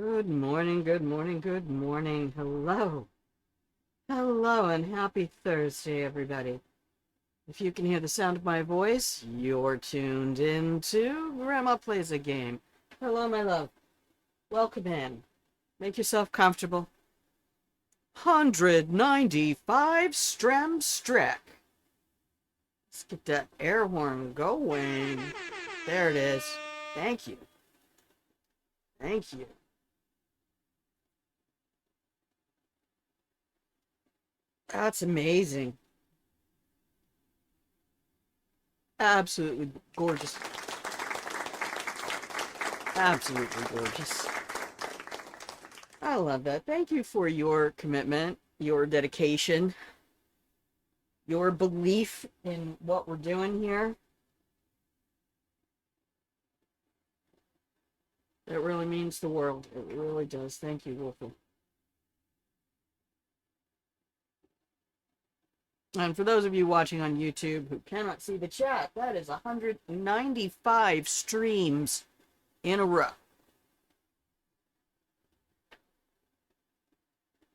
Good morning, good morning, good morning. Hello. Hello, and happy Thursday, everybody. If you can hear the sound of my voice, you're tuned into Grandma Plays a Game. Hello, my love. Welcome in. Make yourself comfortable. 195 Stram Streck. Let's get that air horn going. There it is. Thank you. Thank you. That's amazing. Absolutely gorgeous. Absolutely gorgeous. I love that. Thank you for your commitment, your dedication, your belief in what we're doing here. It really means the world. It really does. Thank you, Wolfie. And for those of you watching on YouTube who cannot see the chat, that is 195 streams in a row.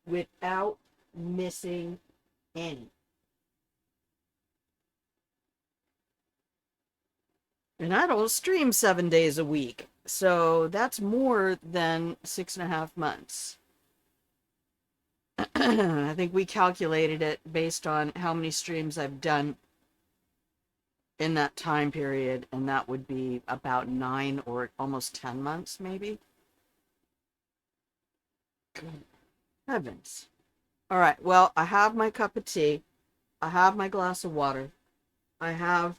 Without missing any. And I don't stream 7 days a week. So that's more than 6.5 months. I think we calculated it based on how many streams I've done in that time period, and that would be about 9 or almost 10 months, maybe. Good heavens. All right, well, I have my cup of tea. I have my glass of water. I have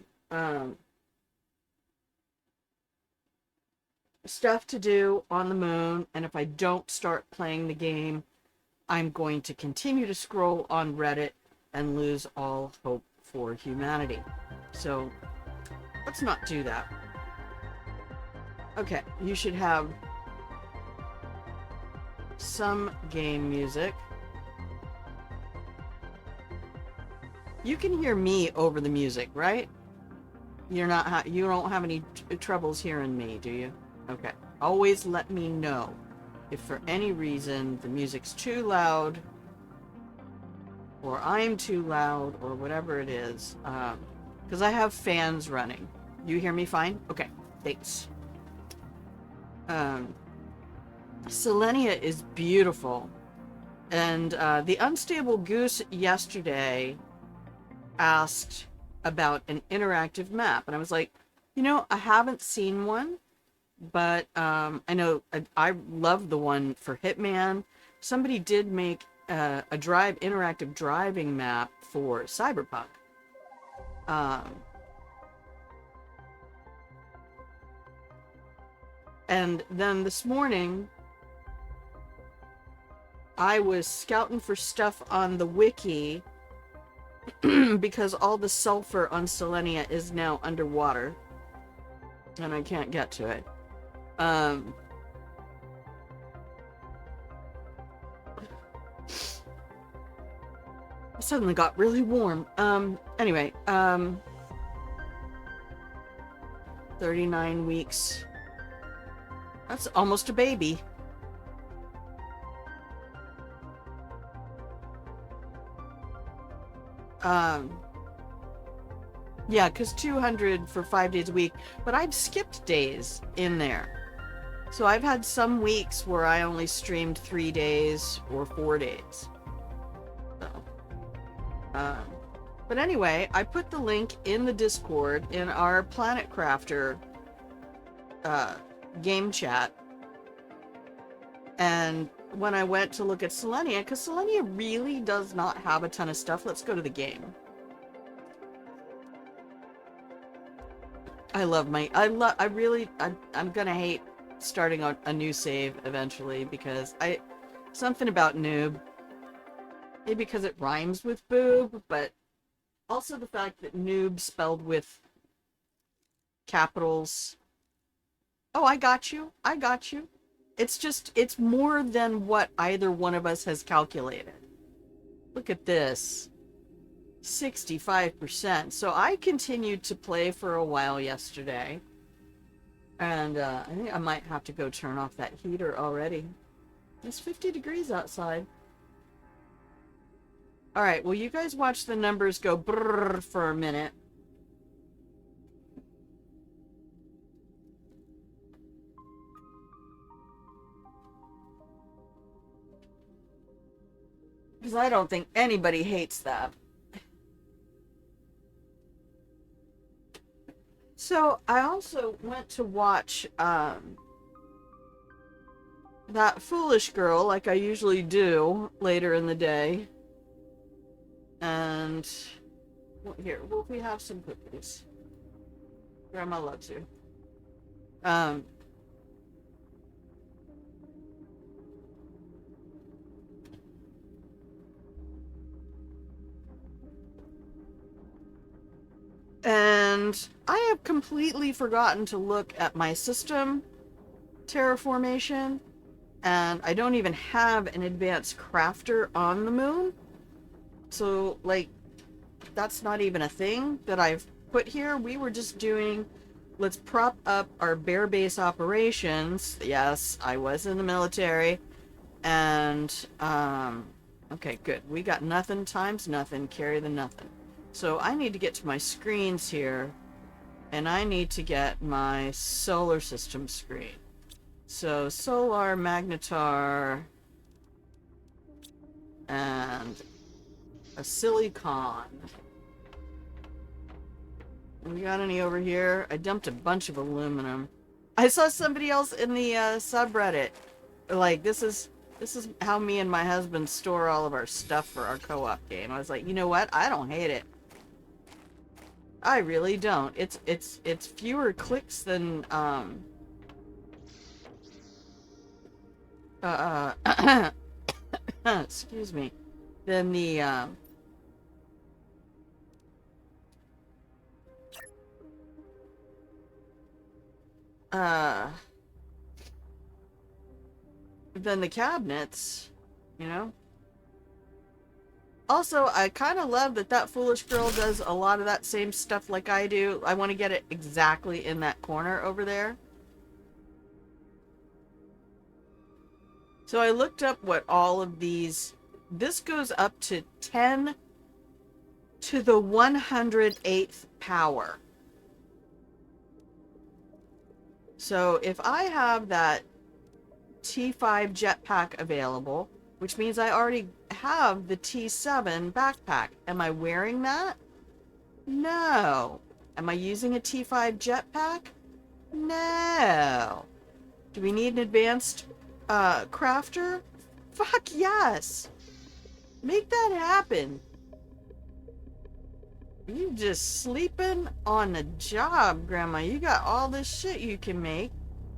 stuff to do on the moon, and if I don't start playing the game, I'm going to continue to scroll on Reddit and lose all hope for humanity. So let's not do that. Okay, you should have some game music. You can hear me over the music, right? You don't have any troubles hearing me, do you? Okay. Always let me know if for any reason the music's too loud or I'm too loud or whatever it is. Because I have fans running. You hear me fine? Okay, thanks. Selenea is beautiful. And the Unstable Goose yesterday asked about an interactive map. And I was like, I haven't seen one. But I know I love the one for Hitman. Somebody did make a interactive driving map for Cyberpunk. And then this morning, I was scouting for stuff on the wiki because all the sulfur on Selenea is now underwater. And I can't get to it. I suddenly got really warm. Anyway, 39 weeks. That's almost a baby. Yeah, because 200 for 5 days a week, but I've skipped days in there. So I've had some weeks where I only streamed 3 days or 4 days. So, but anyway, I put the link in the Discord in our Planet Crafter game chat. And when I went to look at Selenea, because Selenea really does not have a ton of stuff. Let's go to the game. I'm gonna hate starting a new save eventually because something about noob. Maybe because it rhymes with boob, but also the fact that noob spelled with capitals. Oh, I got you. I got you. It's more than what either one of us has calculated. Look at this. 65%. So I continued to play for a while yesterday. And I think I might have to go turn off that heater already. It's 50 degrees outside. Alright, well, you guys watch the numbers go brrr for a minute. Because I don't think anybody hates that. So, I also went to watch that Foolish Girl, like I usually do, later in the day. And, well, here, well, we have some cookies. Grandma loves you. Um, and I have completely forgotten to look at my system terraformation, and I don't even have an advanced crafter on the moon. So, like, that's not even a thing that I've put here. We were just doing, let's prop up our bare base operations. Yes, I was in the military. And, okay, good. We got nothing times nothing, carry the nothing. So I need to get to my screens here, and I need to get my solar system screen. So solar, magnetar, and a silicon. We got any over here? I dumped a bunch of aluminum. I saw somebody else in the subreddit. Like, this is how me and my husband store all of our stuff for our co-op game. I was like, you know what? I don't hate it. I really don't. It's fewer clicks than excuse me, than the uh than the cabinets, you know? Also, I kind of love that that Foolish Girl does a lot of that same stuff like I do. I want to get it exactly in that corner over there. So I looked up what all of these... This goes up to 10 to the 108th power. So if I have that T5 jetpack available, which means I already have the T7 backpack. Am I wearing that? No. Am I using a T5 jetpack? No. Do we need an advanced crafter? Fuck yes. Make that happen. You just sleeping on the job, Grandma. You got all this shit you can make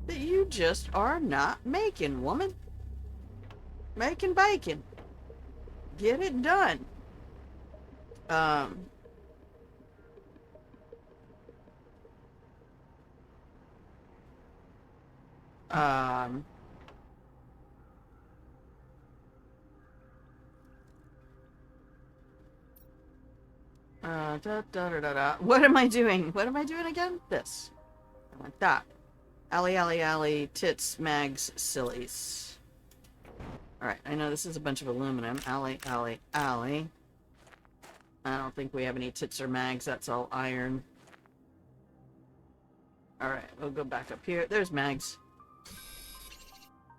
that you just are not making, woman. Making bacon. Get it done. Um, um, da, da, da, da, da. What am I doing? What am I doing again? This. I want that. Alley, alley, alley, tits, mags, sillies. Alright, I know this is a bunch of aluminum. Alley, alley, alley. I don't think we have any tits or mags. That's all iron. Alright, we'll go back up here. There's mags.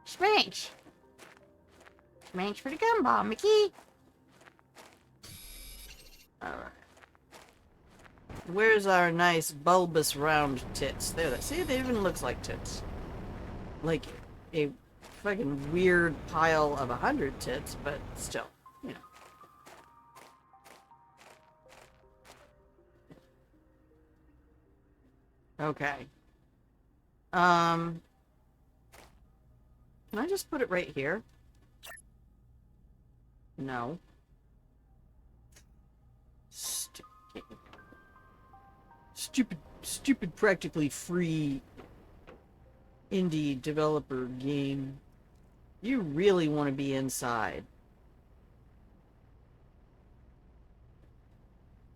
Smanks! Smanks for the gumball, Mickey! Alright. Where's our nice bulbous round tits? There, see, they even looks like tits. Like a fucking weird pile of 100 tits, but still, you know. Okay. Can I just put it right here? No. Stupid, practically free indie developer game. You really want to be inside.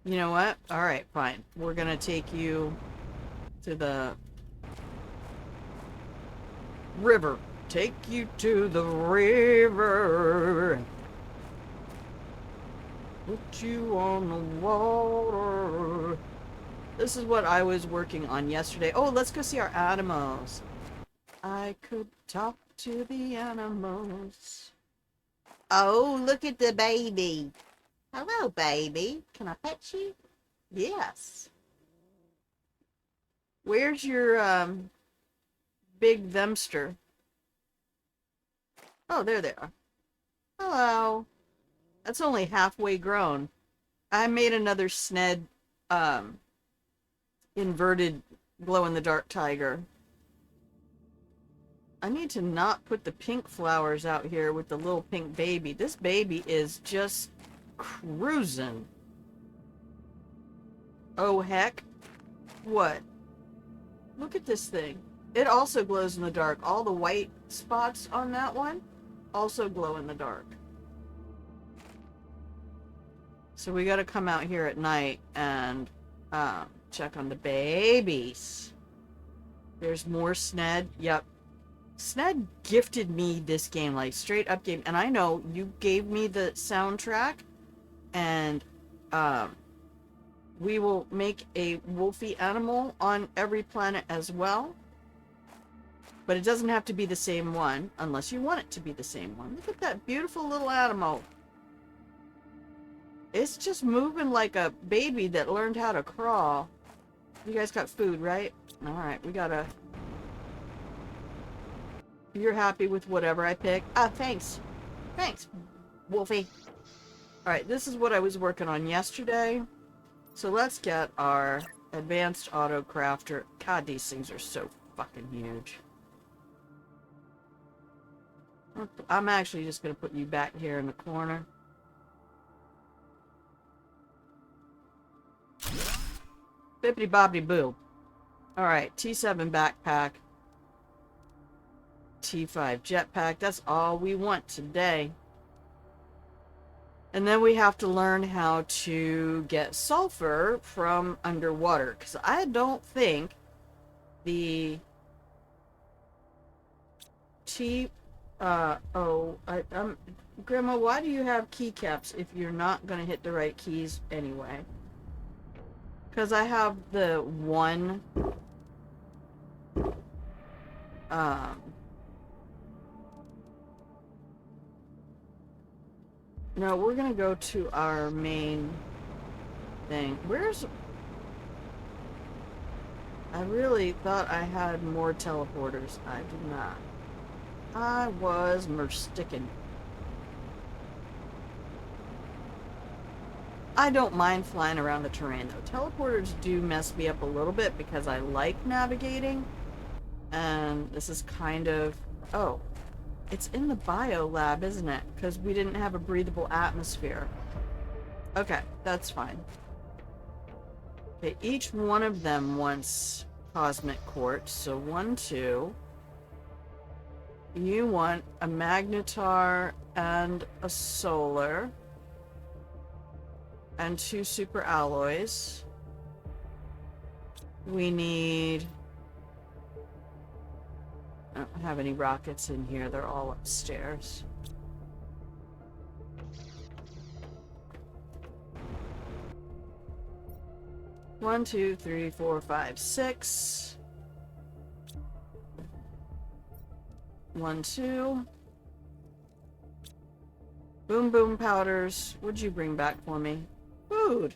You know what? Alright, fine. We're gonna take you to the River, take you to the river. Put you on the water. This is what I was working on yesterday. Oh, let's go see our animals. I could talk to the animals. Oh, look at the baby. Hello, baby. Can I pet you? Yes. Where's your big themster? Oh, there they are. Hello. That's only halfway grown. I made another sned inverted glow-in-the-dark tiger. I need to not put the pink flowers out here with the little pink baby. This baby is just cruising. Oh, heck. What? Look at this thing. It also glows in the dark. All the white spots on that one also glow in the dark. So we gotta come out here at night and check on the babies. There's more Sned. Yep. Sned gifted me this game, like straight up game. And I know you gave me the soundtrack, and we will make a wolfy animal on every planet as well. But it doesn't have to be the same one unless you want it to be the same one. Look at that beautiful little animal. It's just moving like a baby that learned how to crawl. You guys got food, right? Alright, we gotta... You're happy with whatever I pick? Ah, thanks. Thanks, Wolfie. Alright, this is what I was working on yesterday. So let's get our advanced auto crafter. God, these things are so fucking huge. I'm actually just gonna put you back here in the corner. Bippity bobbity boo. Alright, T7 backpack. T5 jetpack. That's all we want today. And then we have to learn how to get sulfur from underwater. Because I don't think the Grandma, why do you have keycaps if you're not going to hit the right keys anyway? Because I have the one no, we're gonna go to our main thing. Where's... I really thought I had more teleporters. I do not. I was mistaken. I don't mind flying around the terrain though. Teleporters do mess me up a little bit because I like navigating. And this is kind of... Oh. It's in the bio lab, isn't it? Because we didn't have a breathable atmosphere. Okay, that's fine. Okay, each one of them wants cosmic quartz. So 1, 2. You want a magnetar and a solar. And 2 super alloys. We need... I don't have any rockets in here. They're all upstairs. One, 2, 3, 4, 5, 6. 1, 2. Boom boom powders. What'd you bring back for me? Food.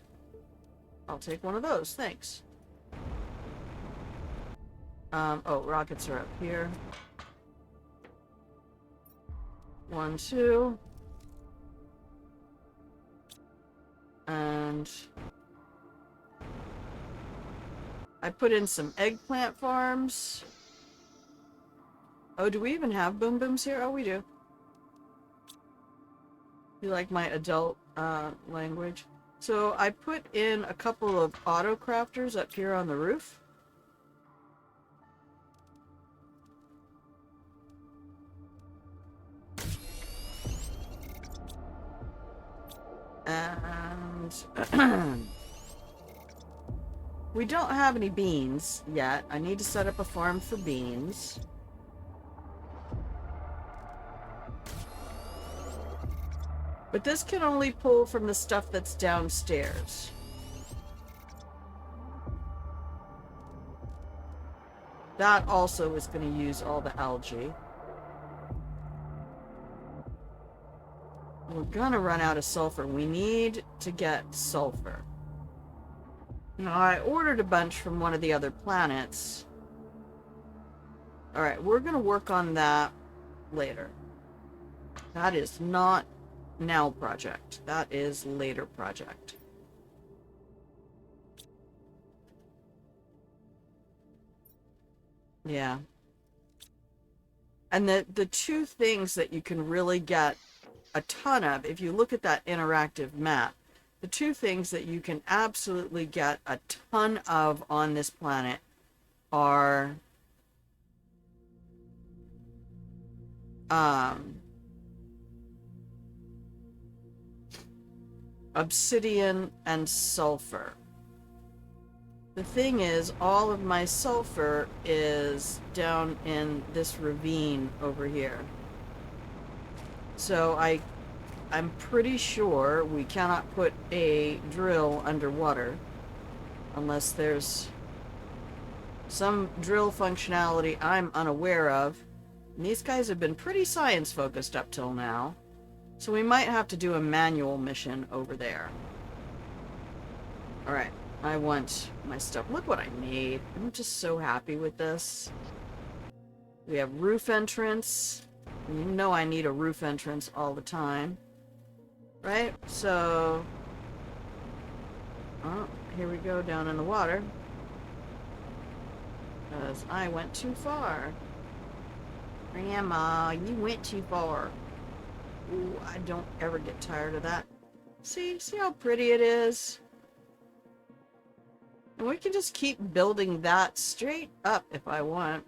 I'll take one of those. Thanks. Oh, rockets are up here. 1, 2. And I put in some eggplant farms. Oh, do we even have boom booms here? Oh, we do. You like my adult language? So I put in a couple of auto crafters up here on the roof. And we don't have any beans yet. I need to set up a farm for beans. But this can only pull from the stuff that's downstairs. That also is going to use all the algae. We're going to run out of sulfur. We need to get sulfur. Now, I ordered a bunch from one of the other planets. Alright, we're going to work on that later. That is not now project. That is later project. Yeah. And the two things that you can really get a ton of, if you look at that interactive map, the two things that you can absolutely get a ton of on this planet are obsidian and sulfur. The thing is, all of my sulfur is down in this ravine over here. So I'm pretty sure we cannot put a drill underwater unless there's some drill functionality I'm unaware of. And these guys have been pretty science focused up till now. So we might have to do a manual mission over there. Alright, I want my stuff. Look what I made. I'm just so happy with this. We have roof entrance. You know I need a roof entrance all the time. Right? So... oh, here we go down in the water. Because I went too far. Grandma, you went too far. Ooh, I don't ever get tired of that. See how pretty it is? And we can just keep building that straight up if I want.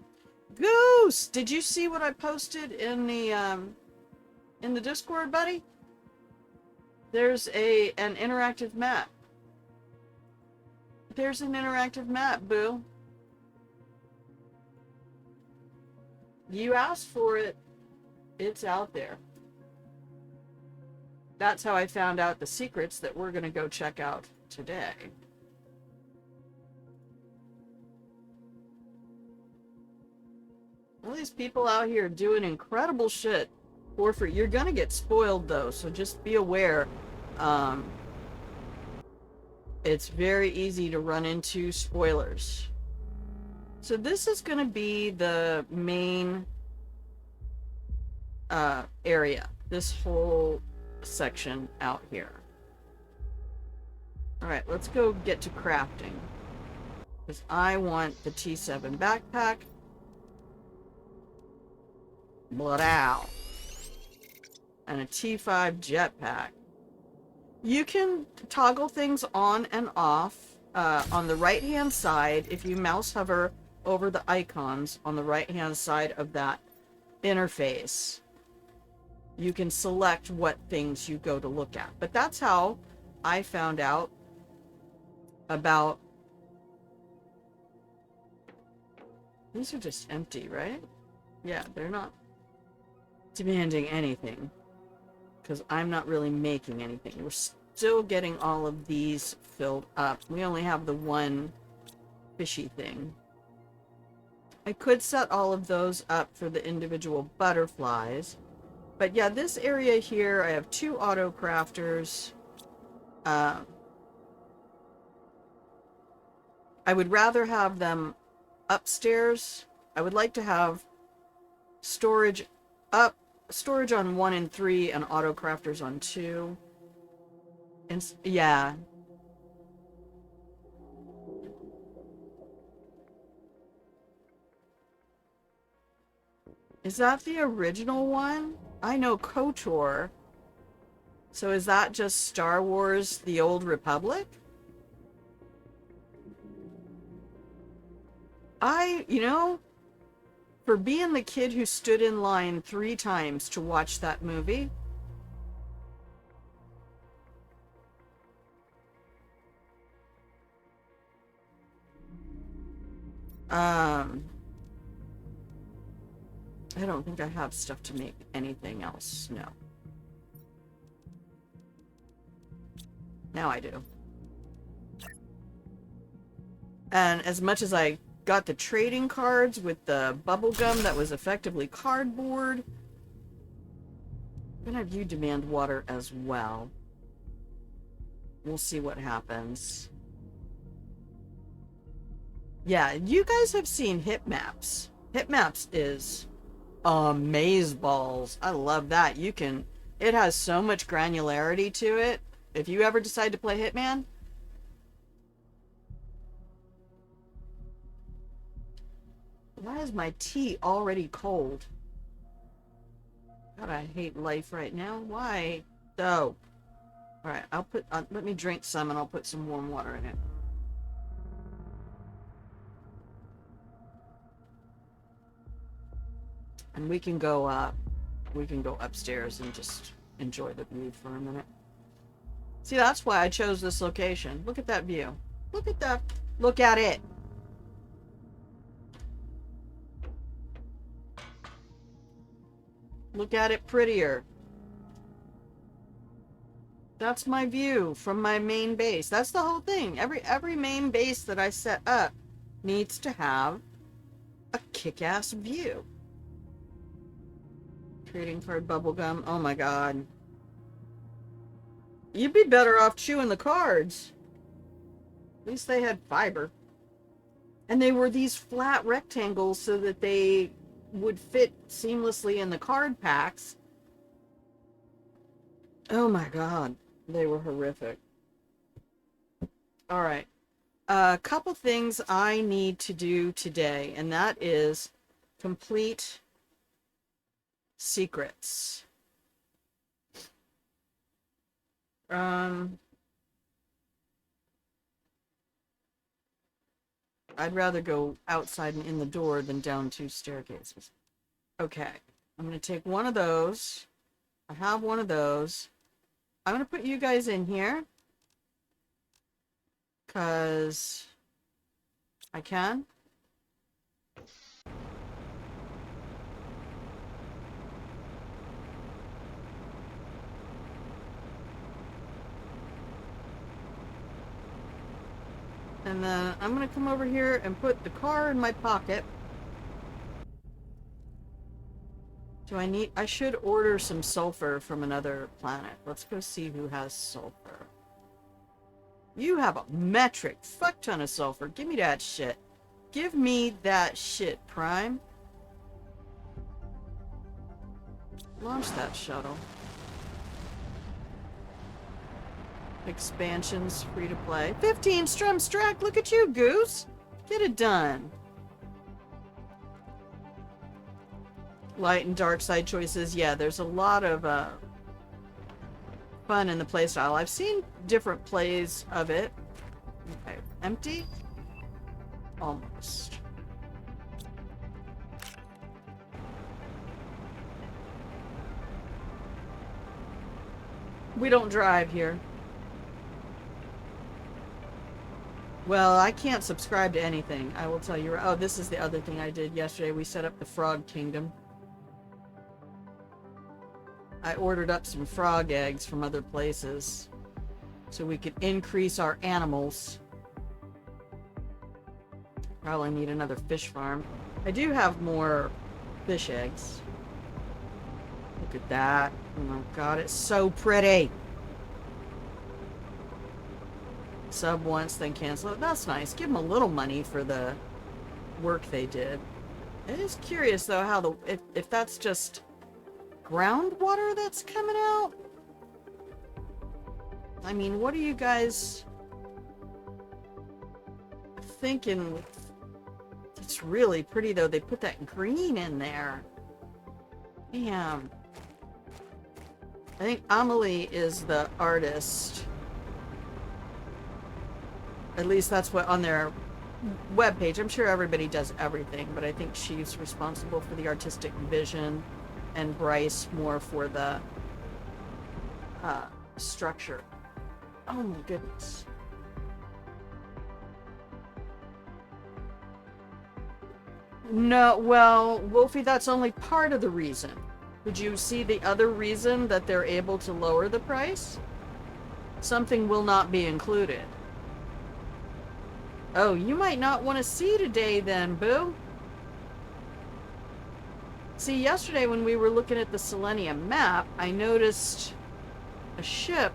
Goose! Did you see what I posted in the Discord, buddy? There's an interactive map. There's an interactive map, boo. You asked for it. It's out there. That's how I found out the secrets that we're going to go check out today. All these people out here doing incredible shit. Warfare. You're going to get spoiled, though, so just be aware. It's very easy to run into spoilers. So this is going to be the main area. This whole section out here. Alright, let's go get to crafting. Because I want the T7 backpack. Blood out. And a T5 jetpack. You can toggle things on and off on the right hand side if you mouse hover over the icons on the right hand side of that interface. You can select what things you go to look at. But that's how I found out about... these are just empty, right? Yeah, they're not demanding anything. Because I'm not really making anything. We're still getting all of these filled up. We only have the one fishy thing. I could set all of those up for the individual butterflies. But yeah, this area here, I have 2 auto crafters. I would rather have them upstairs. I would like to have storage on 1 and 3 and auto crafters on 2. And yeah. Is that the original one? I know KOTOR. So is that just Star Wars: The Old Republic? You know, for being the kid who stood in line 3 times to watch that movie, I don't think I have stuff to make anything else, no. Now I do. And as much as I got the trading cards with the bubble gum that was effectively cardboard, I'm gonna have you demand water as well. We'll see what happens. Yeah, you guys have seen Hip Maps. Hip Maps is amazeballs. I love that. You can, it has so much granularity to it. If you ever decide to play Hitman, why is my tea already cold? God, I hate life right now. Why? Oh. Alright, I'll put, let me drink some and I'll put some warm water in it. And we can go upstairs and just enjoy the view for a minute. See, that's why I chose this location. Look at that view. Look at that. Look at it. Look at it prettier. That's my view from my main base. That's the whole thing. Every main base that I set up needs to have a kick-ass view. Trading card bubblegum. Oh my god. You'd be better off chewing the cards. At least they had fiber. And they were these flat rectangles so that they would fit seamlessly in the card packs. Oh my god. They were horrific. Alright. A couple things I need to do today, and that is complete secrets. I'd rather go outside and in the door than down 2 staircases. Okay. I'm going to take one of those. I have one of those. I'm going to put you guys in here. Because I can. And then I'm going to come over here and put the car in my pocket. Do I need... I should order some sulfur from another planet. Let's go see who has sulfur. You have a metric fuck ton of sulfur. Give me that shit. Give me that shit, Prime. Launch that shuttle. Expansions, free to play. 15 Strumstrack, look at you, Goose. Get it done. Light and dark side choices. Yeah, there's a lot of fun in the playstyle. I've seen different plays of it. Okay, empty? Almost. We don't drive here. Well, I can't subscribe to anything. I will tell you. Oh, this is the other thing I did yesterday. We set up the Frog Kingdom. I ordered up some frog eggs from other places so we could increase our animals. Probably need another fish farm. I do have more fish eggs. Look at that. Oh my god, it's so pretty. Sub once, then cancel it. That's nice. Give them a little money for the work they did. It is curious though how the if that's just groundwater that's coming out. I mean, what are you guys thinking? It's really pretty though. They put that green in there. Damn. I think Amelie is the artist. At least that's what on their webpage. I'm sure everybody does everything, but I think she's responsible for the artistic vision and Bryce more for the structure. Oh my goodness. No, well, Wolfie, that's only part of the reason. Did you see the other reason that they're able to lower the price? something will not be included. Oh, you might not want to see today then, boo. See, yesterday when we were looking at the Selenea map, I noticed a ship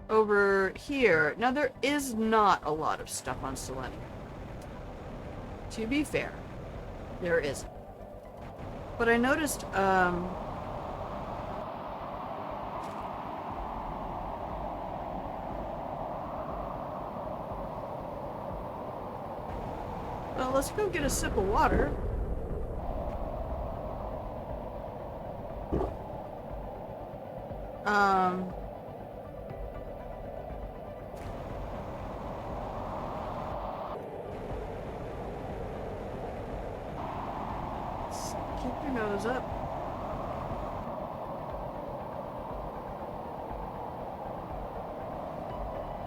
over here. Now, there is not a lot of stuff on Selenea. To be fair, there isn't. But I noticed, well, let's go get a sip of water. Keep your nose up.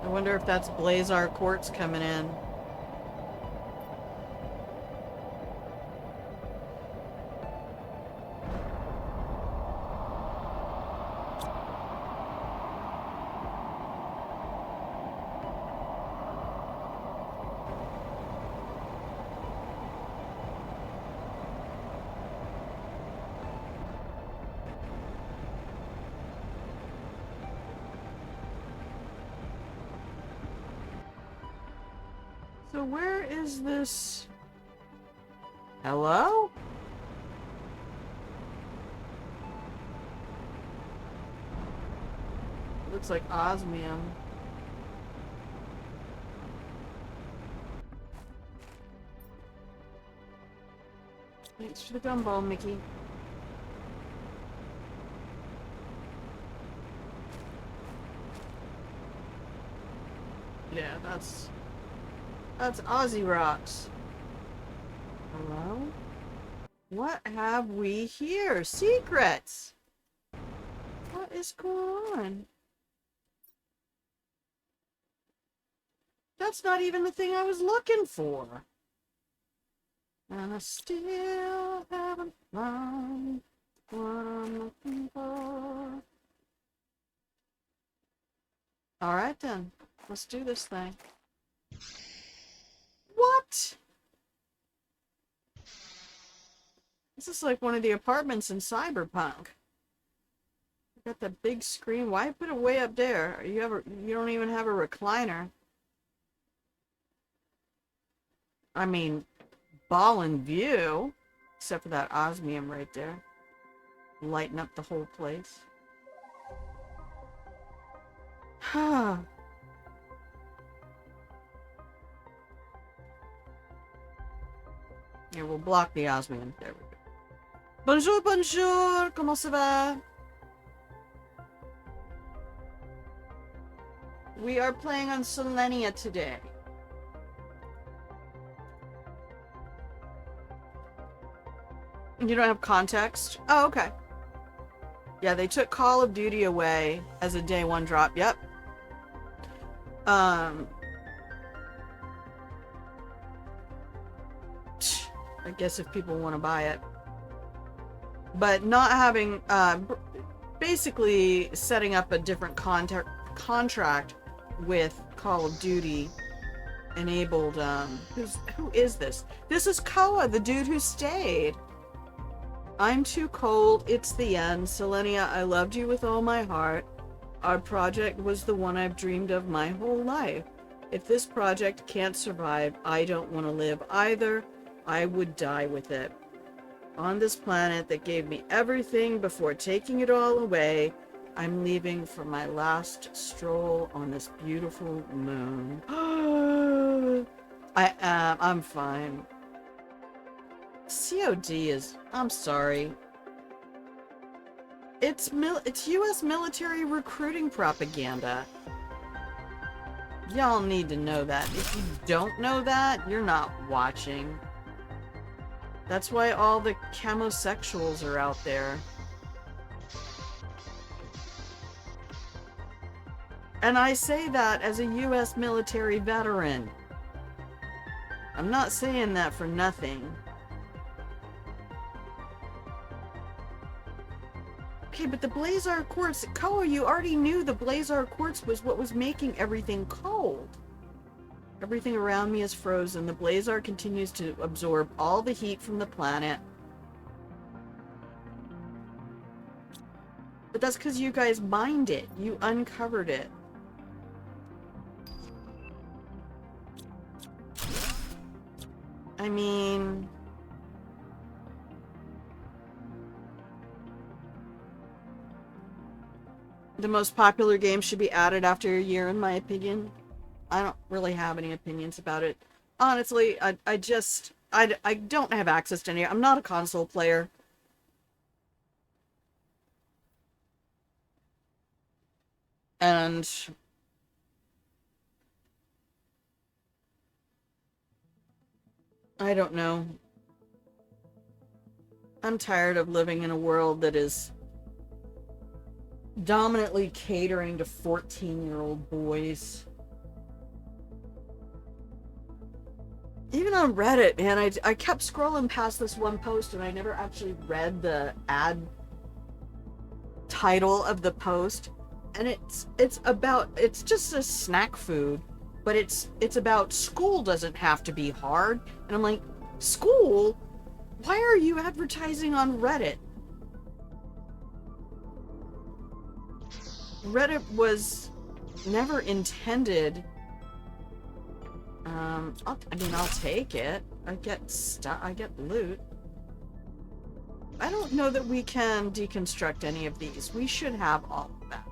I wonder if that's Blazar Quartz coming in. So where is this? Hello? Looks like osmium. Thanks for the gumball, Mickey. Yeah, that's Aussie rocks. Hello? What have we here? Secrets! What is going on? That's not even the thing I was looking for. And I still haven't found what I'm looking for. Alright then. Let's do this thing. What? This is like one of the apartments in Cyberpunk. Got that big screen. Why put it way up there? You don't even have a recliner. I mean, ballin' view. Except for that osmium right there. Lighten up the whole place. Huh. Here, we'll block the osmium. There we go. Bonjour, bonjour! Comment ça va? We are playing on Selenea today. You don't have context? Oh, okay. Yeah, they took Call of Duty away as a day one drop. Yep. I guess if people want to buy it. But not having, basically setting up a different contract with Call of Duty enabled, who is this? This is Koa, the dude who stayed. I'm too cold, it's the end. Selenea, I loved you with all my heart. Our project was the one I've dreamed of my whole life. If this project can't survive, I don't want to live either. I would die with it. On this planet that gave me everything before taking it all away, I'm leaving for my last stroll on this beautiful moon. I'm fine. COD is... I'm sorry. It's US military recruiting propaganda. Y'all need to know that. If you don't know that, you're not watching. That's why all the camosexuals are out there. And I say that as a US military veteran. I'm not saying that for nothing. Okay, but the Blazar Quartz, Koa, you already knew the Blazar Quartz was what was making everything cold. Everything around me is frozen. The Blazar continues to absorb all the heat from the planet. But that's because you guys mined it. You uncovered it. I mean... the most popular game should be added after a year, in my opinion. I don't really have any opinions about it. Honestly, I don't have access to any. I'm not a console player. And I don't know. I'm tired of living in a world that is dominantly catering to 14-year-old boys. Even on Reddit, man, I kept scrolling past this one post and I never actually read the ad title of the post. And it's just a snack food, but it's about school doesn't have to be hard. And I'm like, school? Why are you advertising on Reddit? Reddit was never intended. I'll take it. I get stuff. I get loot. I don't know that we can deconstruct any of these. We should have all of that.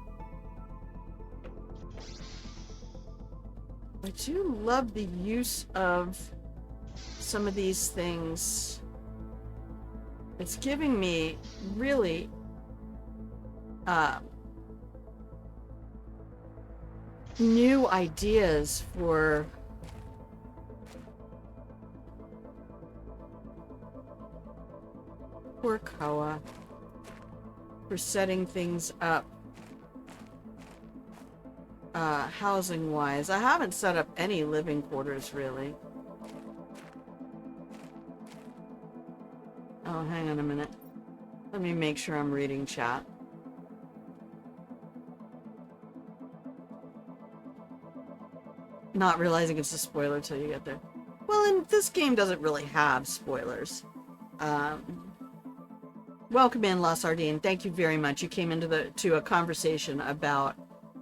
I do love the use of some of these things. It's giving me really new ideas for Koa, for setting things up housing wise. I haven't set up any living quarters really. Oh, hang on a minute. Let me make sure I'm reading chat. Not realizing it's a spoiler till you get there. Well, and this game doesn't really have spoilers. Welcome in, La Sardine. Thank you very much. You came into a conversation about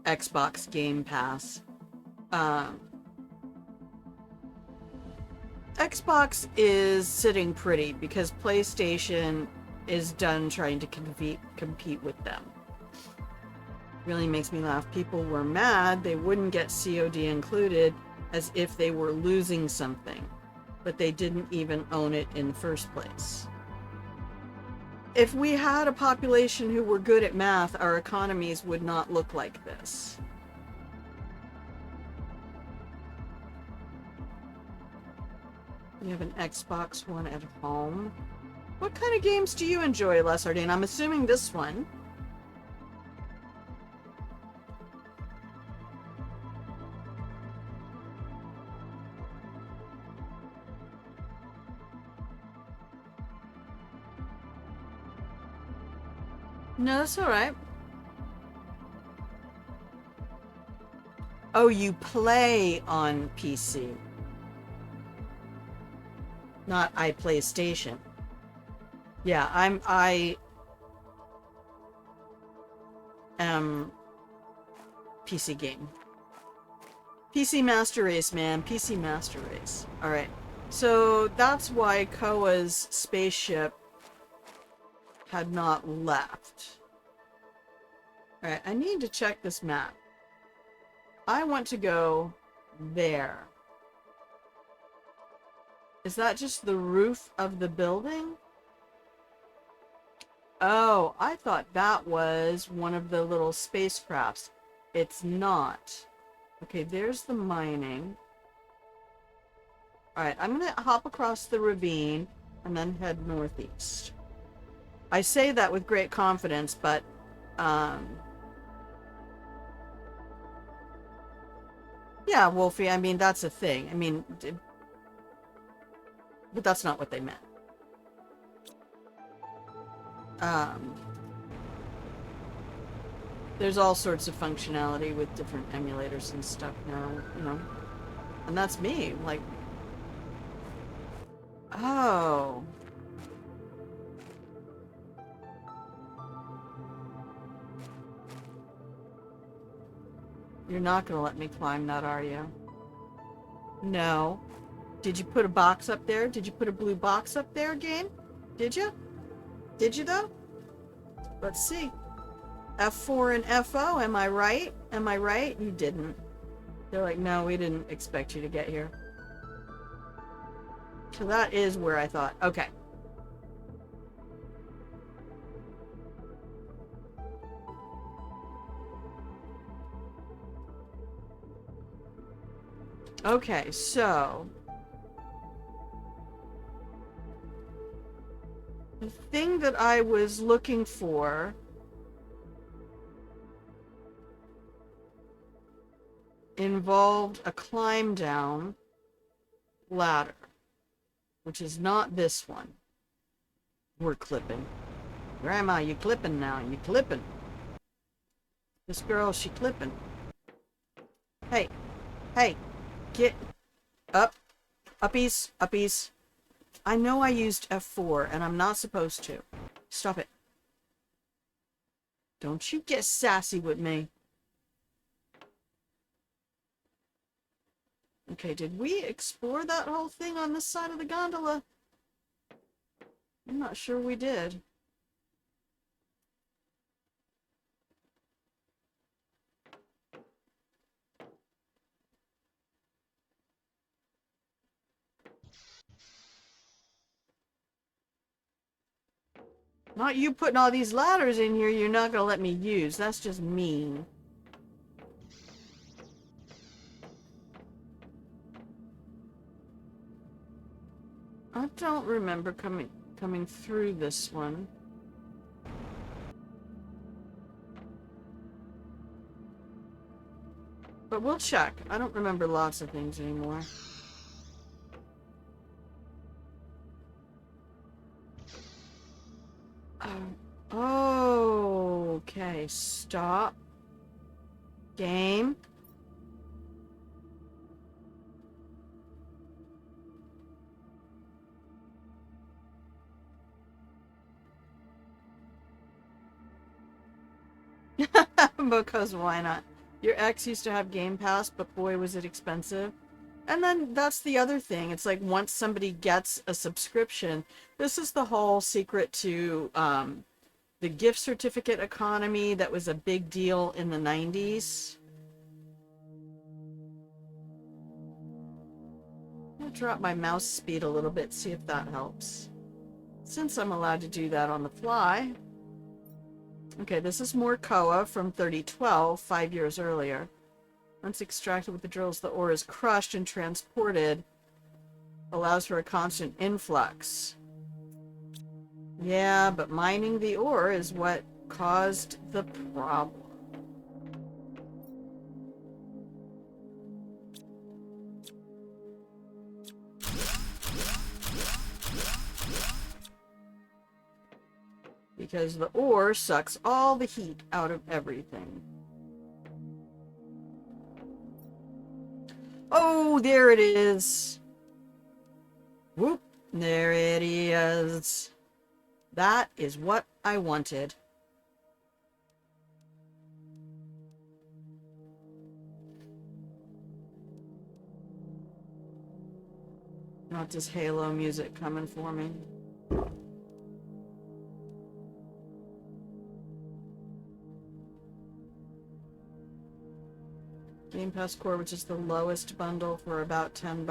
Xbox Game Pass. Xbox is sitting pretty because PlayStation is done trying to compete with them. Really makes me laugh. People were mad they wouldn't get COD included as if they were losing something, but they didn't even own it in the first place. If we had a population who were good at math, our economies would not look like this. You have an Xbox One at home. What kind of games do you enjoy, Les Ardine? I'm assuming this one. No, that's alright. Oh, you play on PC. Not I PlayStation. Yeah, I am PC game. PC Master Race, man. PC Master Race. Alright. So that's why Koa's spaceship had not left. Alright, I need to check this map. I want to go there. Is that just the roof of the building? Oh, I thought that was one of the little spacecrafts. It's not. Okay, there's the mining. Alright, I'm gonna hop across the ravine and then head northeast. I say that with great confidence, but yeah, Wolfie, I mean, that's a thing. I mean, but that's not what they meant. There's all sorts of functionality with different emulators and stuff now, you know. And that's me, like, oh. You're not gonna let me climb that, are you? No. Did you put a box up there? Did you put a blue box up there, game? Did you? Did you, though? Let's see. F4 and FO, am I right? Am I right? You didn't. They're like, no, we didn't expect you to get here. So that is where I thought, okay. Okay, so the thing that I was looking for involved a climb down ladder, which is not this one. We're clipping. Grandma, you clipping now. You clipping. This girl, she clipping. Hey. Hey. Get up. Uppies. Uppies. I know I used F4 and I'm not supposed to. Stop it. Don't you get sassy with me. Okay, did we explore that whole thing on this side of the gondola? I'm not sure we did. Not you putting all these ladders in here you're not gonna let me use. That's just mean. I don't remember coming through this one. But we'll check. I don't remember lots of things anymore. Oh, okay. Stop. Game. Because why not? Your ex used to have Game Pass, but boy was it expensive. And then that's the other thing. It's like once somebody gets a subscription, this is the whole secret to the gift certificate economy that was a big deal in the 90s. I'll drop my mouse speed a little bit, see if that helps. Since I'm allowed to do that on the fly. Okay, this is more Koa from 3012, 5 years earlier. Once extracted with the drills, the ore is crushed and transported. Allows for a constant influx. Yeah, but mining the ore is what caused the problem. Because the ore sucks all the heat out of everything. Oh, there it is. Whoop, there it is. That is what I wanted. Not just Halo music coming for me. Game Pass Core, which is the lowest bundle for about $10.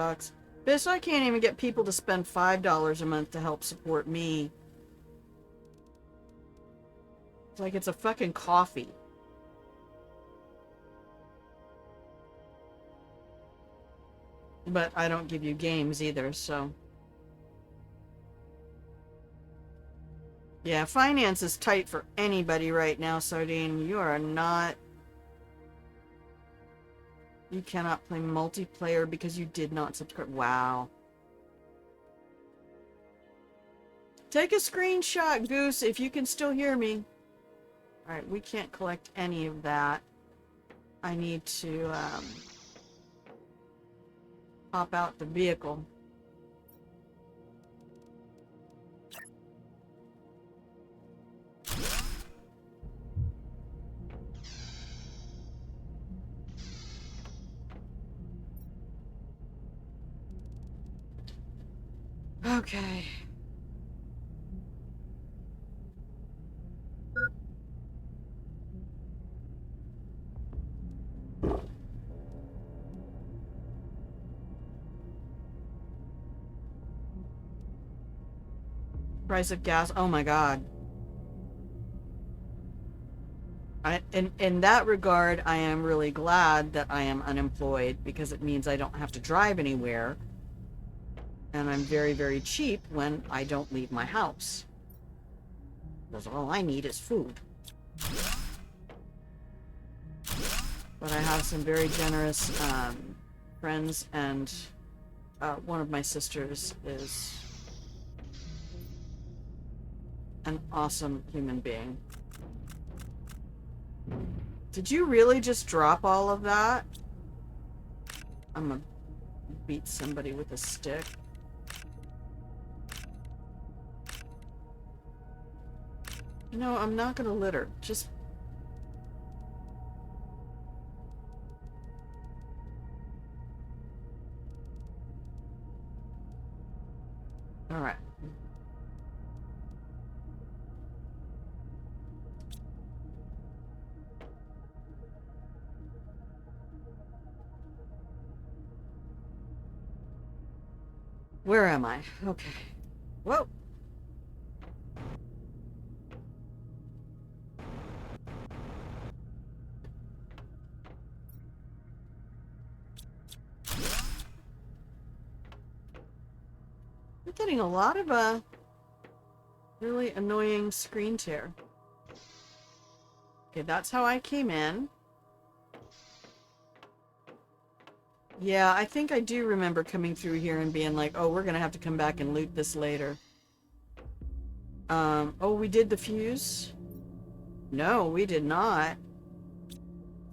Bitch, I can't even get people to spend $5 a month to help support me. It's like it's a fucking coffee. But I don't give you games either, so. Yeah, finance is tight for anybody right now, Sardine. You are not... You cannot play multiplayer because you did not subscribe. Wow. Take a screenshot, Goose, if you can still hear me. Alright, we can't collect any of that. I need to, pop out the vehicle. Okay. Price of gas. Oh my God. In that regard, I am really glad that I am unemployed because it means I don't have to drive anywhere. And I'm very, very cheap when I don't leave my house. Because all I need is food. But I have some very generous friends, and one of my sisters is an awesome human being. Did you really just drop all of that? I'm gonna beat somebody with a stick. No, I'm not gonna litter. Just... Alright. Where am I? Okay. Whoa! I'm getting a lot of really annoying screen tear. Okay, that's how I came in. Yeah, I think I do remember coming through here and being like, oh, we're gonna have to come back and loot this later. Oh, we did the fuse? No, we did not.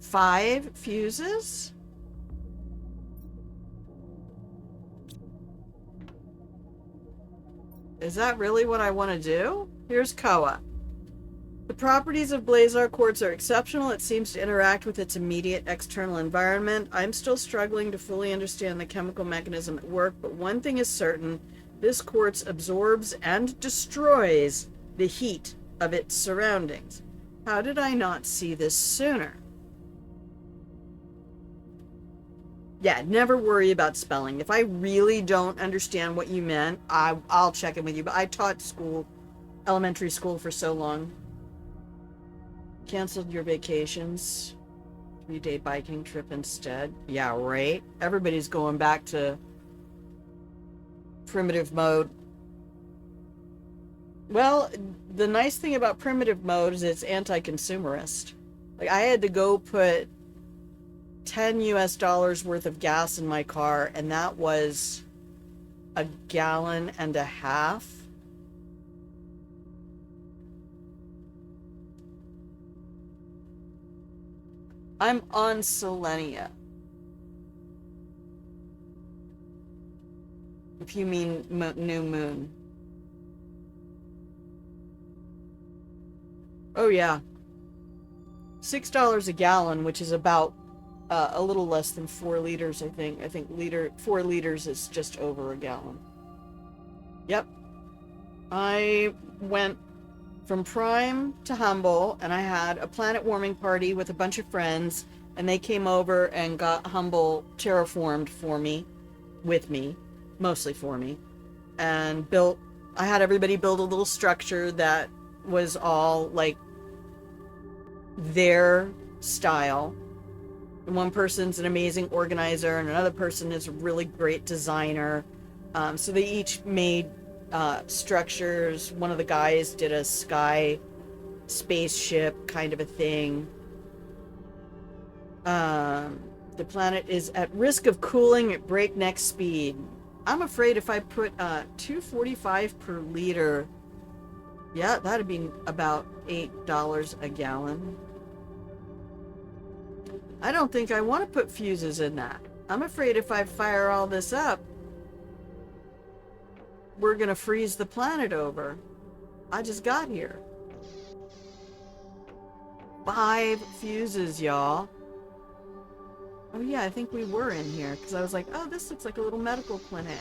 5 fuses? Is that really what I want to do? Here's Koa. The properties of Blazar quartz are exceptional. It seems to interact with its immediate external environment. I'm still struggling to fully understand the chemical mechanism at work, but one thing is certain. This quartz absorbs and destroys the heat of its surroundings. How did I not see this sooner? Yeah, never worry about spelling. If I really don't understand what you meant, I'll check in with you. But I taught elementary school for so long. Canceled your vacations. 3-day biking trip instead. Yeah, right? Everybody's going back to primitive mode. Well, the nice thing about primitive mode is it's anti-consumerist. Like, I had to go put $10 US worth of gas in my car, and that was 1.5 gallons. I'm on Selenea. If you mean new moon. Oh yeah. $6 a gallon, which is about a little less than 4 liters, I think. I think 4 liters is just over a gallon. Yep. I went from Prime to Humble, and I had a planet warming party with a bunch of friends, and they came over and got Humble terraformed for me, with me, mostly for me, and I had everybody build a little structure that was all, like, their style. And one person's an amazing organizer, and another person is a really great designer. So they each made structures. One of the guys did a sky spaceship kind of a thing. The planet is at risk of cooling at breakneck speed. I'm afraid if I put 245 per liter Yeah, that'd be about $8 a gallon. I don't think I want to put fuses in that. I'm afraid if I fire all this up, we're gonna freeze the planet over. I just got here. 5 fuses, y'all. Oh yeah, I think we were in here because I was like, oh, this looks like a little medical clinic.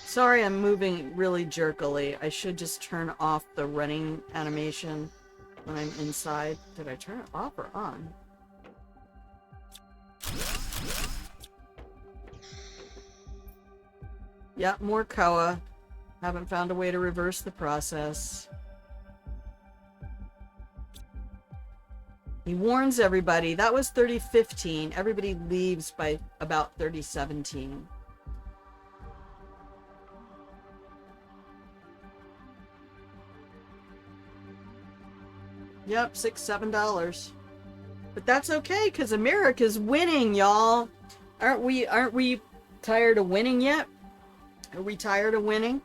Sorry, I'm moving really jerkily. I should just turn off the running animation when I'm inside. Did I turn it off or on? Yep, more Koa. Haven't found a way to reverse the process. He warns everybody. That was 3015. Everybody leaves by about 3017. Yep, $6, $7. But that's okay, because America's winning, y'all. Aren't we tired of winning yet? Are we tired of winning?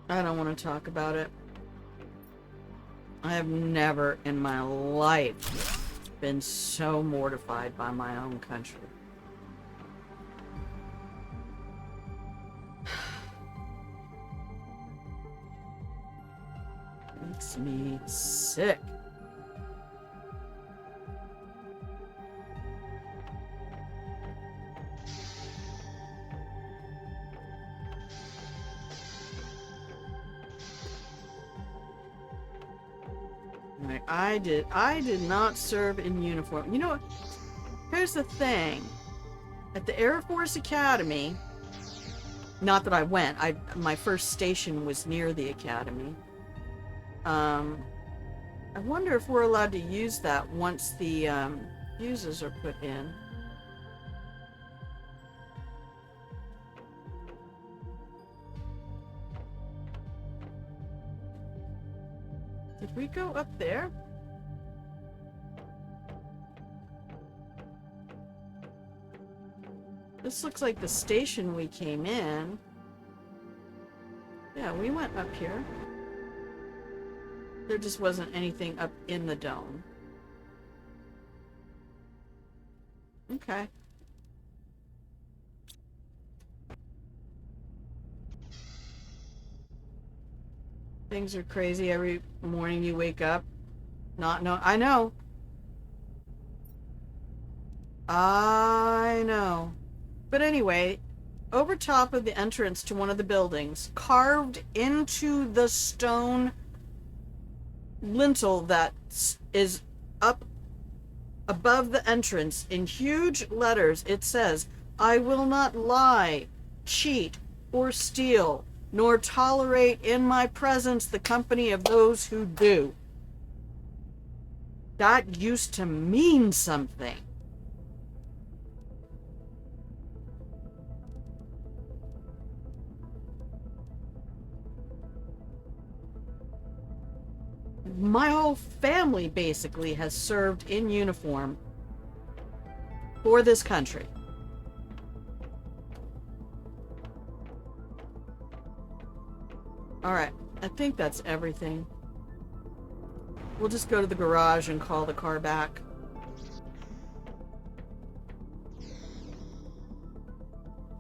I don't want to talk about it. I have never in my life been so mortified by my own country. Makes me sick. I did not serve in uniform. You know what? Here's the thing. At the Air Force Academy, not that I went, my first station was near the academy. I wonder if we're allowed to use that once the fuses are put in. Did we go up there? This looks like the station we came in. Yeah, we went up here. There just wasn't anything up in the dome. Okay. Things are crazy every morning you wake up. I know. I know. But anyway, over top of the entrance to one of the buildings, carved into the stone lintel that is up above the entrance in huge letters, it says, "I will not lie, cheat, or steal, nor tolerate in my presence the company of those who do." That used to mean something. My whole family basically has served in uniform for this country. Alright, I think that's everything. We'll just go to the garage and call the car back.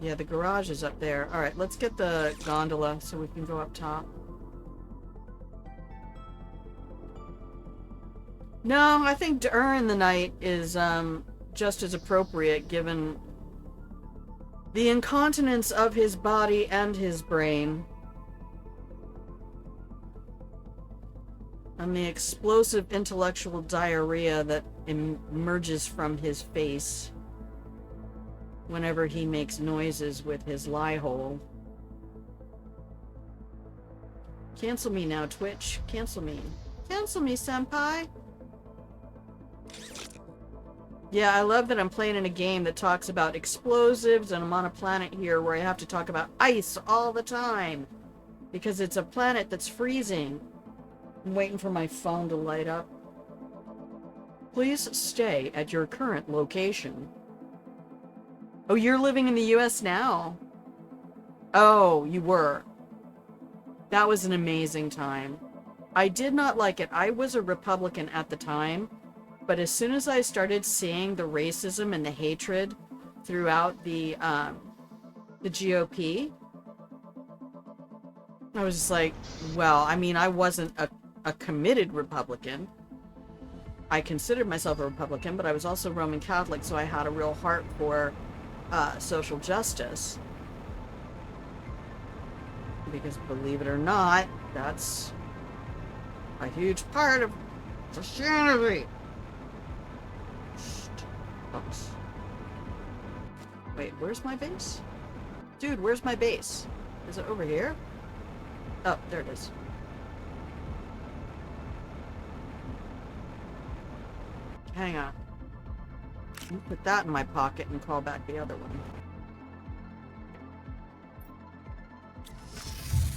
Yeah, the garage is up there. Alright, let's get the gondola so we can go up top. No, I think during the night is just as appropriate given the incontinence of his body and his brain. And the explosive intellectual diarrhea that emerges from his face whenever he makes noises with his lie hole. Cancel me now, Twitch. Cancel me. Cancel me, senpai. Yeah, I love that I'm playing in a game that talks about explosives, and I'm on a planet here where I have to talk about ice all the time. Because it's a planet that's freezing. I'm waiting for my phone to light up. Please stay at your current location. Oh, you're living in the US now? Oh, you were. That was an amazing time. I did not like it. I was a Republican at the time, but as soon as I started seeing the racism and the hatred throughout the GOP, I was just like, well, I mean, I wasn't a committed Republican. I considered myself a Republican, but I was also Roman Catholic, so I had a real heart for social justice. Because believe it or not, that's a huge part of Christianity. Oops. Wait, where's my base? Dude, where's my base? Is it over here? Oh, there it is. Hang on. Let me put that in my pocket and call back the other one.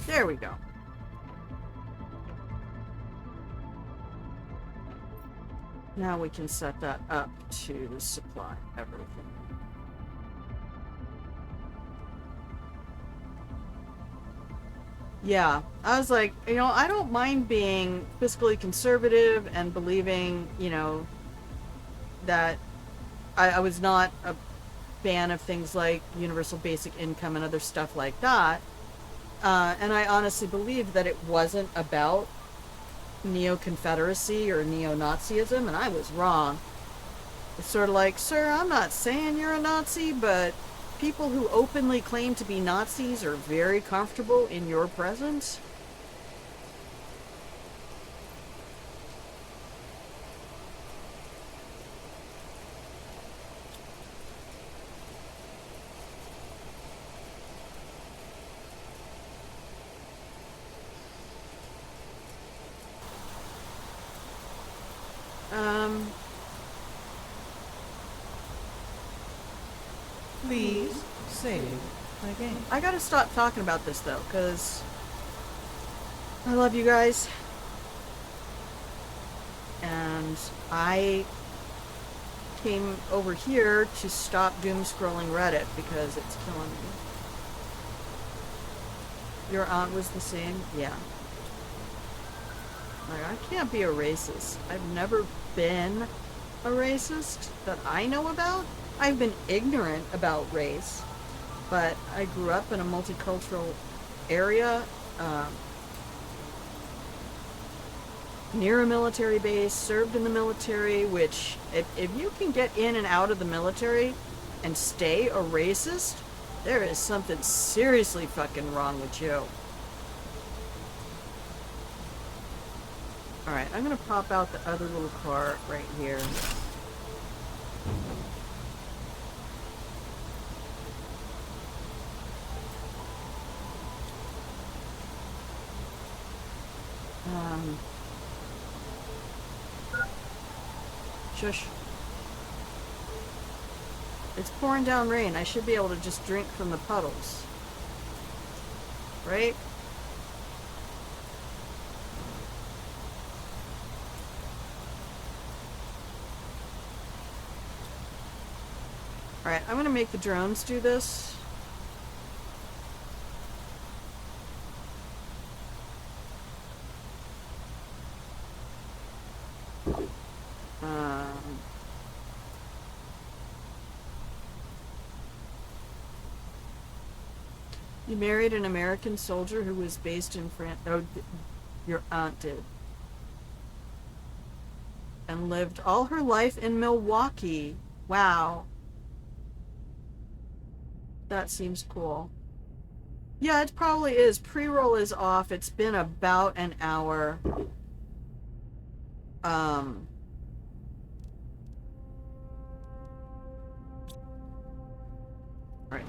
There we go. Now we can set that up to supply everything. Yeah, I was like, you know, I don't mind being fiscally conservative and believing, you know, that I was not a fan of things like universal basic income and other stuff like that. And I honestly believed that it wasn't about neo-Confederacy or neo-Nazism, and I was wrong. It's sort of like, sir, I'm not saying you're a Nazi, but people who openly claim to be Nazis are very comfortable in your presence. Please save my game. I gotta stop talking about this though, because I love you guys. And I came over here to stop doom scrolling Reddit because it's killing me. Your aunt was the same? Yeah. Like, I can't be a racist. I've never been a racist that I know about. I've been ignorant about race, but I grew up in a multicultural area, near a military base, served in the military, which if you can get in and out of the military and stay a racist, there is something seriously fucking wrong with you. Alright, I'm gonna pop out the other little car right here. Shush. It's pouring down rain. I should be able to just drink from the puddles. Right? Alright, I'm gonna make the drones do this. You married an American soldier who was based in France. Oh, your aunt did. And lived all her life in Milwaukee. Wow. That seems cool. Yeah, it probably is. Pre-roll is off. It's been about an hour. Alright,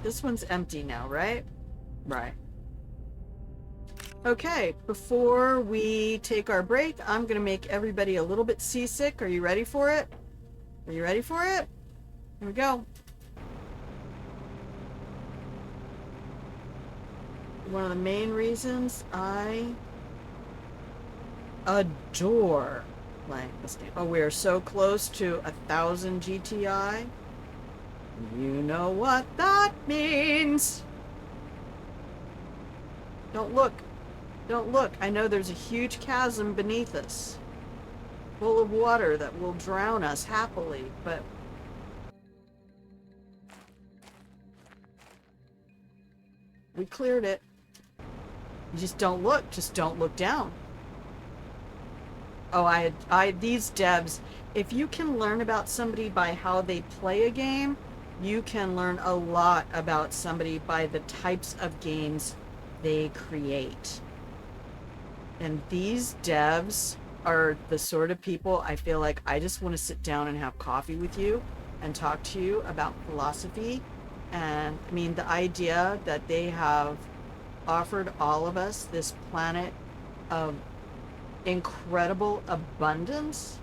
this one's empty now, right? Right. Okay, before we take our break, I'm going to make everybody a little bit seasick. Are you ready for it? Are you ready for it? Here we go. One of the main reasons I adore playing this game. Oh, we are so close to 1,000 GTI. You know what that means. Don't look. Don't look. I know there's a huge chasm beneath us, full of water that will drown us happily, but we cleared it. You just don't look. Just don't look down. Oh, these devs, if you can learn about somebody by how they play a game, you can learn a lot about somebody by the types of games they create. And these devs are the sort of people I feel like I just want to sit down and have coffee with you and talk to you about philosophy. And I mean, the idea that they have offered all of us this planet of incredible abundance.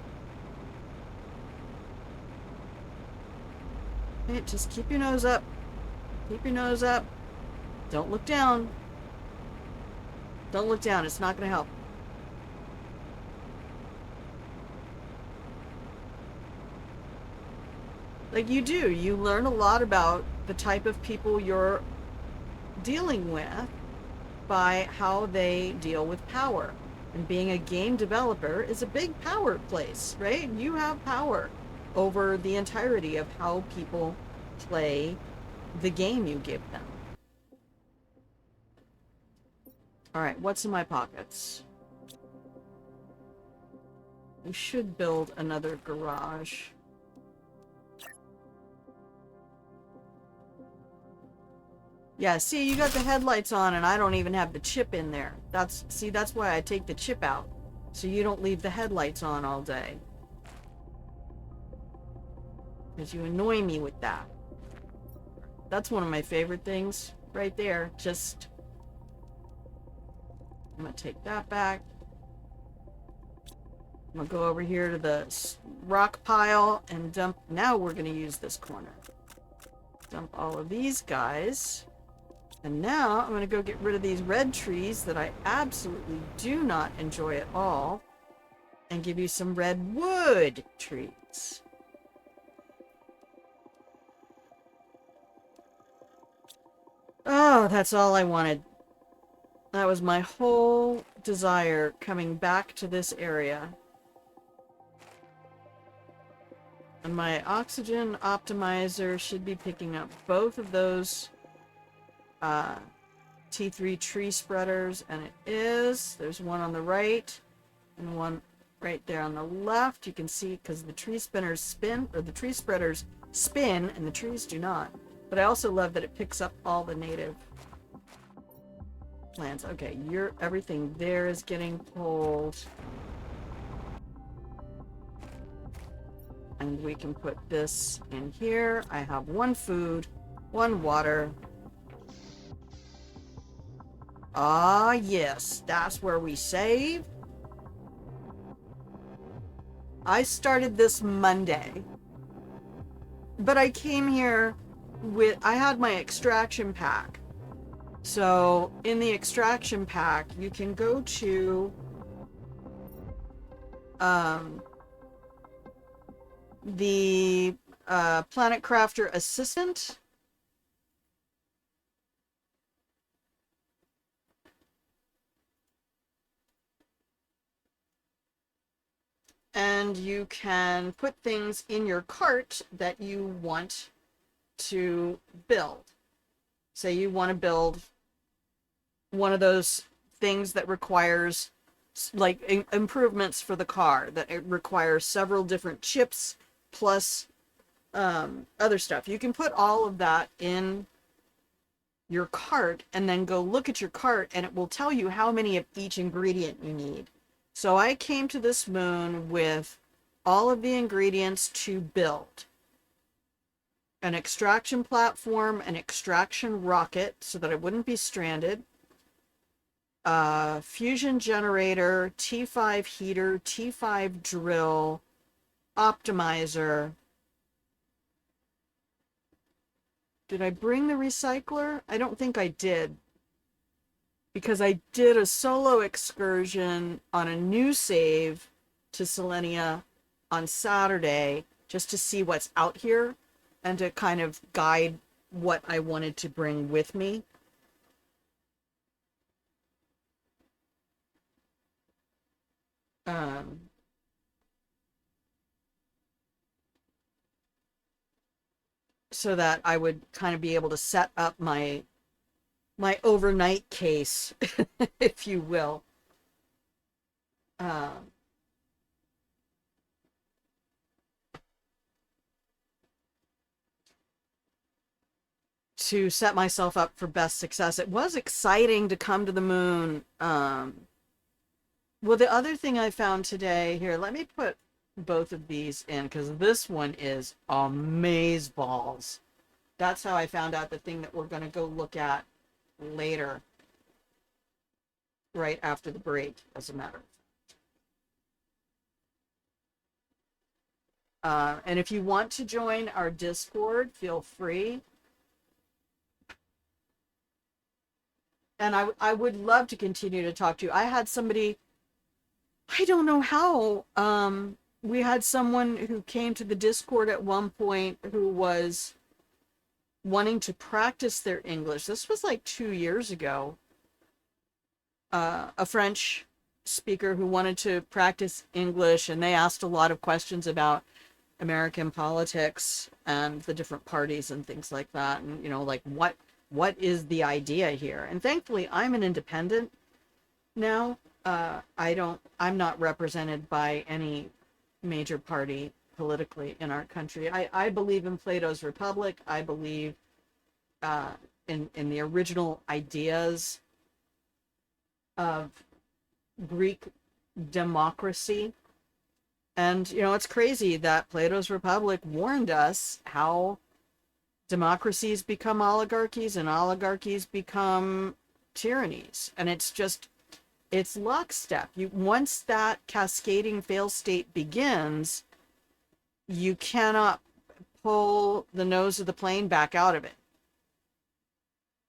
Hey, just keep your nose up. Keep your nose up. Don't look down. Don't look down. It's not going to help. Like you do. You learn a lot about the type of people you're dealing with by how they deal with power. And being a game developer is a big power place, right? You have power over the entirety of how people play the game you give them. All right, what's in my pockets? We should build another garage. Yeah, see, you got the headlights on and I don't even have the chip in there. That's why I take the chip out. So you don't leave the headlights on all day. Because you annoy me with that. That's one of my favorite things right there. Just, I'm going to take that back. I'm going to go over here to the rock pile and dump. Now we're going to use this corner. Dump all of these guys. And now I'm going to go get rid of these red trees that I absolutely do not enjoy at all. And give you some redwood trees. Oh, that's all I wanted. That was my whole desire coming back to this area. And my oxygen optimizer should be picking up both of those T3 tree spreaders, and it is. There's one on the right and one right there on the left. You can see because the tree spinners spin, or the tree spreaders spin, and the trees do not. But I also love that it picks up all the native plants. Okay, everything there is getting pulled. And we can put this in here. I have one food, one water. Ah, yes, that's where we save. I started this Monday, but I came here I had my extraction pack. So in the extraction pack, you can go to the Planet Crafter Assistant. And you can put things in your cart that you want to build. Say you want to build one of those things that requires like improvements for the car, that it requires several different chips plus other stuff. You can put all of that in your cart and then go look at your cart and it will tell you how many of each ingredient you need. So I came to this moon with all of the ingredients to build an extraction platform, an extraction rocket so that I wouldn't be stranded, fusion generator, T5 heater, T5 drill, optimizer. Did I bring the recycler? I don't think I did. because I did a solo excursion on a new save to Selenea on Saturday just to see what's out here and to kind of guide what I wanted to bring with me. Um, so that I would kind of be able to set up my overnight case, if you will. Um, to set myself up for best success. It was exciting to come to the moon. Well, the other thing I found today, here, let me put both of these in because this one is amazeballs. That's how I found out the thing that we're going to go look at later, right after the break, as a matter of and if you want to join our Discord, feel free. And I would love to continue to talk to you. I had somebody, I don't know how, we had someone who came to the Discord at one point who was wanting to practice their English. This was like 2 years ago. A French speaker who wanted to practice English, and they asked a lot of questions about American politics and the different parties and things like that. And, you know, like what is the idea here? And thankfully, I'm an independent now. I'm not represented by any major party politically in our country. I believe in Plato's Republic. I believe in the original ideas of Greek democracy. And, you know, it's crazy that Plato's Republic warned us how democracies become oligarchies and oligarchies become tyrannies. And it's lockstep. Once that cascading fail state begins, you cannot pull the nose of the plane back out of it.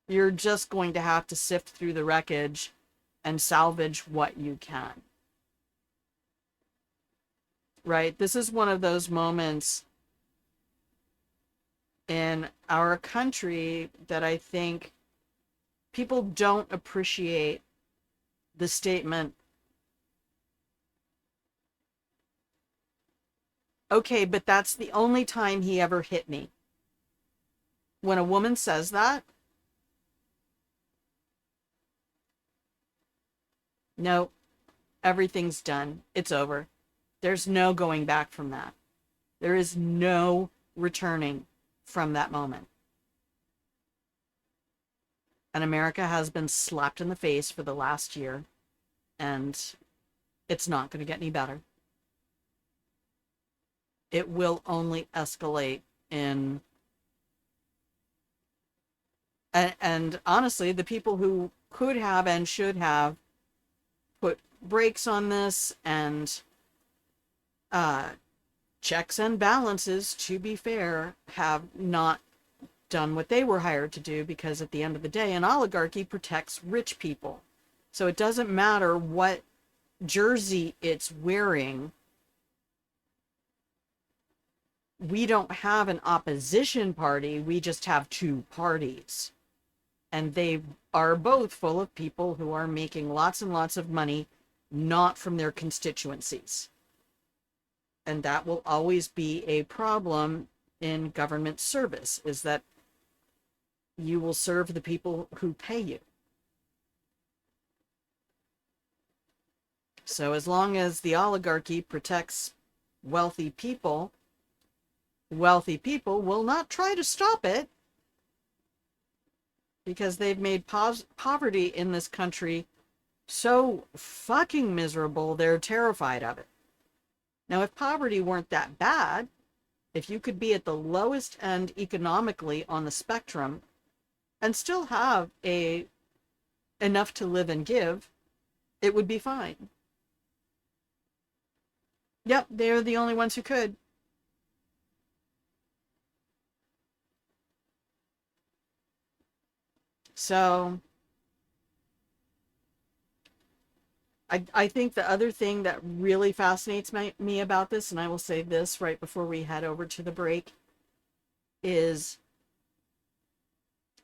You're just going to have to sift through the wreckage and salvage what you can. Right? This is one of those moments in our country that I think people don't appreciate the statement, okay, but that's the only time he ever hit me. When a woman says that, no, everything's done. It's over. There's no going back from that. There is no returning from that moment. And America has been slapped in the face for the last year, and it's not going to get any better. It will only escalate in. And honestly, the people who could have and should have put brakes on this and checks and balances, to be fair, have not done what they were hired to do, because at the end of the day, an oligarchy protects rich people. So it doesn't matter what jersey it's wearing. We don't have an opposition party. We just have two parties. And they are both full of people who are making lots and lots of money, not from their constituencies. And that will always be a problem in government service, is that you will serve the people who pay you. So as long as the oligarchy protects wealthy people will not try to stop it, because they've made poverty in this country so fucking miserable, they're terrified of it. Now, if poverty weren't that bad, if you could be at the lowest end economically on the spectrum and still have enough to live and give, it would be fine. Yep, they're the only ones who could. So I think the other thing that really fascinates me about this, and I will say this right before we head over to the break, is,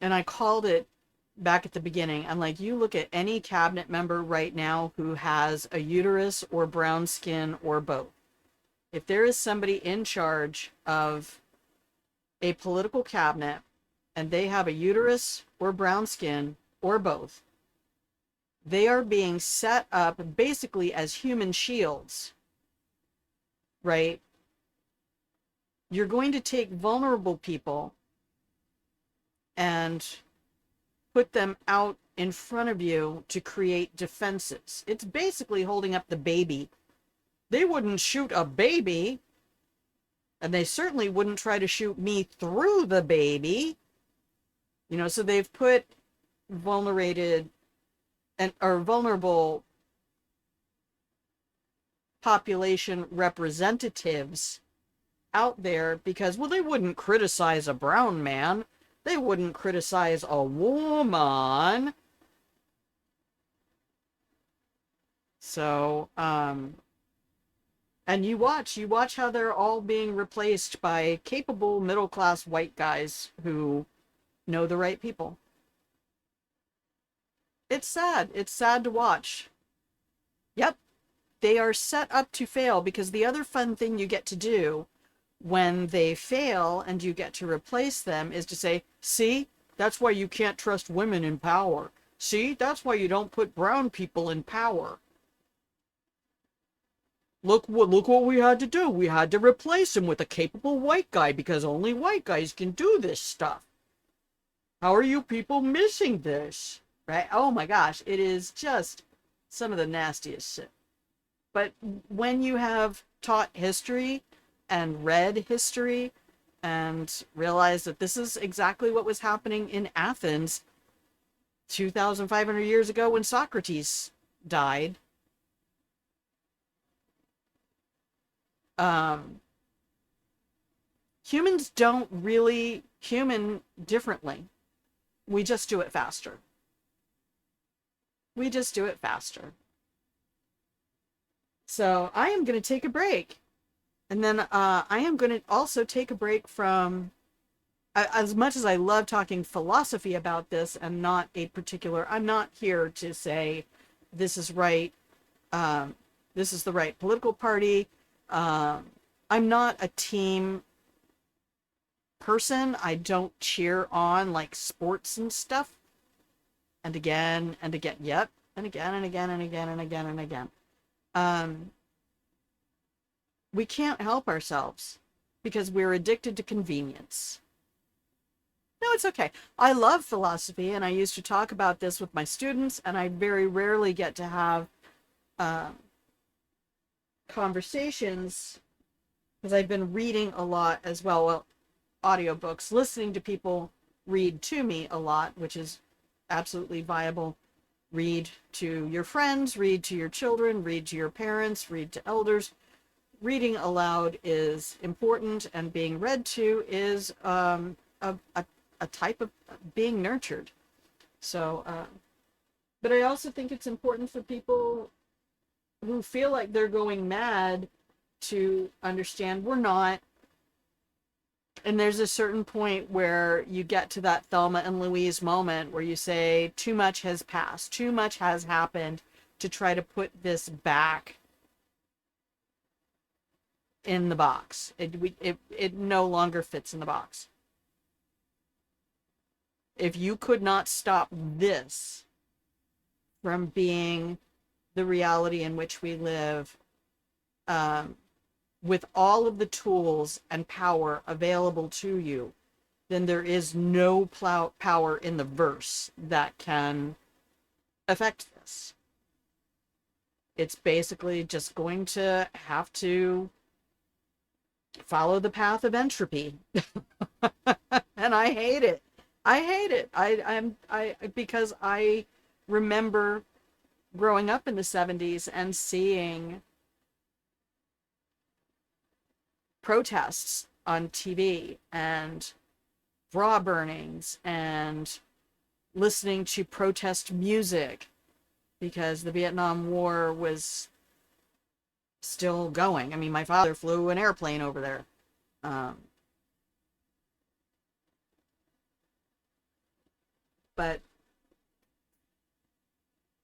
and I called it back at the beginning, I'm like, you look at any cabinet member right now who has a uterus or brown skin or both. If there is somebody in charge of a political cabinet and they have a uterus or brown skin or both, they are being set up basically as human shields, right? You're going to take vulnerable people and put them out in front of you to create defenses. It's basically holding up the baby. They wouldn't shoot a baby, and they certainly wouldn't try to shoot me through the baby. So they've put vulnerable population representatives out there because, well, they wouldn't criticize a brown man. They wouldn't criticize a woman. So, and you watch how they're all being replaced by capable middle-class white guys who know the right people. It's sad. It's sad to watch. Yep. They are set up to fail, because the other fun thing you get to do when they fail and you get to replace them is to say, see, that's why you can't trust women in power. See, that's why you don't put brown people in power. Look what we had to do. We had to replace him with a capable white guy because only white guys can do this stuff. How are you people missing this? Right? Oh my gosh, it is just some of the nastiest shit. But when you have taught history and read history and realized that this is exactly what was happening in Athens 2,500 years ago when Socrates died, humans don't really human differently. We just do it faster. We just do it faster. So I am going to take a break. And then I am going to also take a break from, as much as I love talking philosophy about this and not a particular, I'm not here to say this is right, this is the right political party. I'm not a team person. I don't cheer on like sports and stuff. And again, yep, and again, and again, and again, and again, and again. We can't help ourselves because we're addicted to convenience. No, it's okay. I love philosophy, and I used to talk about this with my students, and I very rarely get to have conversations because I've been reading a lot as well, audiobooks, listening to people read to me a lot, which is absolutely viable. Read to your friends, read to your children, read to your parents, read to elders. Reading aloud is important, and being read to is a type of being nurtured. So, but I also think it's important for people who feel like they're going mad to understand we're not. And there's a certain point where you get to that Thelma and Louise moment where you say, too much has passed, too much has happened to try to put this back in the box. It no longer fits in the box. If you could not stop this from being the reality in which we live, with all of the tools and power available to you, then there is no power in the verse that can affect this. It's basically just going to have to follow the path of entropy. And I hate it. I hate it. Because I remember growing up in the 70s and seeing protests on TV and bra burnings and listening to protest music because the Vietnam War was still going. I mean, my father flew an airplane over there. Um, but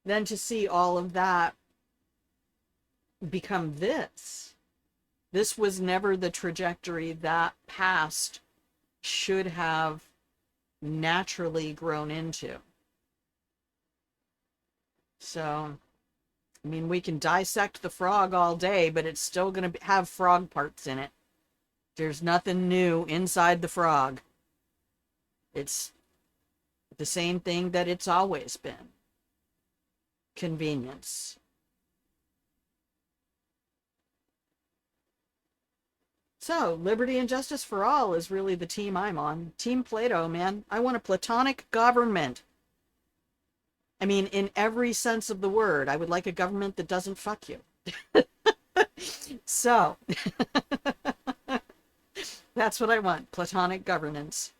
then to see all of that become this was never the trajectory that past should have naturally grown into. So, I mean, we can dissect the frog all day, but it's still going to have frog parts in it. There's nothing new inside the frog. It's the same thing that it's always been. Convenience. So, liberty and justice for all is really the team I'm on. Team Plato, man. I want a platonic government. I mean, in every sense of the word. I would like a government that doesn't fuck you. So, that's what I want. Platonic governance.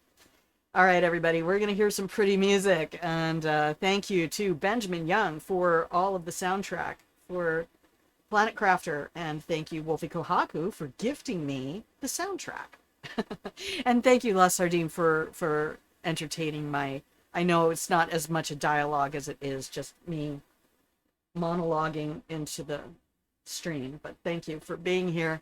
All right, everybody, we're going to hear some pretty music. And thank you to Benjamin Young for all of the soundtrack for Planet Crafter. And thank you, Wolfie Kohaku, for gifting me the soundtrack. And thank you, La Sardine, for entertaining my... I know it's not as much a dialogue as it is just me monologuing into the stream. But thank you for being here.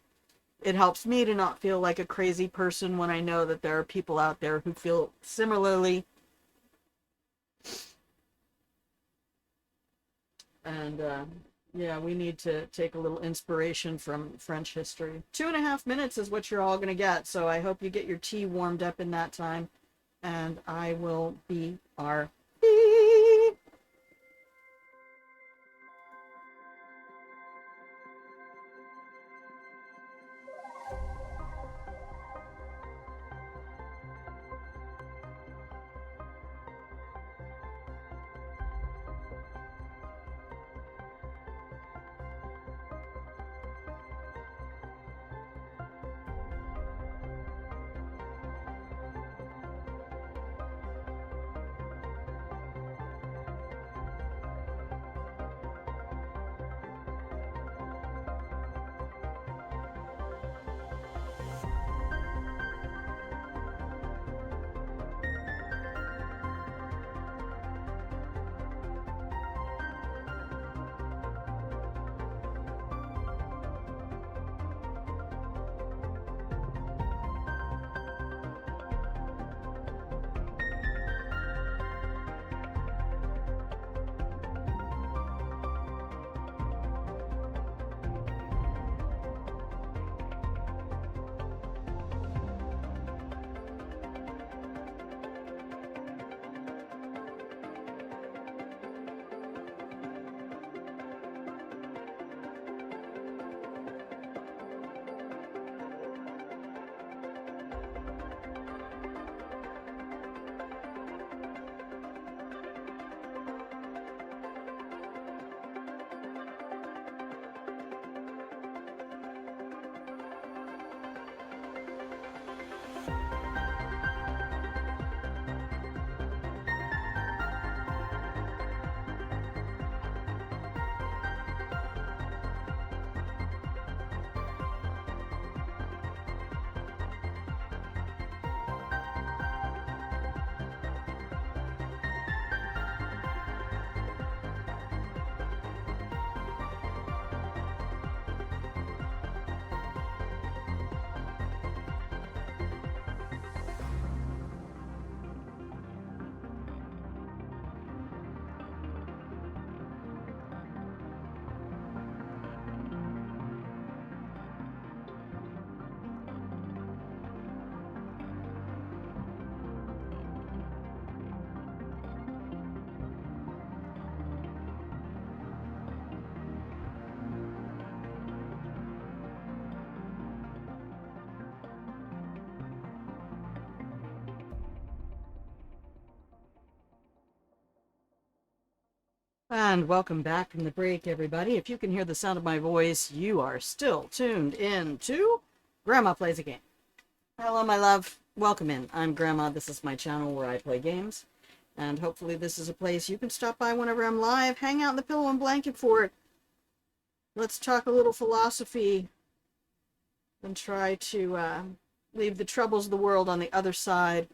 It helps me to not feel like a crazy person when I know that there are people out there who feel similarly. And yeah, we need to take a little inspiration from French history. 2.5 minutes is what you're all going to get. So I hope you get your tea warmed up in that time. And I will be our... And welcome back from the break, everybody. If you can hear the sound of my voice, you are still tuned in to Grandma Plays a Game. Hello, my love. Welcome in. I'm Grandma. This is my channel where I play games. And hopefully this is a place you can stop by whenever I'm live, hang out in the pillow and blanket for it. Let's talk a little philosophy and try to leave the troubles of the world on the other side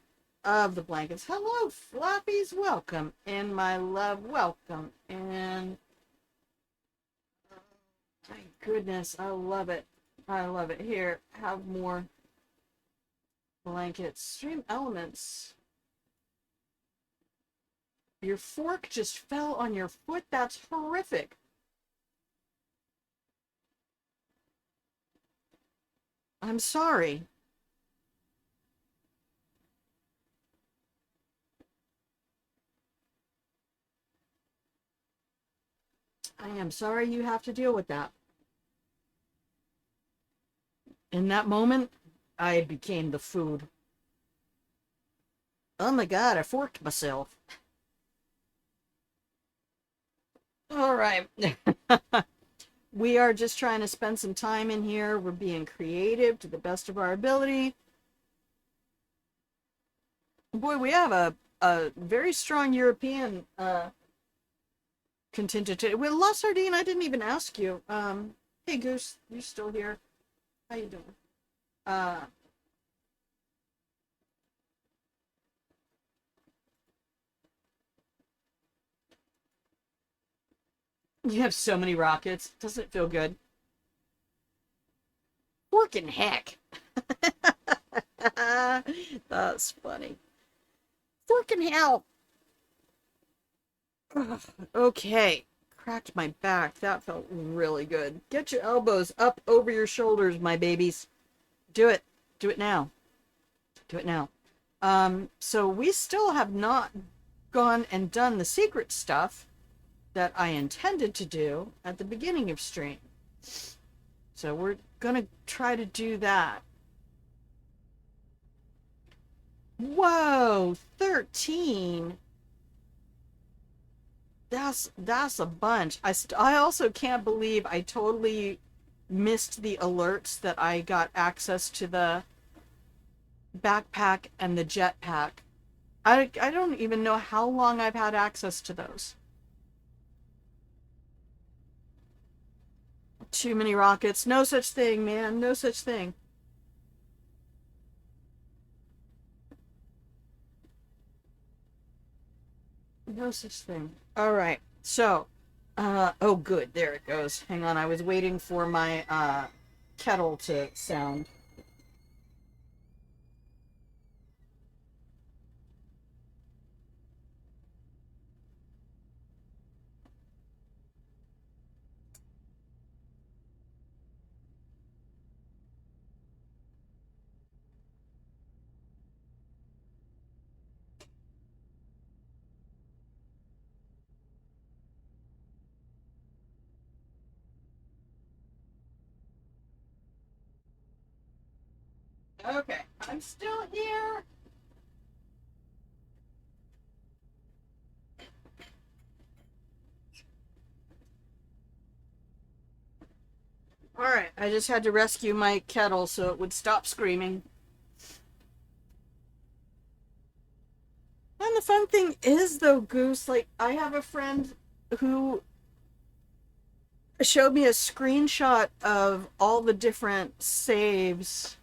of the blankets. Hello, Floppies. Welcome. And my love, welcome. And my goodness, I love it. I love it. Here, have more blankets. Stream elements. Your fork just fell on your foot? That's horrific. I'm sorry. I am sorry you have to deal with that. In that moment, I became the food. Oh my god, I forked myself. All right. We are just trying to spend some time in here. We're being creative to the best of our ability. Boy, we have a very strong European contingent. Well, La Sardine, I didn't even ask you. Hey Goose, you still here? How you doing? Uh, you have so many rockets. Doesn't it feel good? Working heck. That's funny. Working hell. Ugh, okay. Cracked my back. That felt really good. Get your elbows up over your shoulders, my babies. Do it. Do it now. Do it now. So we still have not gone and done the secret stuff that I intended to do at the beginning of stream. So we're gonna try to do that. Whoa, 13. That's a bunch. I also can't believe I totally missed the alerts that I got access to the backpack and the jetpack. I don't even know how long I've had access to those. Too many rockets. No such thing, man. No such thing. No such thing. All right. So, oh, good. There it goes. Hang on. I was waiting for my kettle to sound. Okay. I'm still here. All right. I just had to rescue my kettle so it would stop screaming. And the fun thing is, though, Goose, like, I have a friend who showed me a screenshot of all the different saves.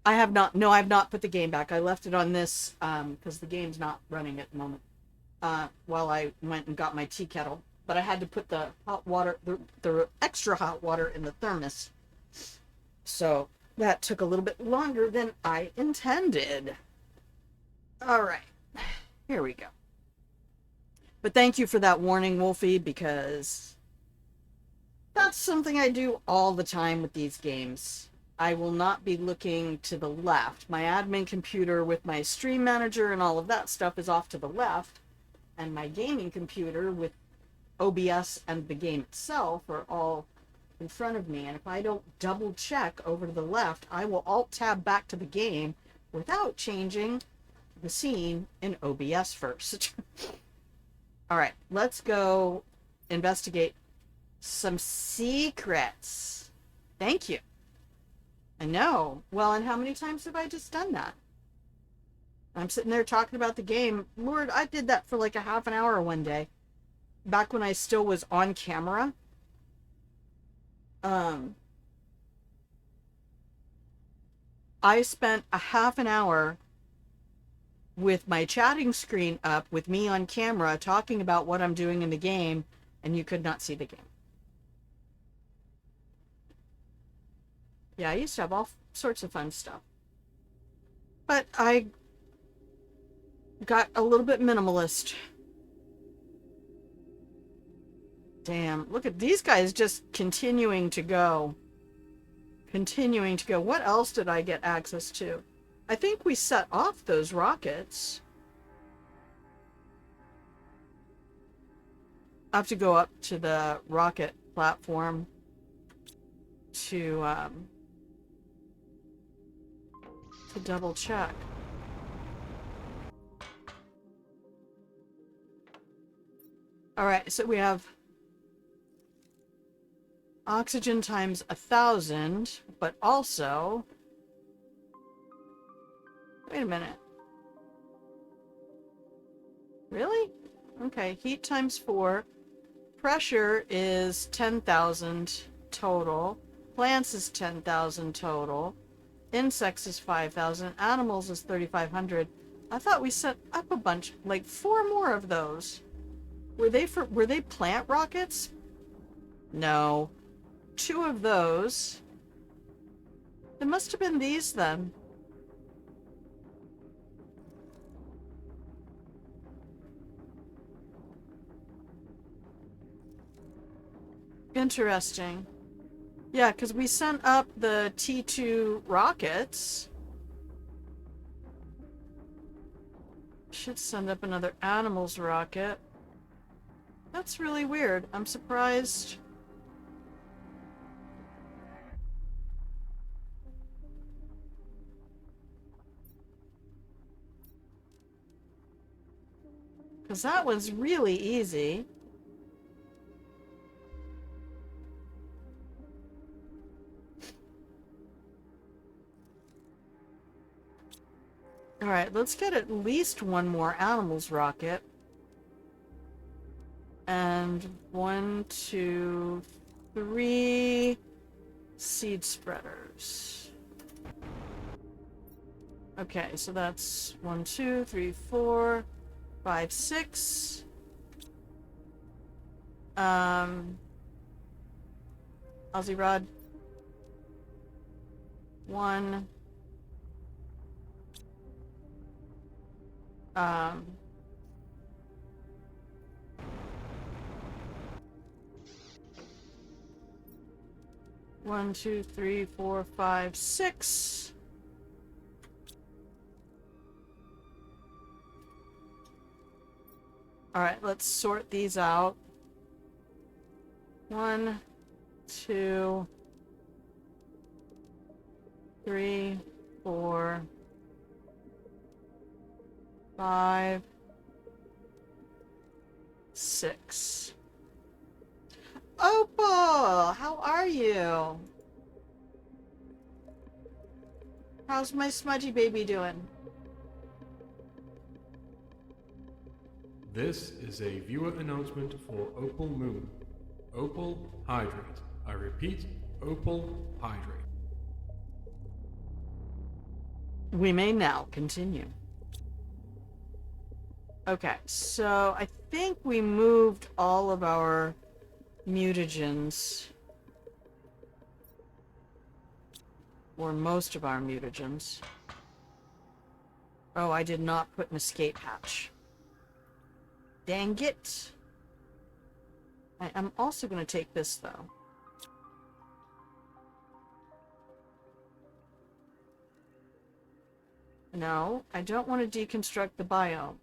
I have not, no, I've not put the game back. I left it on this because the game's not running at the moment while I went and got my tea kettle. But I had to put the hot water, the extra hot water in the thermos. So that took a little bit longer than I intended. All right, here we go. But thank you for that warning, Wolfie, because that's something I do all the time with these games. I will not be looking to the left. My admin computer with my stream manager and all of that stuff is off to the left, and my gaming computer with OBS and the game itself are all in front of me. And if I don't double check over to the left, I will alt tab back to the game without changing the scene in OBS first. All right, let's go investigate some secrets. Thank you. I know. Well, and how many times have I just done that? I'm sitting there talking about the game. Lord, I did that for like a half an hour one day. Back when I still was on camera. Um, I spent a half an hour with my chatting screen up with me on camera talking about what I'm doing in the game, and you could not see the game. Yeah, I used to have all sorts of fun stuff. But I got a little bit minimalist. Damn, look at these guys just continuing to go. Continuing to go. What else did I get access to? I think we set off those rockets. I have to go up to the rocket platform to double check. All right, so we have oxygen times 1,000, but also, wait a minute. Really? Okay, heat times 4. Pressure is 10,000 total. Plants is 10,000 total. Insects is 5,000. Animals is 3,500. I thought we set up a bunch, like 4 more of those. Were they plant rockets? No. 2 of those. It must have been these then. Interesting. Yeah, because we sent up the T2 rockets. Should send up another animals rocket. That's really weird. I'm surprised. Because that was really easy. Alright, let's get at least 1 more animals rocket. And 1, 2, 3 seed spreaders. Okay, so that's 1, 2, 3, 4, 5, 6. Aussie rod. 1. 1, 2, 3, 4, 5, 6. Alright, let's sort these out. 1, 2, 3, 4, 5, 6. Opal, how are you? How's my smudgy baby doing? This is a viewer announcement for Opal Moon. Opal Hydrate. I repeat, Opal Hydrate. We may now continue. Okay, so I think we moved all of our mutagens, or most of our mutagens. Oh, I did not put an escape hatch. Dang it. I'm also going to take this, though. No, I don't want to deconstruct the biome.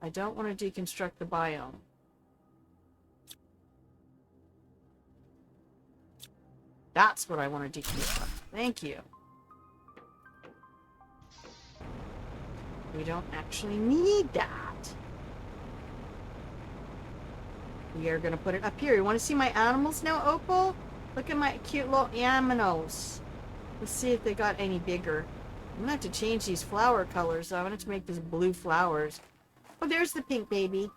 I don't want to deconstruct the biome. That's what I want to deconstruct. Thank you. We don't actually need that. We are going to put it up here. You want to see my animals now, Opal? Look at my cute little animals. Let's see if they got any bigger. gonna have to change these flower colors, so I'm gonna have to make these blue flowers. Oh, there's the pink baby.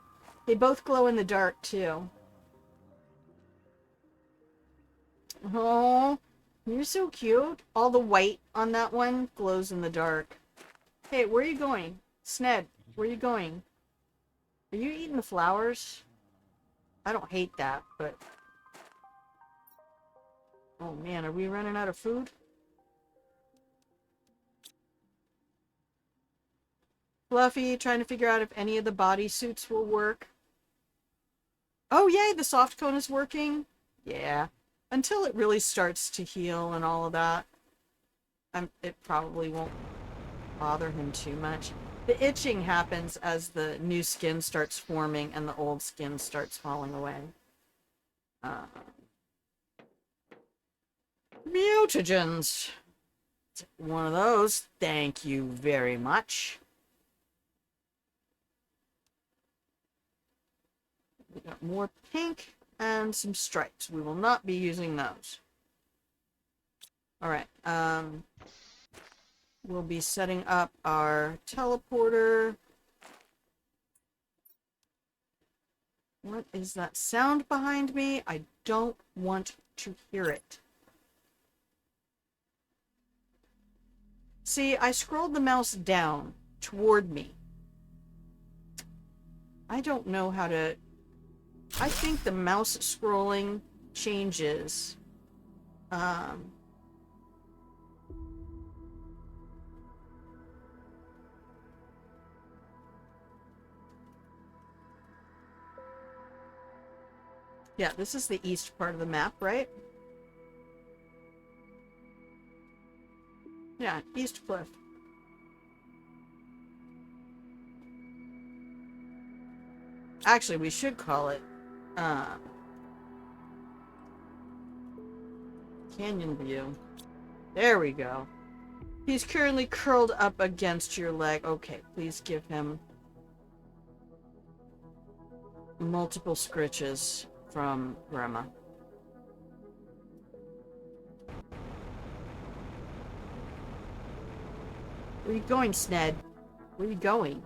They both glow in the dark, too. Oh, you're so cute. All the white on that one glows in the dark. Hey, where are you going? Sned, where are you going? Are you eating the flowers? I don't hate that, but... Oh man, are we running out of food? Fluffy, trying to figure out if any of the bodysuits will work. Oh yay, the soft cone is working. Yeah. Until it really starts to heal and all of that. It probably won't bother him too much. The itching happens as the new skin starts forming and the old skin starts falling away. Mutagens. One of those. Thank you very much. We got more pink and some stripes. We will not be using those. Alright, we'll be setting up our teleporter. What is that sound behind me? I don't want to hear it. See, I scrolled the mouse down toward me. I don't know how to... I think the mouse scrolling changes. Yeah, this is the east part of the map, right? Yeah, East Cliff. Actually, we should call it Canyon View. There we go. He's currently curled up against your leg. Okay, please give him multiple scritches from Grandma. Where are you going, Sned? Where are you going?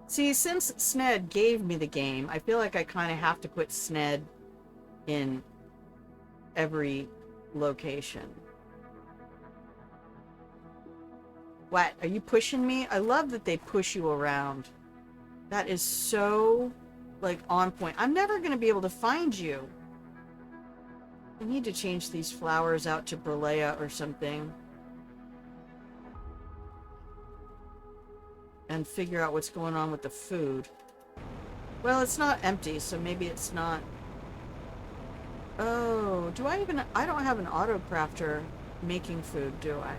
See, since Sned gave me the game, I feel like I kind of have to put Sned in every location. What? Are you pushing me? I love that they push you around. That is so, like, on point. I'm never going to be able to find you. I need to change these flowers out to Brelea or something. And figure out what's going on with the food. Well, it's not empty, so maybe it's not... Oh, do I even... I don't have an auto crafter making food, do I?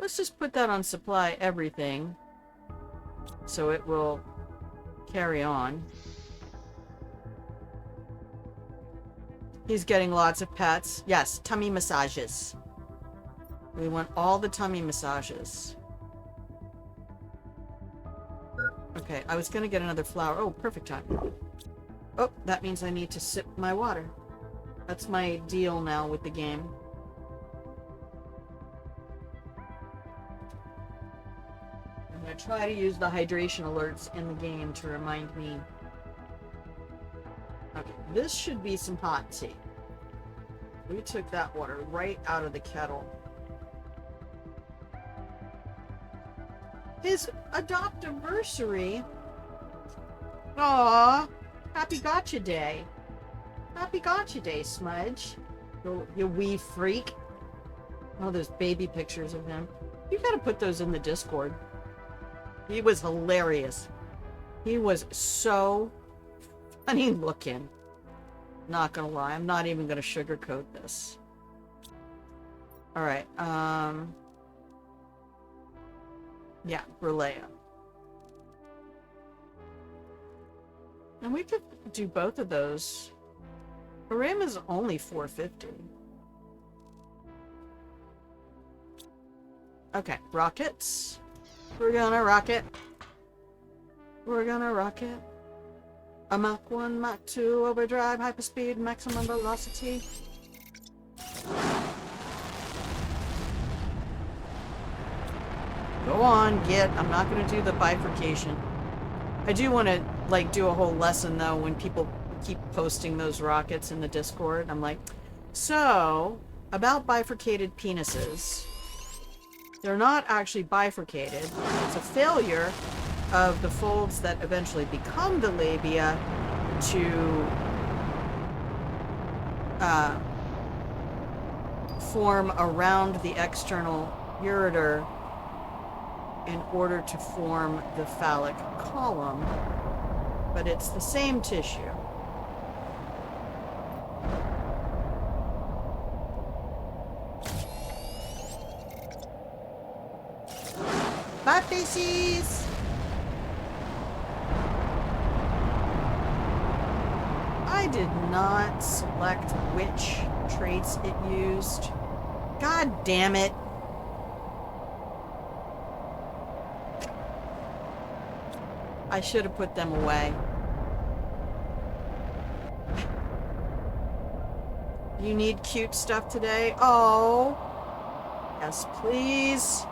Let's just put that on supply everything. So it will carry on. He's getting lots of pets. Yes, tummy massages. We want all the tummy massages. Okay, I was gonna get another flower. Oh, perfect time. Oh, that means I need to sip my water. That's my deal now with the game. I'm gonna try to use the hydration alerts in the game to remind me. Okay, this should be some hot tea. We took that water right out of the kettle. His adoptiversary. Aww. Happy Gotcha Day. Happy Gotcha Day, Smudge. You wee freak. Oh, those baby pictures of him. You gotta put those in the Discord. He was hilarious. He was so funny looking. Not gonna lie, I'm not even gonna sugarcoat this. Alright, yeah, Brelea. And we could do both of those. RAM is only 450. Okay, rockets. We're gonna rock it. We're gonna rock it. A Mach 1, Mach 2, overdrive, hyperspeed, maximum velocity. Go on, get. I'm not gonna do the bifurcation. I do want to, like, do a whole lesson, though, when people keep posting those rockets in the Discord. I'm like, so, about bifurcated penises. They're not actually bifurcated. It's a failure of the folds that eventually become the labia to form around the external ureter in order to form the phallic column, but it's the same tissue. Bye, faces! I did not select which traits it used. God damn it. I should have put them away. You need cute stuff today? Oh. Yes, please.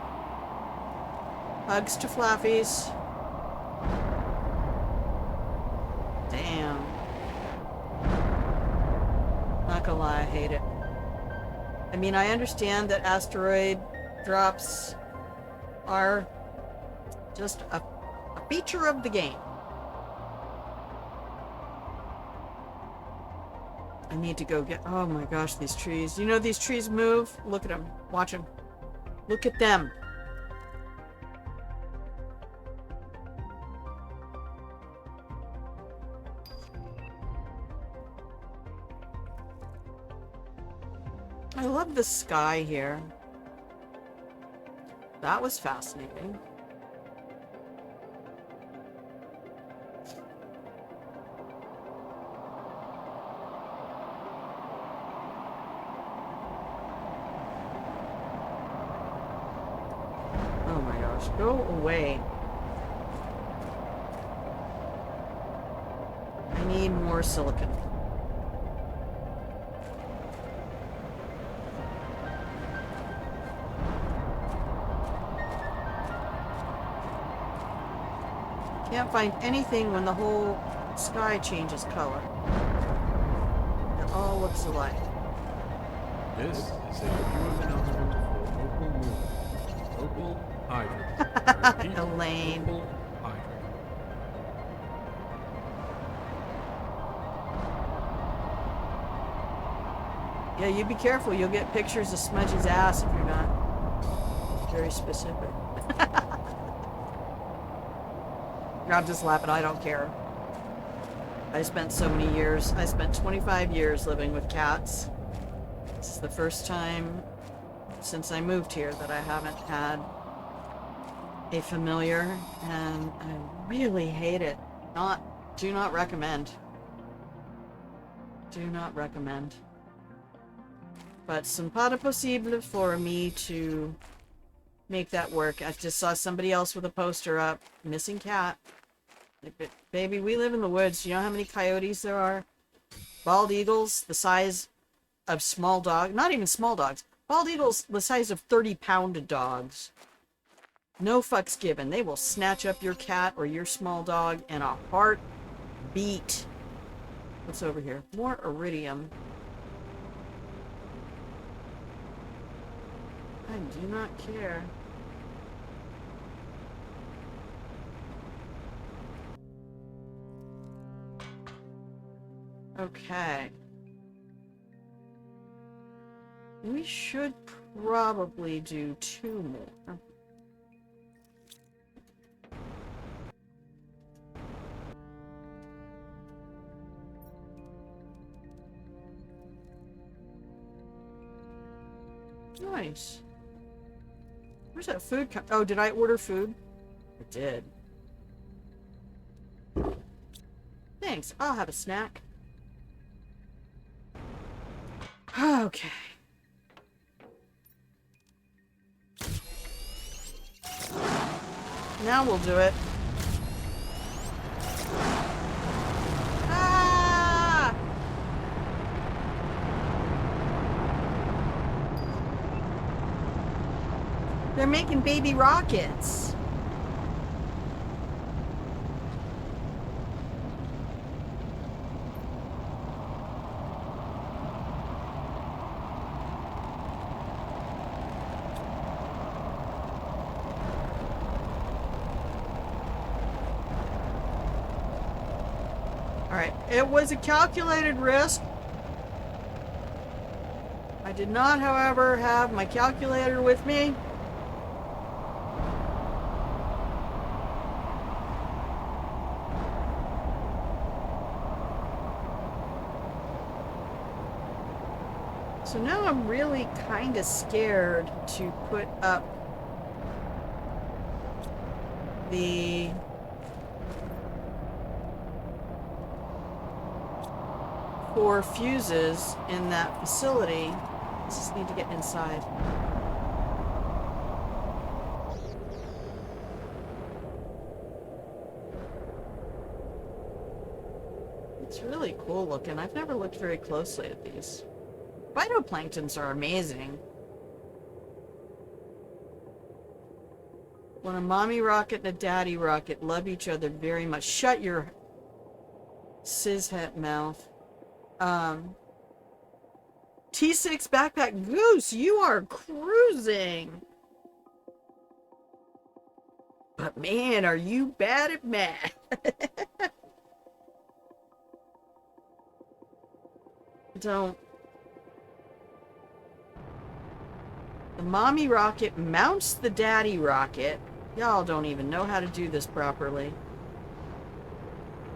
Hugs to Fluffies. Damn. Not gonna lie, I hate it. I mean, I understand that asteroid drops are just a feature of the game. I need to go get... Oh my gosh, these trees. You know these trees move? Look at them. Watch them. Look at them. I love the sky here. That was fascinating. Oh my gosh, go away. I need more silicon. Can't find anything when the whole sky changes color. It all looks alike. This is a viewing announcement for Opal Moon. Opal Hydrate. Repeat, Elaine. Opal Hydrate. Yeah, you be careful. You'll get pictures of Smudgy's ass if you're not very specific. I'm just laughing. I don't care. I spent so many years. I spent 25 years living with cats. This is the first time since I moved here that I haven't had a familiar, and I really hate it. Do not recommend. Do not recommend. But c'est pas possible for me to make that work. I just saw somebody else with a poster up. Missing cat. Like, baby, we live in the woods. You know how many coyotes there are? Bald eagles, the size of small dogs. Not even small dogs. Bald eagles, the size of 30-pound dogs. No fucks given. They will snatch up your cat or your small dog in a heartbeat. What's over here? More iridium. I do not care. Okay. We should probably do 2 more. Nice. Where's that food come? Oh, did I order food? I did. Thanks. I'll have a snack. Okay. Now we'll do it. Ah! They're making baby rockets. Alright, it was a calculated risk. I did not, however, have my calculator with me. So now I'm really kind of scared to put up the four fuses in that facility. I just need to get inside. It's really cool looking. I've never looked very closely at these. Phytoplanktons are amazing. When a mommy rocket and a daddy rocket love each other very much. Shut your cishet mouth. T6 backpack goose, you are cruising. But man, are you bad at math? Don't. The mommy rocket mounts the daddy rocket. Y'all don't even know how to do this properly.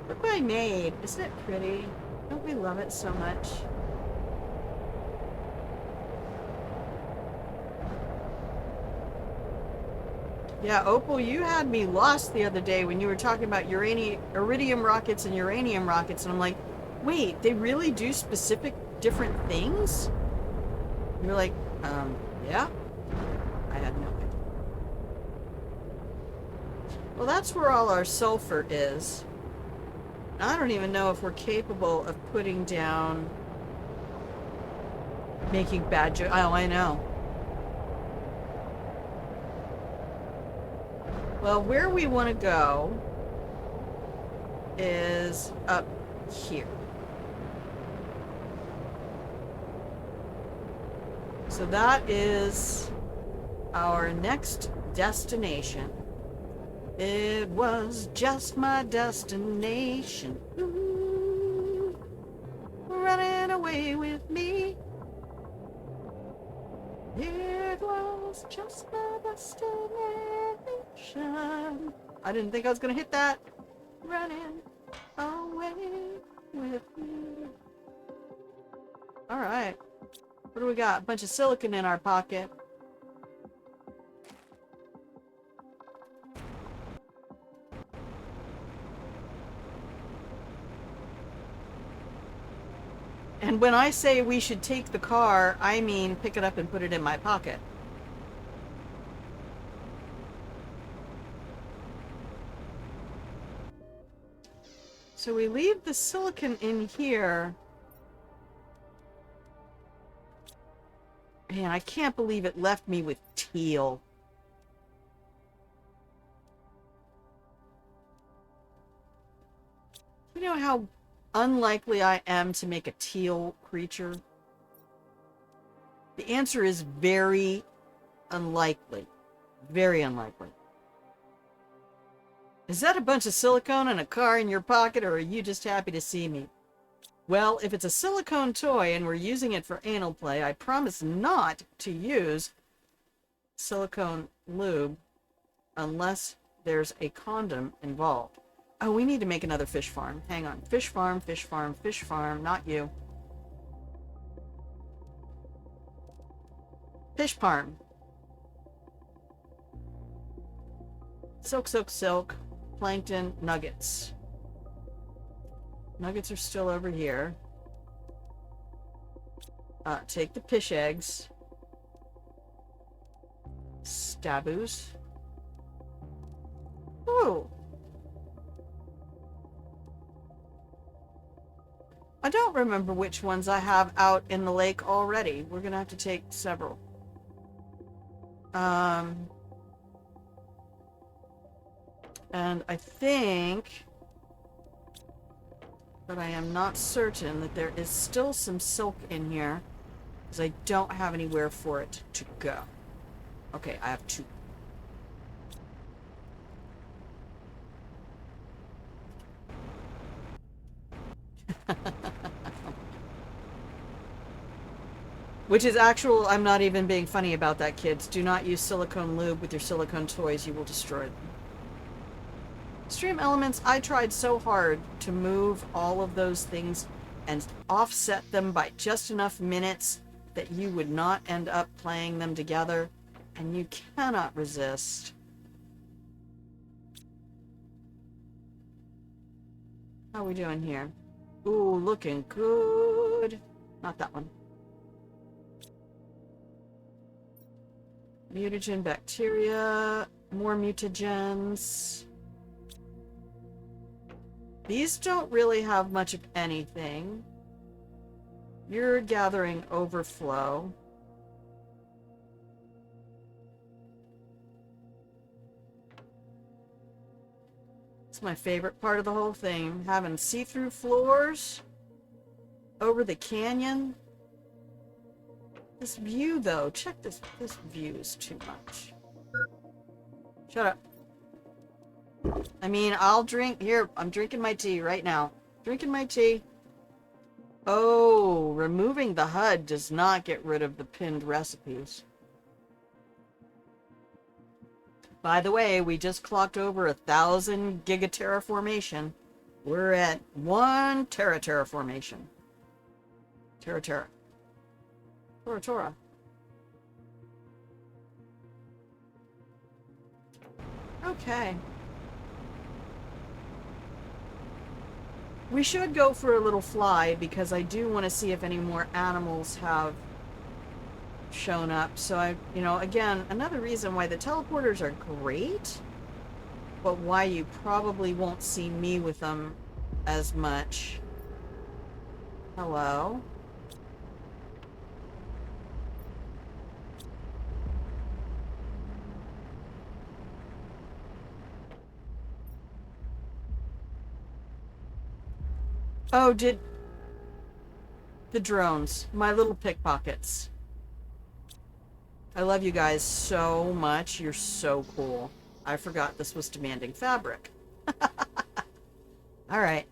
Look what I made. Isn't it pretty? Don't we love it so much? Yeah, Opal, you had me lost the other day when you were talking about iridium rockets and uranium rockets, and I'm like, wait, they really do specific different things? And you're like, yeah? I had no idea. Well, that's where all our sulfur is. I don't even know if we're capable of putting down making bad jokes. Oh, I know. Well, where we want to go is up here. So that is our next destination. It was just my destination. Ooh, running away with me. It was just my destination. I didn't think I was going to hit that. Running away with me. Alright. What do we got? A bunch of silicon in our pocket. And when I say we should take the car, I mean pick it up and put it in my pocket. So we leave the silicon in here. Man, I can't believe it left me with teal. You know how unlikely I am to make a teal creature? The answer is very unlikely. Very unlikely. Is that a bunch of silicone and a car in your pocket, or are you just happy to see me? Well, if it's a silicone toy and we're using it for anal play, I promise not to use silicone lube unless there's a condom involved. Oh, we need to make another fish farm. Hang on. Fish farm, fish farm, fish farm. Not you. Fish farm. Silk, silk, silk. Plankton, nuggets. Nuggets are still over here. Take the fish eggs. Staboos. Ooh. I don't remember which ones I have out in the lake already. We're gonna have to take several. And I think, but I am not certain, that there is still some silk in here, because I don't have anywhere for it to go. Okay, I have 2. Which is actual, I'm not even being funny about that, kids. Do not use silicone lube with your silicone toys. You will destroy them. Extreme Elements, I tried so hard to move all of those things and offset them by just enough minutes that you would not end up playing them together, and you cannot resist. How are we doing here? Ooh, looking good. Not that one. Mutagen bacteria, more mutagens. These don't really have much of anything. You're gathering overflow. It's my favorite part of the whole thing. Having see-through floors over the canyon. This view, though, check this. This view is too much. Shut up. I mean, I'll drink. Here, I'm drinking my tea right now. Drinking my tea. Oh, removing the HUD does not get rid of the pinned recipes. By the way, we just clocked over 1,000 gigaterraformation. We're at 1 terraterraformation. Terra. Tora. Okay. We should go for a little fly because I do want to see if any more animals have shown up. So again, another reason why the teleporters are great, but why you probably won't see me with them as much. Hello? Oh, did the drones, my little pickpockets. I love you guys so much. You're so cool. I forgot this was demanding fabric. All right.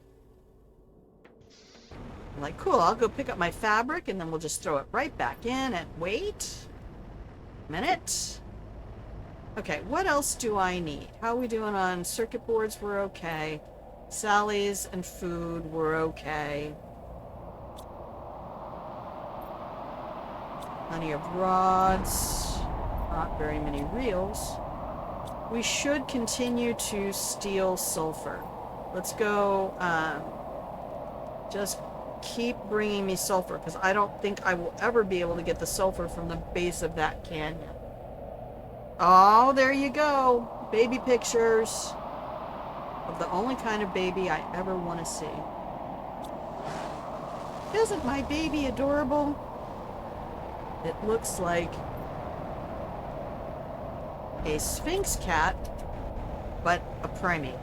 I'm like, cool, I'll go pick up my fabric and then we'll just throw it right back in and wait a minute. Okay, what else do I need? How are we doing on circuit boards? We're okay. Sally's and food were okay. Plenty of rods. Not very many reels. We should continue to steal sulfur. Let's go, just keep bringing me sulfur, because I don't think I will ever be able to get the sulfur from the base of that canyon. Oh, there you go. Baby pictures. Of the only kind of baby I ever want to see. Isn't my baby adorable? It looks like a Sphinx cat, but a primate.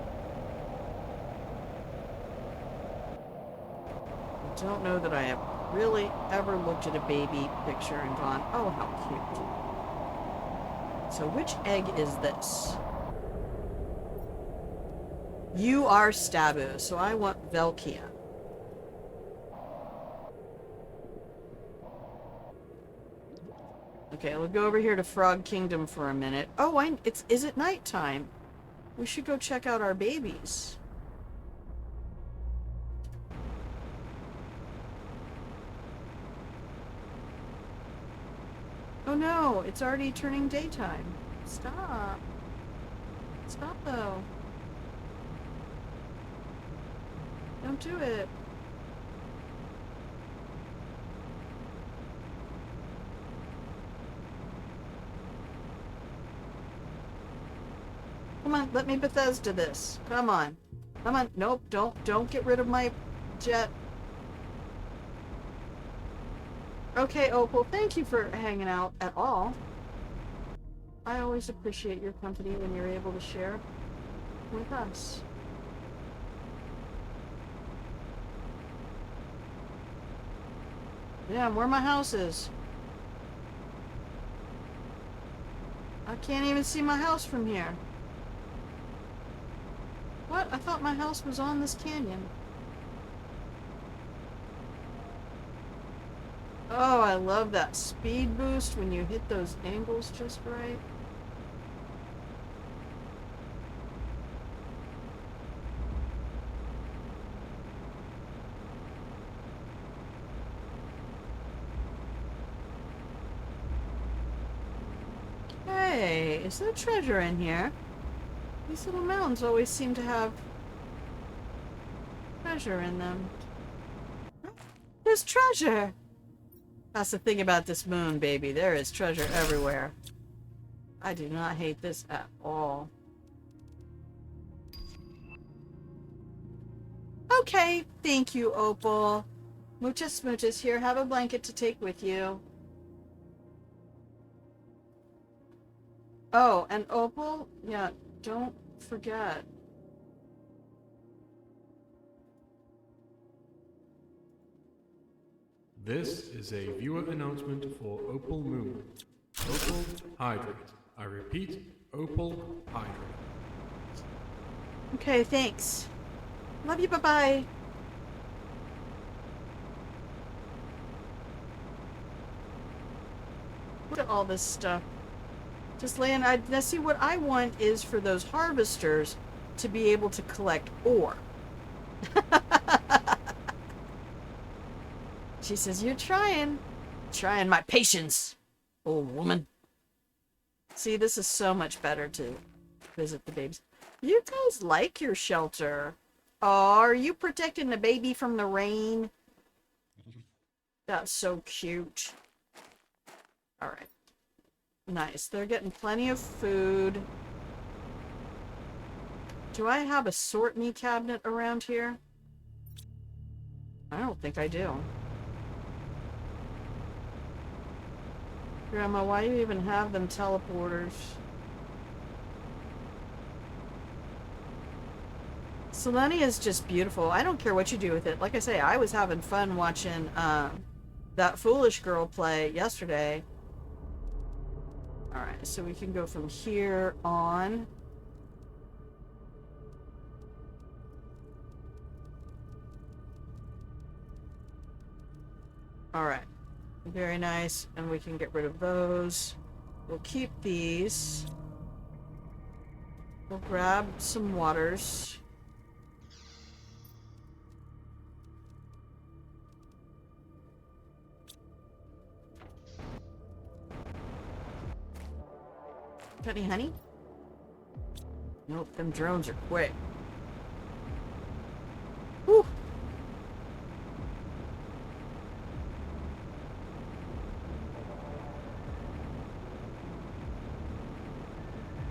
I don't know that I have really ever looked at a baby picture and gone, oh, how cute. So which egg is this? You are Stabu, so I want Velkia. Okay, we'll go over here to Frog Kingdom for a minute. Oh, is it nighttime? We should go check out our babies. Oh no, it's already turning daytime. Stop. Stop though. Don't do it. Come on, let me Bethesda this. Come on. Come on. Nope, don't get rid of my jet. Okay, Opal, thank you for hanging out at all. I always appreciate your company when you're able to share with us. Yeah, where my house is. I can't even see my house from here. What? I thought my house was on this canyon. Oh, I love that speed boost when you hit those angles just right. Hey, is there treasure in here? These little mountains always seem to have treasure in them. There's treasure! That's the thing about this moon, baby. There is treasure everywhere. I do not hate this at all. Okay, thank you, Opal. Muchas smooches. Here, have a blanket to take with you. Oh, and Opal, yeah, don't forget. This is a viewer announcement for Opal Moon. Opal Hydrate. I repeat, Opal Hydrate. Okay, thanks. Love you, bye-bye. Look at all this stuff. Just laying, now see, what I want is for those harvesters to be able to collect ore. She says, you're trying. Trying my patience, old woman. See, this is so much better to visit the babies. You guys like your shelter. Oh, are you protecting the baby from the rain? That's so cute. All right. Nice. They're getting plenty of food. Do I have a sort me cabinet around here? I don't think I do. Grandma, why do you even have them teleporters? Selenea is just beautiful. I don't care what you do with it. Like I say, I was having fun watching that foolish girl play yesterday. Alright, so we can go from here on. Alright. Very nice. And we can get rid of those. We'll keep these. We'll grab some waters. Got any honey? Nope, them drones are quick. Whew.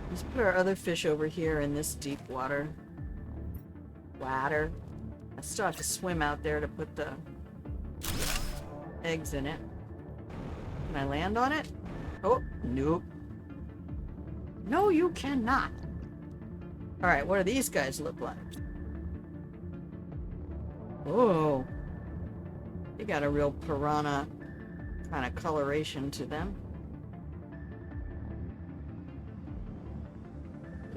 Let's put our other fish over here in this deep water. Water. I still have to swim out there to put the eggs in it. Can I land on it? Oh, nope. No, you cannot. Alright, what do these guys look like? Oh. They got a real piranha kind of coloration to them.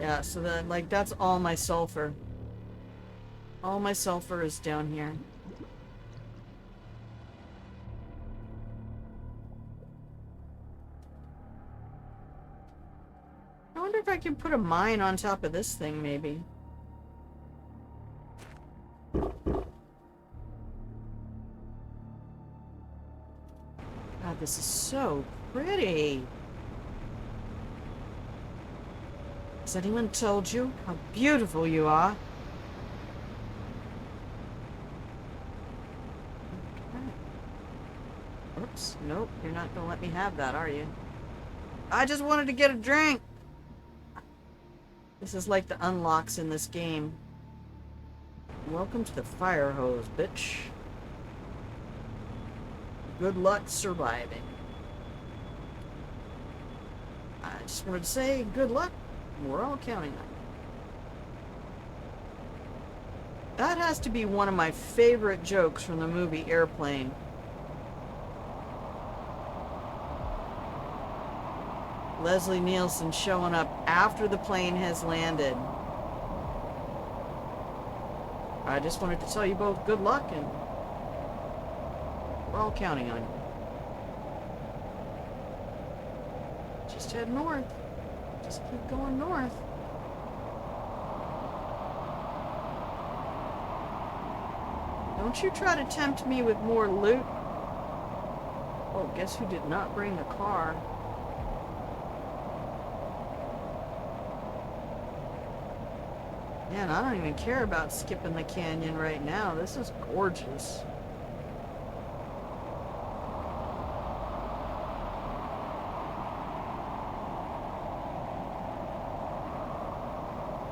Yeah, so then, like, that's all my sulfur. All my sulfur is down here. I wonder if I can put a mine on top of this thing, maybe. God, this is so pretty. Has anyone told you how beautiful you are? Okay. Oops, nope, you're not gonna let me have that, are you? I just wanted to get a drink. This is like the unlocks in this game. Welcome to the fire hose, bitch. Good luck surviving. I just wanted to say good luck. We're all counting on you. That has to be one of my favorite jokes from the movie Airplane. Leslie Nielsen showing up after the plane has landed. I just wanted to tell you both good luck, and we're all counting on you. Just head north. Just keep going north. Don't you try to tempt me with more loot. Oh, guess who did not bring the car? Man, I don't even care about skipping the canyon right now. This is gorgeous.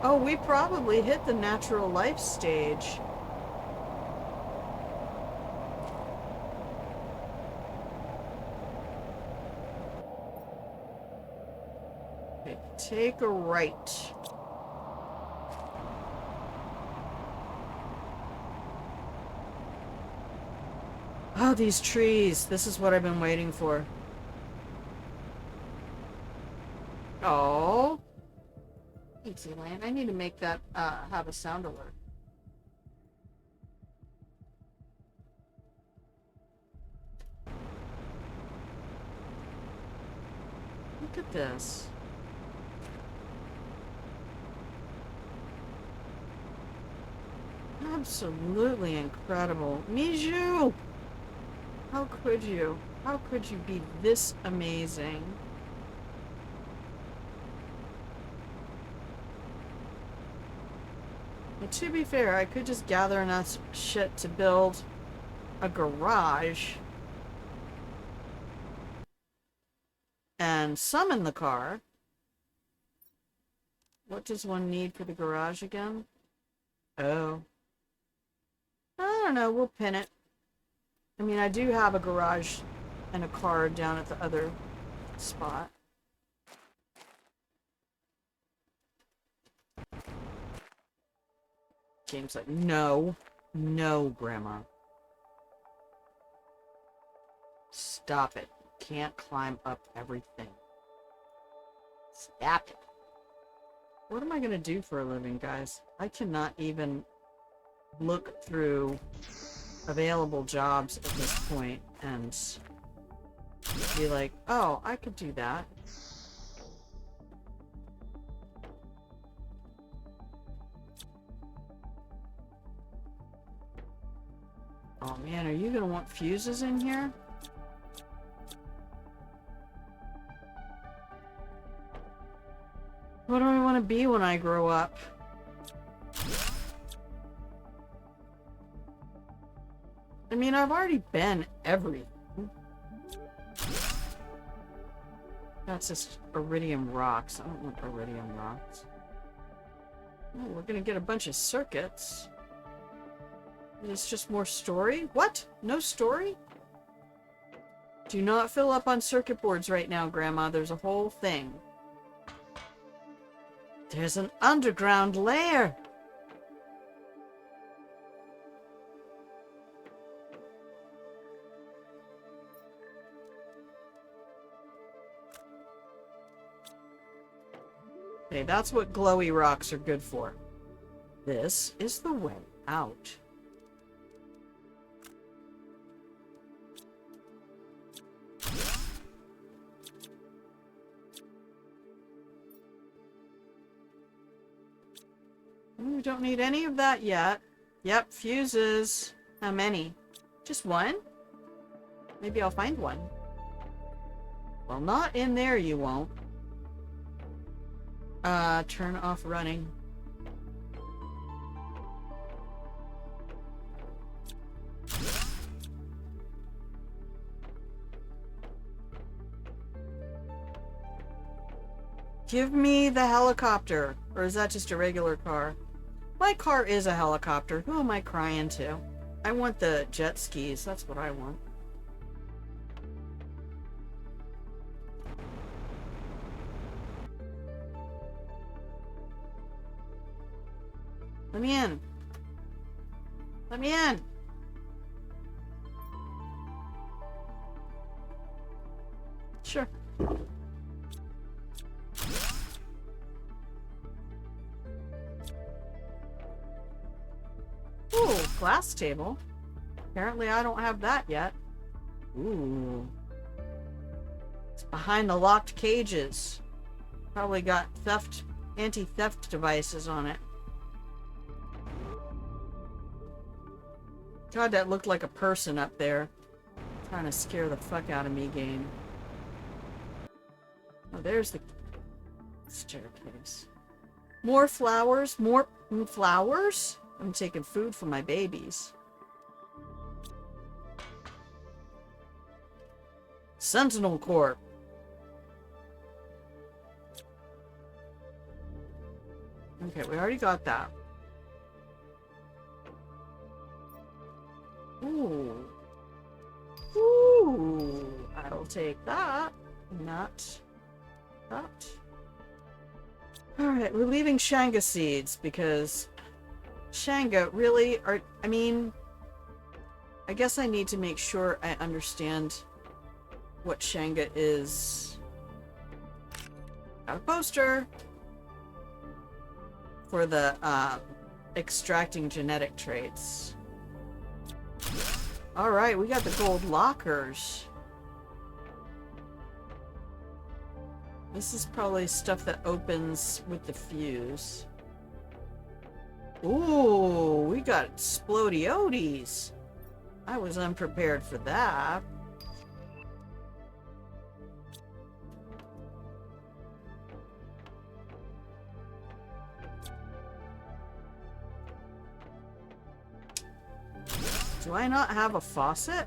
Oh, we probably hit the natural life stage. Okay, take a right. Oh, these trees. This is what I've been waiting for. Oh. Easy land. I need to make that have a sound alert. Look at this. Absolutely incredible. Mijou! How could you? How could you be this amazing? Well, to be fair, I could just gather enough shit to build a garage and summon the car. What does one need for the garage again? Oh. I don't know, we'll pin it. I mean, I do have a garage and a car down at the other spot. Game's like, no. No, Grandma. Stop it. You can't climb up everything. Stop it. What am I gonna do for a living, guys? I cannot even look through available jobs at this point and be like, oh, I could do that. Oh man, are you gonna want fuses in here? What do I want to be when I grow up? I mean, I've already been everything. That's just iridium rocks. I don't want iridium rocks. Oh, we're gonna get a bunch of circuits. It's just more story? What? No story? Do not fill up on circuit boards right now, Grandma. There's a whole thing. There's an underground lair! Okay, that's what glowy rocks are good for. This is the way out. We don't need any of that yet. Yep, fuses. How many? Just one? Maybe I'll find one. Well, not in there you won't. Turn off running. Give me the helicopter. Or is that just a regular car? My car is a helicopter. Who am I crying to? I want the jet skis. That's what I want. Let me in. Let me in. Sure. Ooh, glass table. Apparently I don't have that yet. Ooh. It's behind the locked cages. Probably got anti-theft devices on it. God, that looked like a person up there. Trying to scare the fuck out of me, game. Oh, there's the staircase. More flowers? More flowers? I'm taking food for my babies. Sentinel Corp. Okay, we already got that. Ooh. Ooh. I'll take that. Not that. Alright, we're leaving Shanga seeds because Shanga really are, I mean, I guess I need to make sure I understand what Shanga is. Got a poster for the extracting genetic traits. Alright, we got the gold lockers. This is probably stuff that opens with the fuse. Ooh, we got explodiotes. I was unprepared for that. Do I not have a faucet?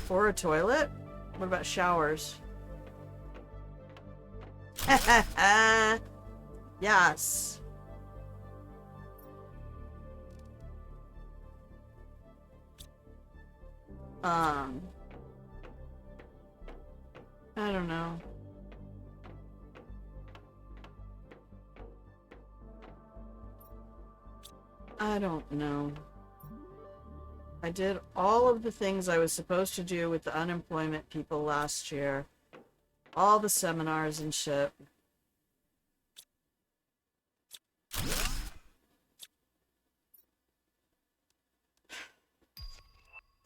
Or a toilet? What about showers? Yes. I don't know. I don't know. I did all of the things I was supposed to do with the unemployment people last year. All the seminars and shit.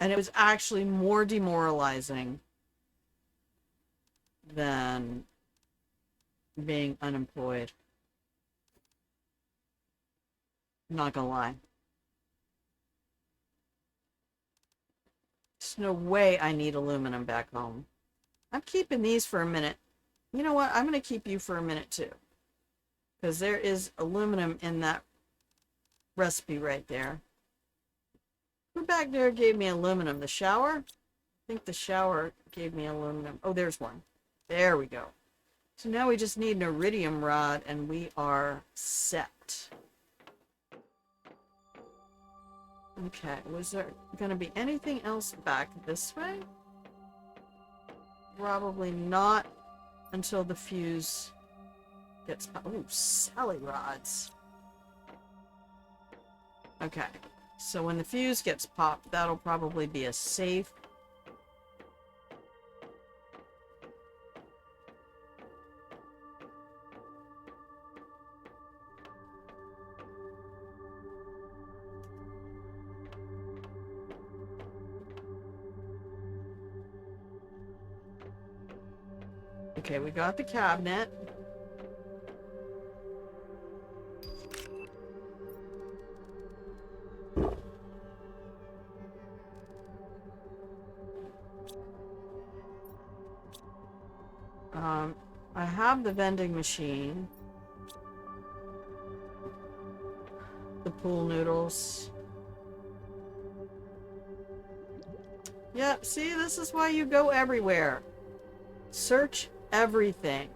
And it was actually more demoralizing than being unemployed. I'm not gonna lie. There's no way I need aluminum back home. I'm keeping these for a minute. You know what? I'm going to keep you for a minute too. Because there is aluminum in that recipe right there. Who back there gave me aluminum? The shower? I think the shower gave me aluminum. Oh, there's one. There we go. So now we just need an iridium rod and we are set. Okay, was there going to be anything else back this way? Probably not until the fuse gets... Oh, Sally rods. Okay, so when the fuse gets popped, that'll probably be a safe... Okay, we got the cabinet. I have the vending machine. The pool noodles. Yep, see, this is why you go everywhere. Search everything.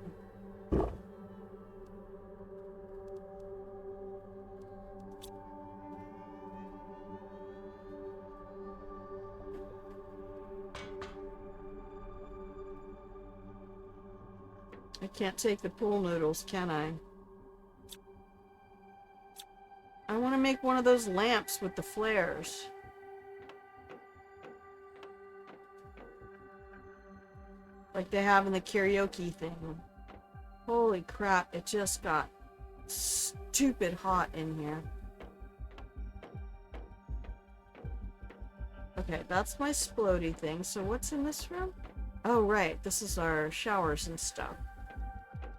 Can't take the pool noodles, can I? I want to make one of those lamps with the flares. Like they have in the karaoke thing. Holy crap, it just got stupid hot in here. Okay, that's my splody thing. So what's in this room? Oh, right. This is our showers and stuff.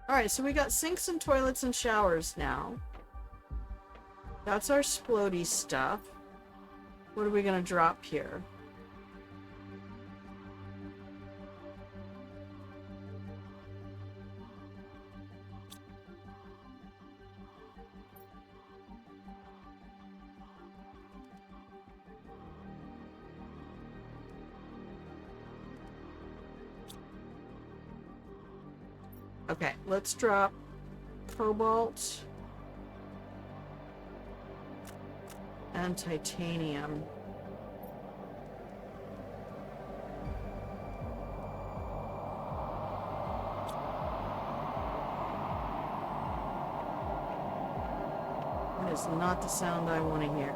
Alright, so we got sinks and toilets and showers now. That's our splody stuff. What are we gonna drop here? Okay, let's drop cobalt and titanium. That is not the sound I want to hear.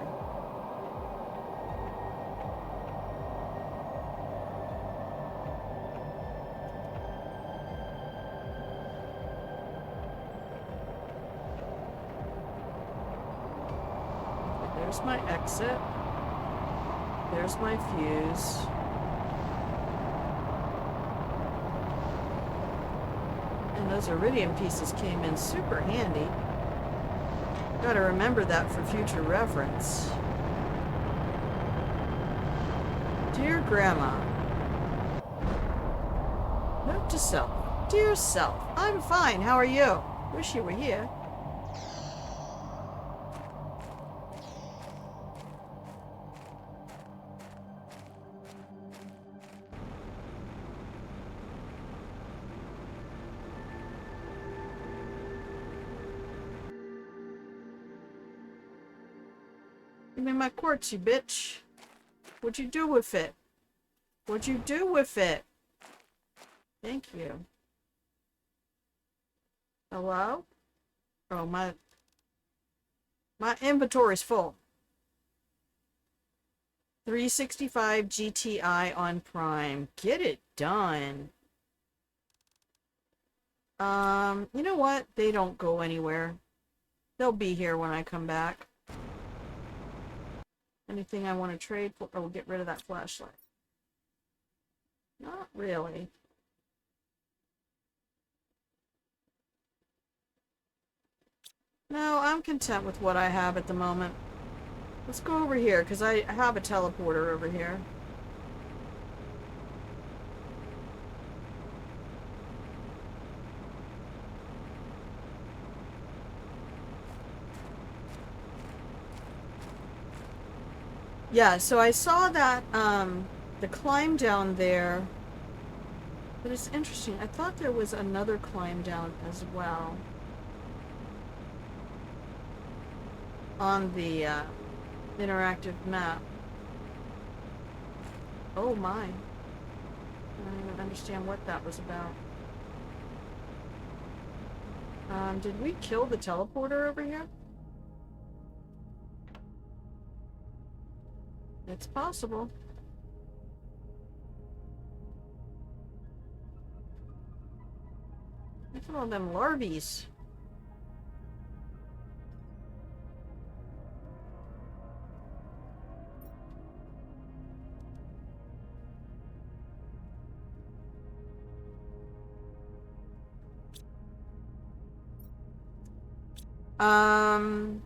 There's my exit. There's my fuse. And those iridium pieces came in super handy. Gotta remember that for future reference. Dear Grandma. Note to self. Dear self, I'm fine. How are you? Wish you were here. Give me my quartz, you bitch. What'd you do with it? What'd you do with it? Thank you. Hello? Oh, my inventory's full. 365 GTI on Prime. Get it done. You know what? They don't go anywhere. They'll be here when I come back. Anything I want to trade for? Oh, get rid of that flashlight. Not really. No, I'm content with what I have at the moment. Let's go over here, because I have a teleporter over here. Yeah, so I saw that, the climb down there, but it's interesting. I thought there was another climb down as well on the, interactive map. Oh my. I don't even understand what that was about. Did we kill the teleporter over here? It's possible. Look at all them larvies. Um...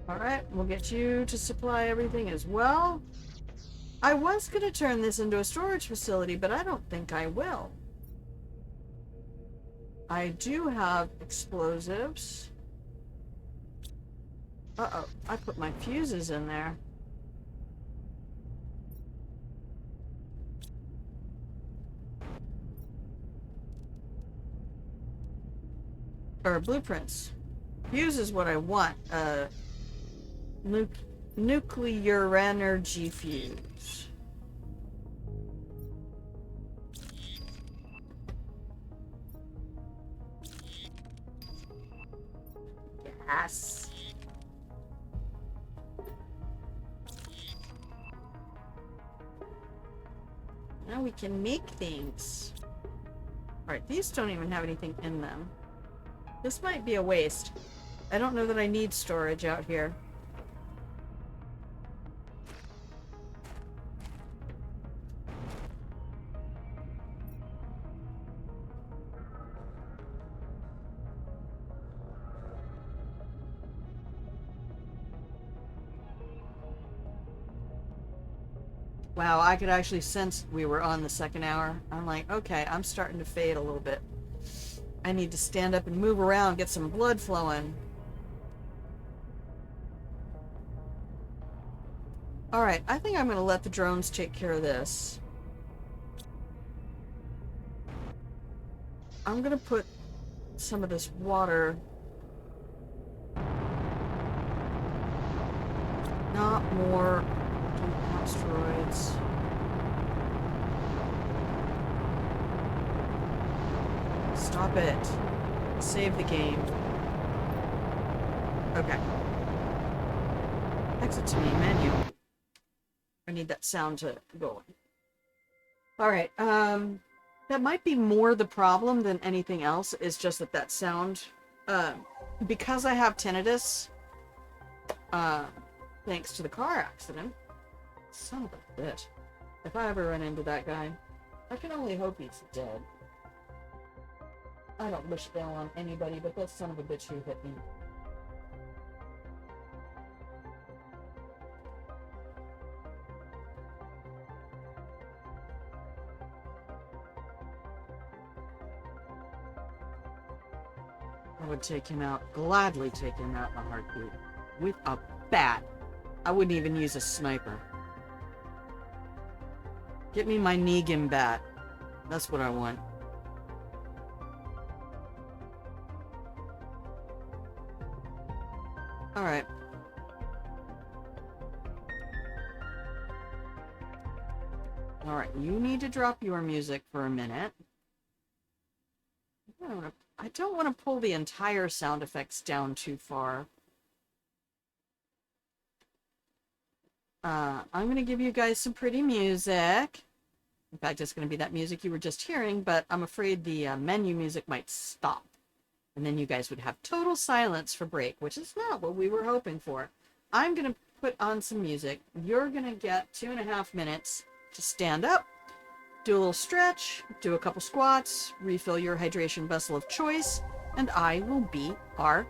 Alright, we'll get you to supply everything as well. I was going to turn this into a storage facility, but I don't think I will. I do have explosives. Uh-oh, I put my fuses in there. Or blueprints. Fuse is what I want. Nuclear energy fuse. Yes. Now we can make things. Alright, these don't even have anything in them. This might be a waste. I don't know that I need storage out here. Wow, I could actually sense we were on the second hour. I'm like, okay, I'm starting to fade a little bit. I need to stand up and move around, get some blood flowing. Alright, I think I'm going to let the drones take care of this. I'm going to put some of this water... Not more asteroids. Stop it. Save the game. Okay. Exit to me, menu. I need that sound to go on. Alright, that might be more the problem than anything else, is just that sound, because I have tinnitus, thanks to the car accident. Son of a bitch. If I ever run into that guy, I can only hope he's dead. I don't wish ill on anybody, but that son of a bitch who hit me. I would take him out, gladly take him out in a heartbeat. With a bat. I wouldn't even use a sniper. Get me my Negan bat. That's what I want. Alright. Alright, you need to drop your music for a minute. I don't want to pull the entire sound effects down too far. I'm going to give you guys some pretty music. In fact, it's going to be that music you were just hearing, but I'm afraid the menu music might stop. And then you guys would have total silence for break, which is not what we were hoping for. I'm going to put on some music. You're going to get 2.5 minutes to stand up, do a little stretch, do a couple squats, refill your hydration vessel of choice, and I will be RP.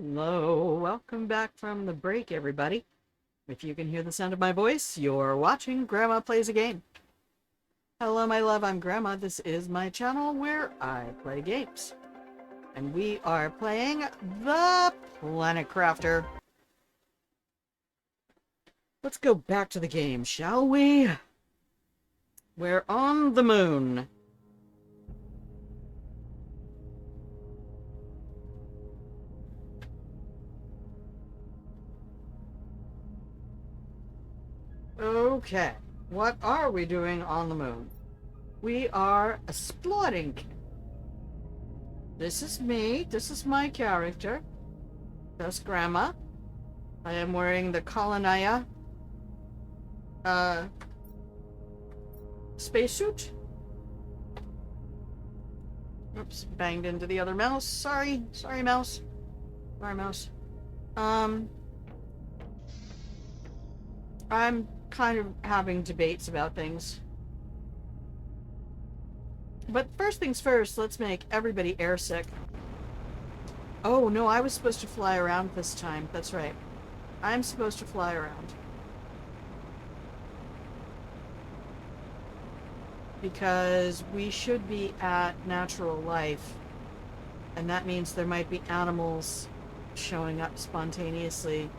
Hello, welcome back from the break, everybody. If you can hear the sound of my voice, you're watching Grandma Plays a Game. Hello, my love, I'm Grandma. This is my channel where I play games. And we are playing the Planet Crafter. Let's go back to the game, shall we? We're on the moon. Okay, what are we doing on the moon? We are exploring. This is me. This is my character. That's Grandma. I am wearing the Selenea spacesuit. Oops, banged into the other mouse. Sorry, mouse. Sorry, mouse. I'm kind of having debates about things. But first things first, let's make everybody airsick. Oh, no, I was supposed to fly around this time. That's right. I'm supposed to fly around. Because we should be at natural life. And that means there might be animals showing up spontaneously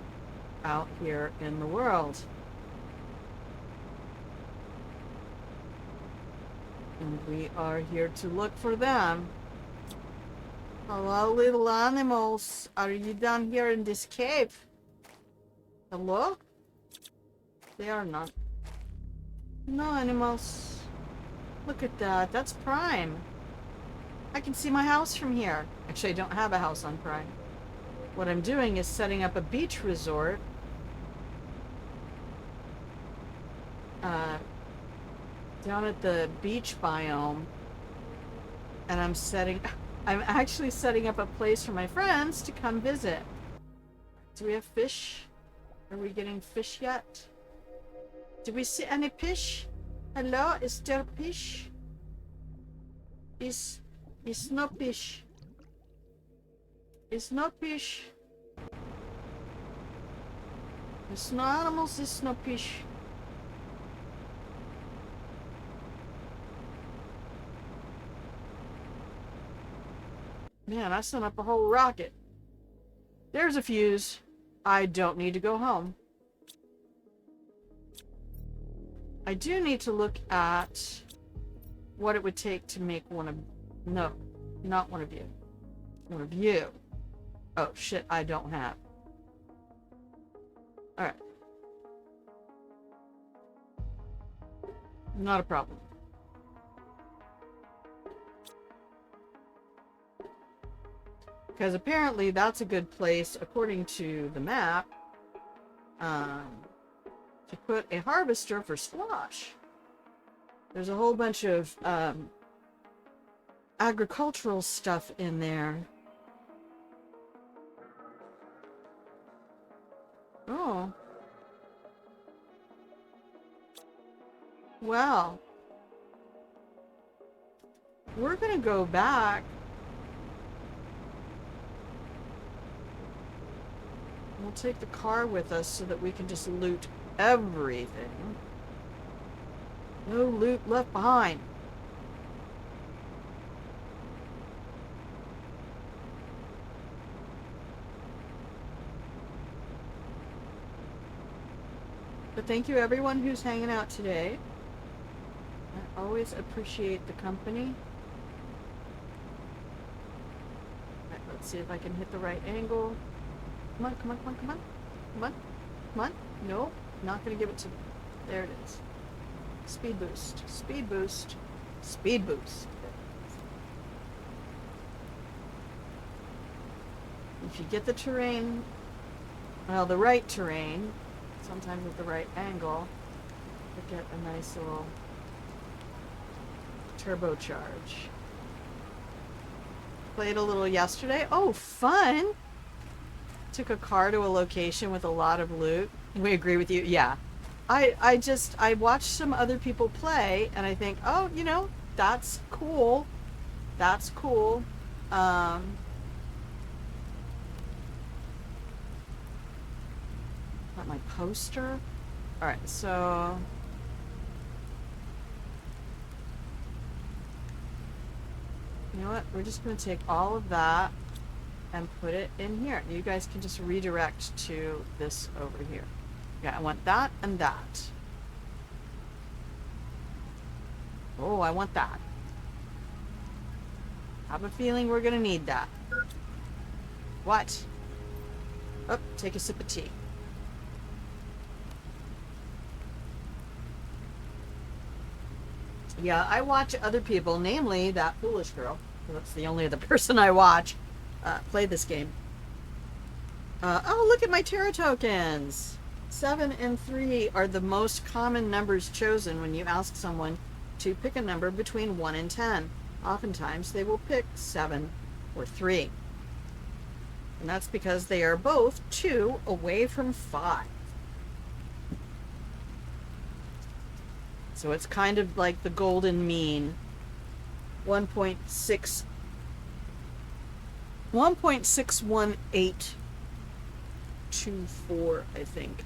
out here in the world. And we are here to look for them. Hello, little animals. Are you down here in this cave? Hello? They are not. No animals. Look at that. That's Prime. I can see my house from here. Actually, I don't have a house on Prime. What I'm doing is setting up a beach resort. Down at the beach biome. And I'm actually setting up a place for my friends to come visit. Do we have fish? Are we getting fish yet? Do we see any fish? Hello, is there fish? Is no fish. Is no fish. There's no animals, there's no fish. Man, I sent up a whole rocket. There's a fuse. I don't need to go home. I do need to look at what it would take to make one of... No, not one of you. One of you. Oh, shit, I don't have. Alright. Not a problem. Because apparently that's a good place, according to the map, to put a harvester for squash. There's a whole bunch of agricultural stuff in there. Oh. Well. We're gonna go back. We'll take the car with us so that we can just loot everything. No loot left behind. But thank you everyone who's hanging out today. I always appreciate the company. Right, let's see if I can hit the right angle. Come on, come on, come on, come on. Come on. Come on. No, not gonna give it to me. There it is. Speed boost. Speed boost. Speed boost. If you get the terrain, well, the right terrain, sometimes with the right angle, you get a nice little turbocharge. Played a little yesterday. Oh, fun! Took a car to a location with a lot of loot. We agree with you. Yeah. I watched some other people play and I think, oh, you know, that's cool. That's cool. Got my poster. All right, so you know what? We're just going to take all of that and put it in here. You guys can just redirect to this over here. Yeah, I want that and that. Oh, I want that. I have a feeling we're going to need that. What? Oh, take a sip of tea. Yeah, I watch other people, namely that foolish girl. That's the only other person I watch play this game. Oh, look at my Terra tokens. 7 and 3 are the most common numbers chosen when you ask someone to pick a number between 1 and 10. Oftentimes, they will pick 7 or 3. And that's because they are both 2 away from 5. So it's kind of like the golden mean. 1.61824, I think.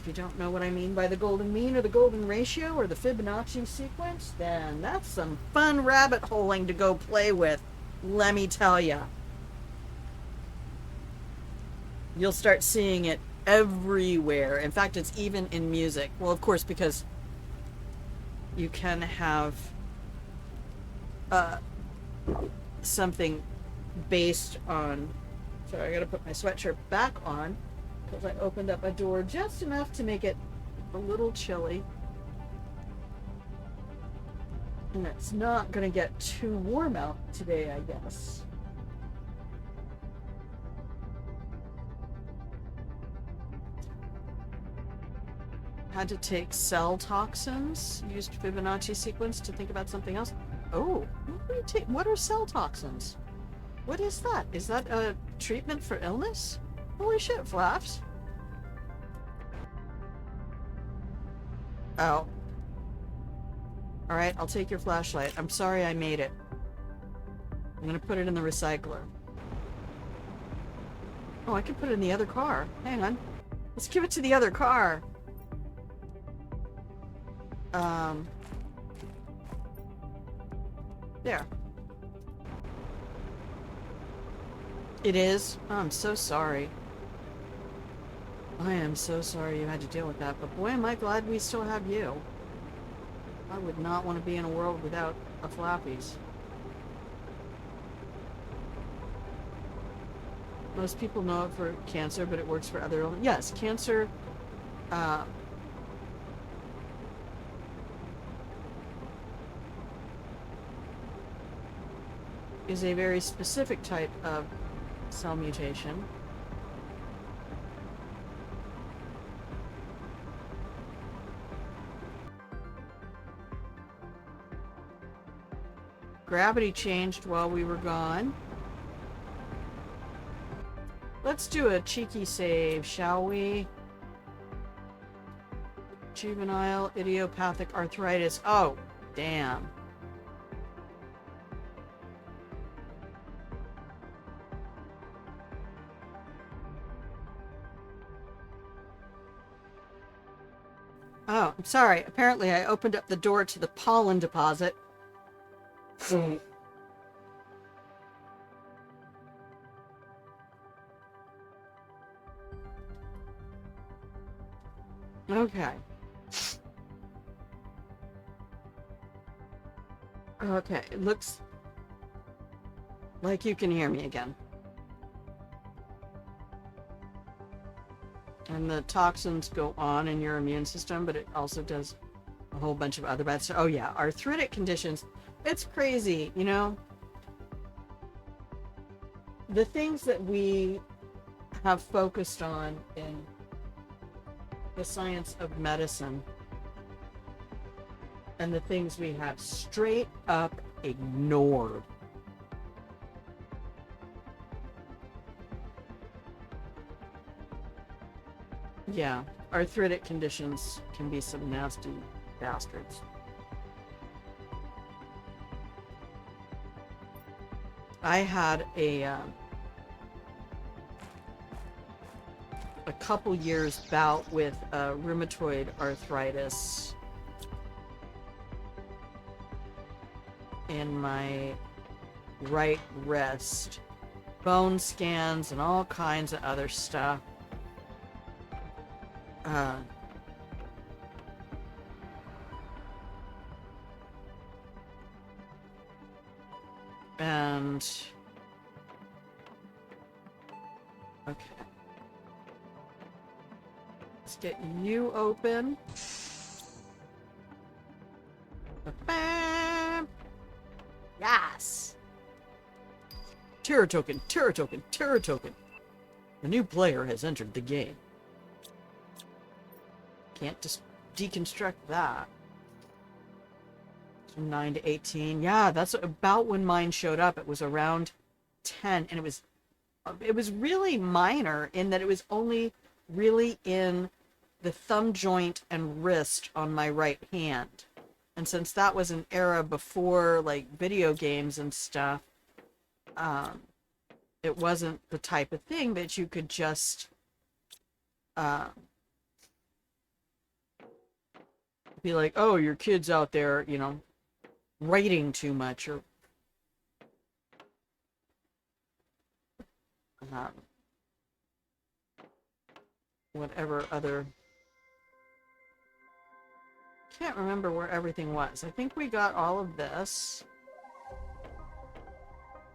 If you don't know what I mean by the golden mean or the golden ratio or the Fibonacci sequence, then that's some fun rabbit holing to go play with, let me tell ya. You'll start seeing it everywhere. In fact, it's even in music. Well, of course, because you can have something based on... Sorry, I gotta put my sweatshirt back on because I opened up a door just enough to make it a little chilly. And it's not gonna get too warm out today, I guess. Had to take cell toxins, used Fibonacci sequence to think about something else. Oh, what are cell toxins? What is that? Is that a treatment for illness? Holy shit, Flaps. Oh. Alright, I'll take your flashlight. I'm sorry I made it. I'm gonna put it in the recycler. Oh, I can put it in the other car. Hang on. Let's give it to the other car. There. It is? Oh, I'm so sorry. I am so sorry you had to deal with that, but boy, am I glad we still have you. I would not want to be in a world without a Flappies. Most people know it for cancer, but it works for other illnesses. Yes, cancer, is a very specific type of cell mutation. Gravity changed while we were gone. Let's do a cheeky save, shall we? Juvenile idiopathic arthritis. Oh, damn. Oh, I'm sorry. Apparently I opened up the door to the pollen deposit. Okay. Okay, it looks like you can hear me again. And the toxins go on in your immune system, but it also does a whole bunch of other bad stuff. Oh yeah, arthritic conditions. It's crazy, you know? The things that we have focused on in the science of medicine and the things we have straight up ignored. Yeah, arthritic conditions can be some nasty bastards. I had a a couple years bout with rheumatoid arthritis in my right wrist. Bone scans and all kinds of other stuff. And okay, let's get you open. Yes. Terror token, terror token, terror token. The new player has entered the game. Can't just deconstruct that. From 9 to 18. Yeah, that's about when mine showed up. It was around 10, and it was really minor in that it was only really in the thumb joint and wrist on my right hand. And since that was an era before like video games and stuff, it wasn't the type of thing that you could just be like, oh, your kid's out there, you know, writing too much or whatever other. Can't remember where everything was. I think we got all of this.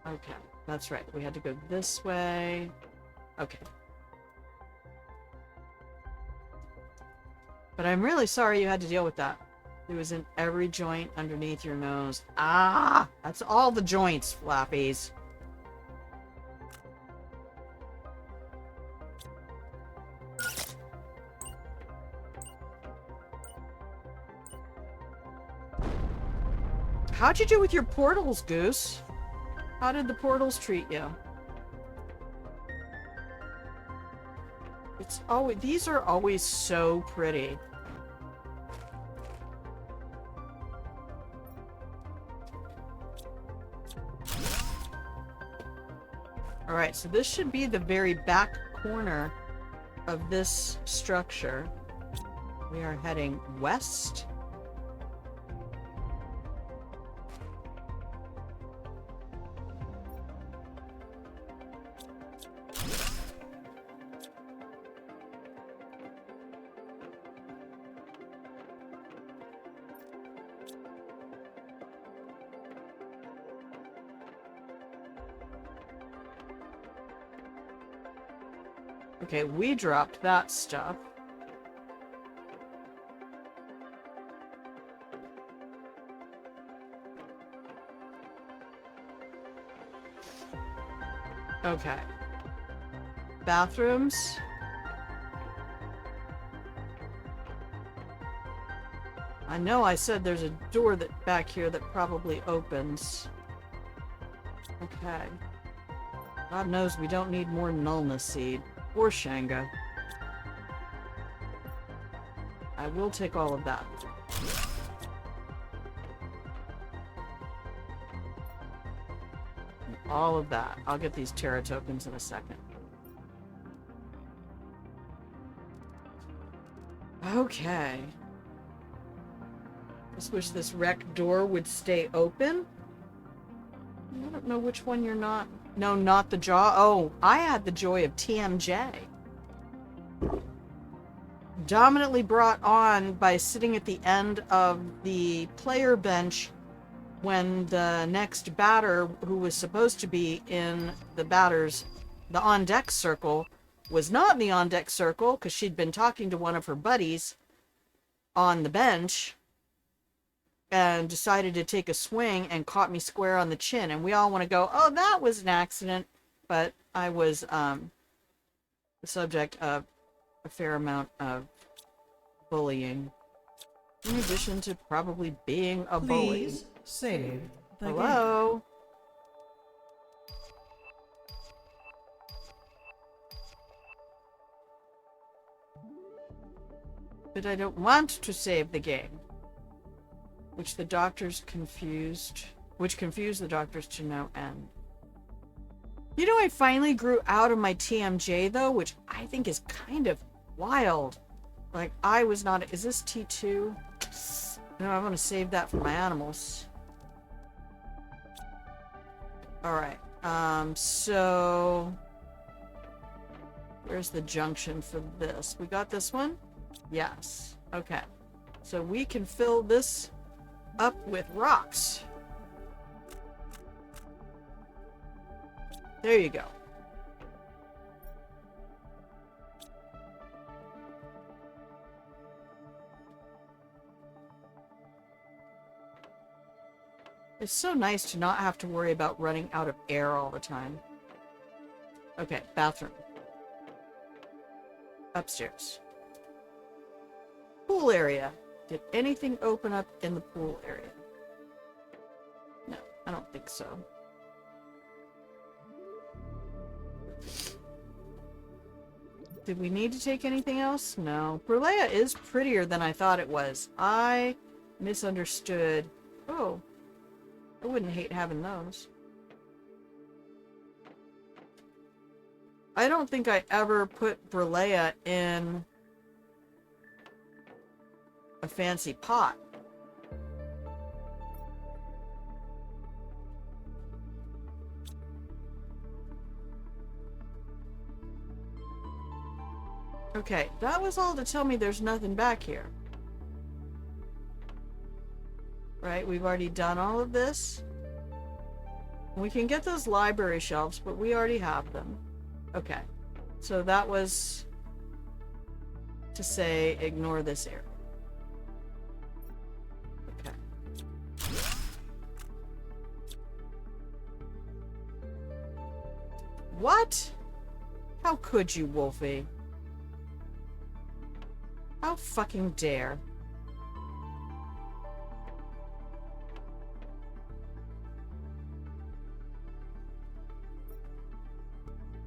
Okay, that's right. We had to go this way. Okay. But I'm really sorry you had to deal with that. It was in every joint underneath your nose. Ah! That's all the joints, Flappies. How'd you do with your portals, Goose? How did the portals treat you? It's always, these are always so pretty. Alright, so this should be the very back corner of this structure. We are heading west. Okay, we dropped that stuff. Okay. Bathrooms. I know I said there's a door that back here that probably opens. Okay. God knows we don't need more nullness seed. Or Shanga. I will take all of that. All of that. I'll get these Terra tokens in a second. Okay. Just wish this wreck door would stay open. I don't know which one you're not. No, not the jaw. Oh, I had the joy of TMJ. Dominantly brought on by sitting at the end of the player bench when the next batter, who was supposed to be in the on-deck circle, was not in the on-deck circle because she'd been talking to one of her buddies on the bench and decided to take a swing and caught me square on the chin. And we all want to go, oh, that was an accident. But I was the subject of a fair amount of bullying. In addition to probably being a bully. Please save the game. Hello? But I don't want to save the game. Which confused the doctors to no end. You know, I finally grew out of my TMJ though, which I think is kind of wild. Like, I was not... Is this T2? No, I want to save that for my animals. Alright. So... Where's the junction for this? We got this one? Yes. Okay. So we can fill this up with rocks. There you go. It's so nice to not have to worry about running out of air all the time. Okay, bathroom. Upstairs. Pool area. Did anything open up in the pool area? No, I don't think so. Did we need to take anything else? No. Brulea is prettier than I thought it was. I misunderstood. Oh. I wouldn't hate having those. I don't think I ever put Brulea in a fancy pot. Okay, that was all to tell me there's nothing back here. Right, we've already done all of this. We can get those library shelves, but we already have them. Okay, so that was to say ignore this area. Okay. What? How could you, Wolfie? How fucking dare.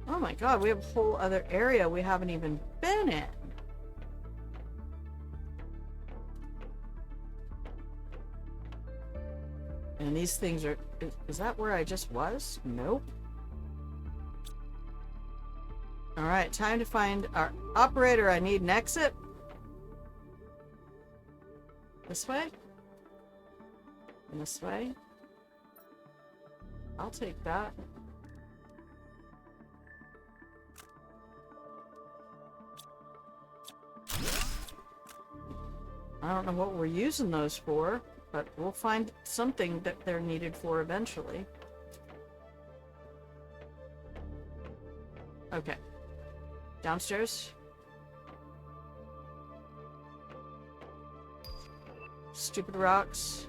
Oh my god, we have a whole other area we haven't even been in. And these things are... Is that where I just was? Nope. Alright, time to find our operator. I need an exit. This way? And this way? I'll take that. I don't know what we're using those for, but we'll find something that they're needed for eventually. Okay. Downstairs. Stupid rocks.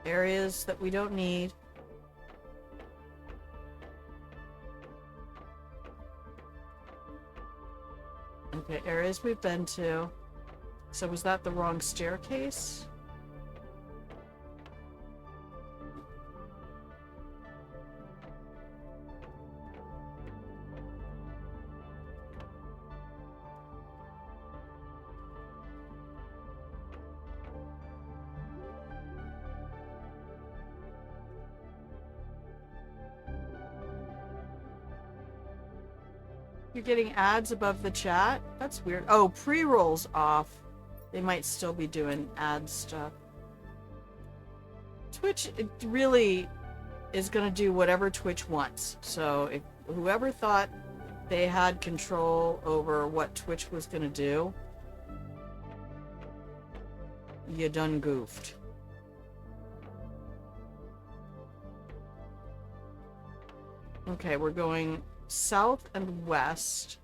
Areas that we don't need. Okay, areas we've been to. So was that the wrong staircase? You're getting ads above the chat? That's weird. Oh, pre-roll's off. They might still be doing ad stuff. Twitch, it really is going to do whatever Twitch wants. So if whoever thought they had control over what Twitch was going to do, you done goofed. Okay, we're going south and west.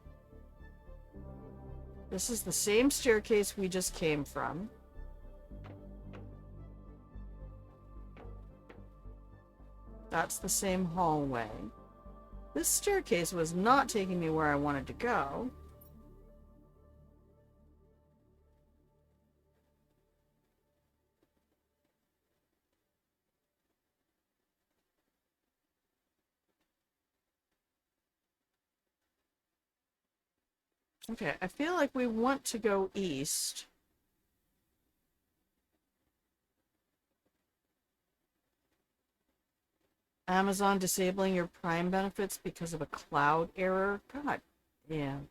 This is the same staircase we just came from. That's the same hallway. This staircase was not taking me where I wanted to go. Okay, I feel like we want to go east. Amazon disabling your Prime benefits because of a cloud error. God damn.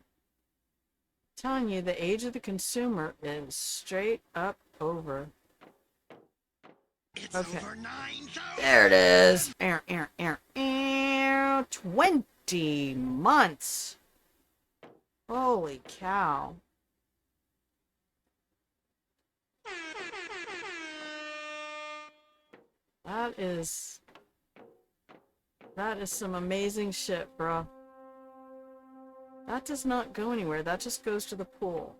Telling you, the age of the consumer is straight up over. It's Okay. over 9,000. There it is. 20 months. Holy cow. That is some amazing shit, bro. That does not go anywhere. That just goes to the pool.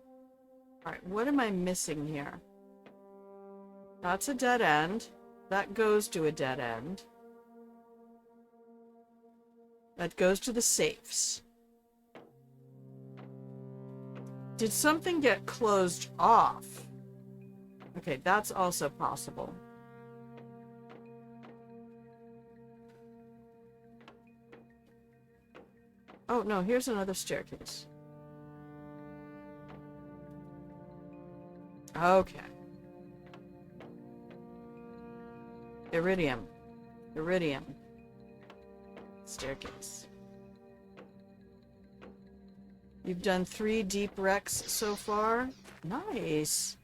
Alright, what am I missing here? That's a dead end. That goes to a dead end. That goes to the safes. Did something get closed off? Okay, that's also possible. Oh, no, here's another staircase. Okay. Iridium. Iridium. Staircase. You've done 3 deep wrecks so far. Nice.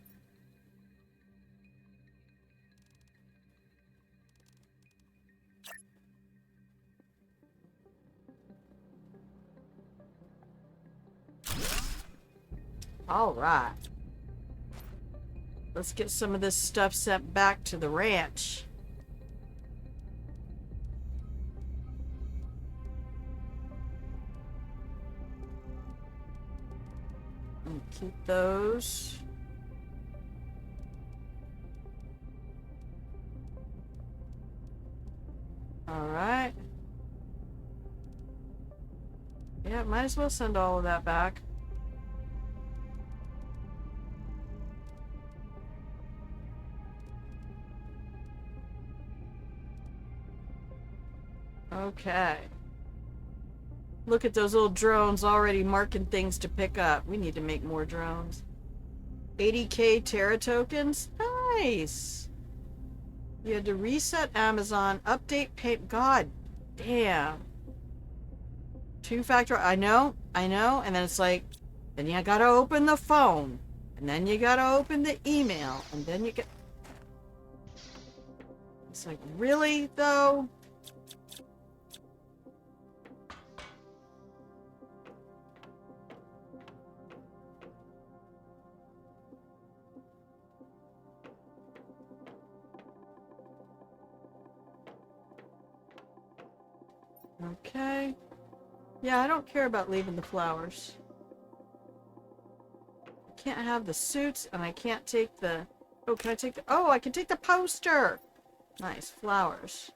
All right. Let's get some of this stuff sent back to the ranch. And keep those. All right. Yeah, might as well send all of that back. Okay. Look at those little drones already marking things to pick up. We need to make more drones. 80k Terra tokens? Nice! You had to reset Amazon, update pay. God damn. 2-factor. I know. And then it's like, then you gotta open the phone. And then you gotta open the email. And then you get. It's like, really, though? Okay. Yeah, I don't care about leaving the flowers. I can't have the suits, and I can't take the... Oh, can I take the... Oh, I can take the poster! Nice. Flowers.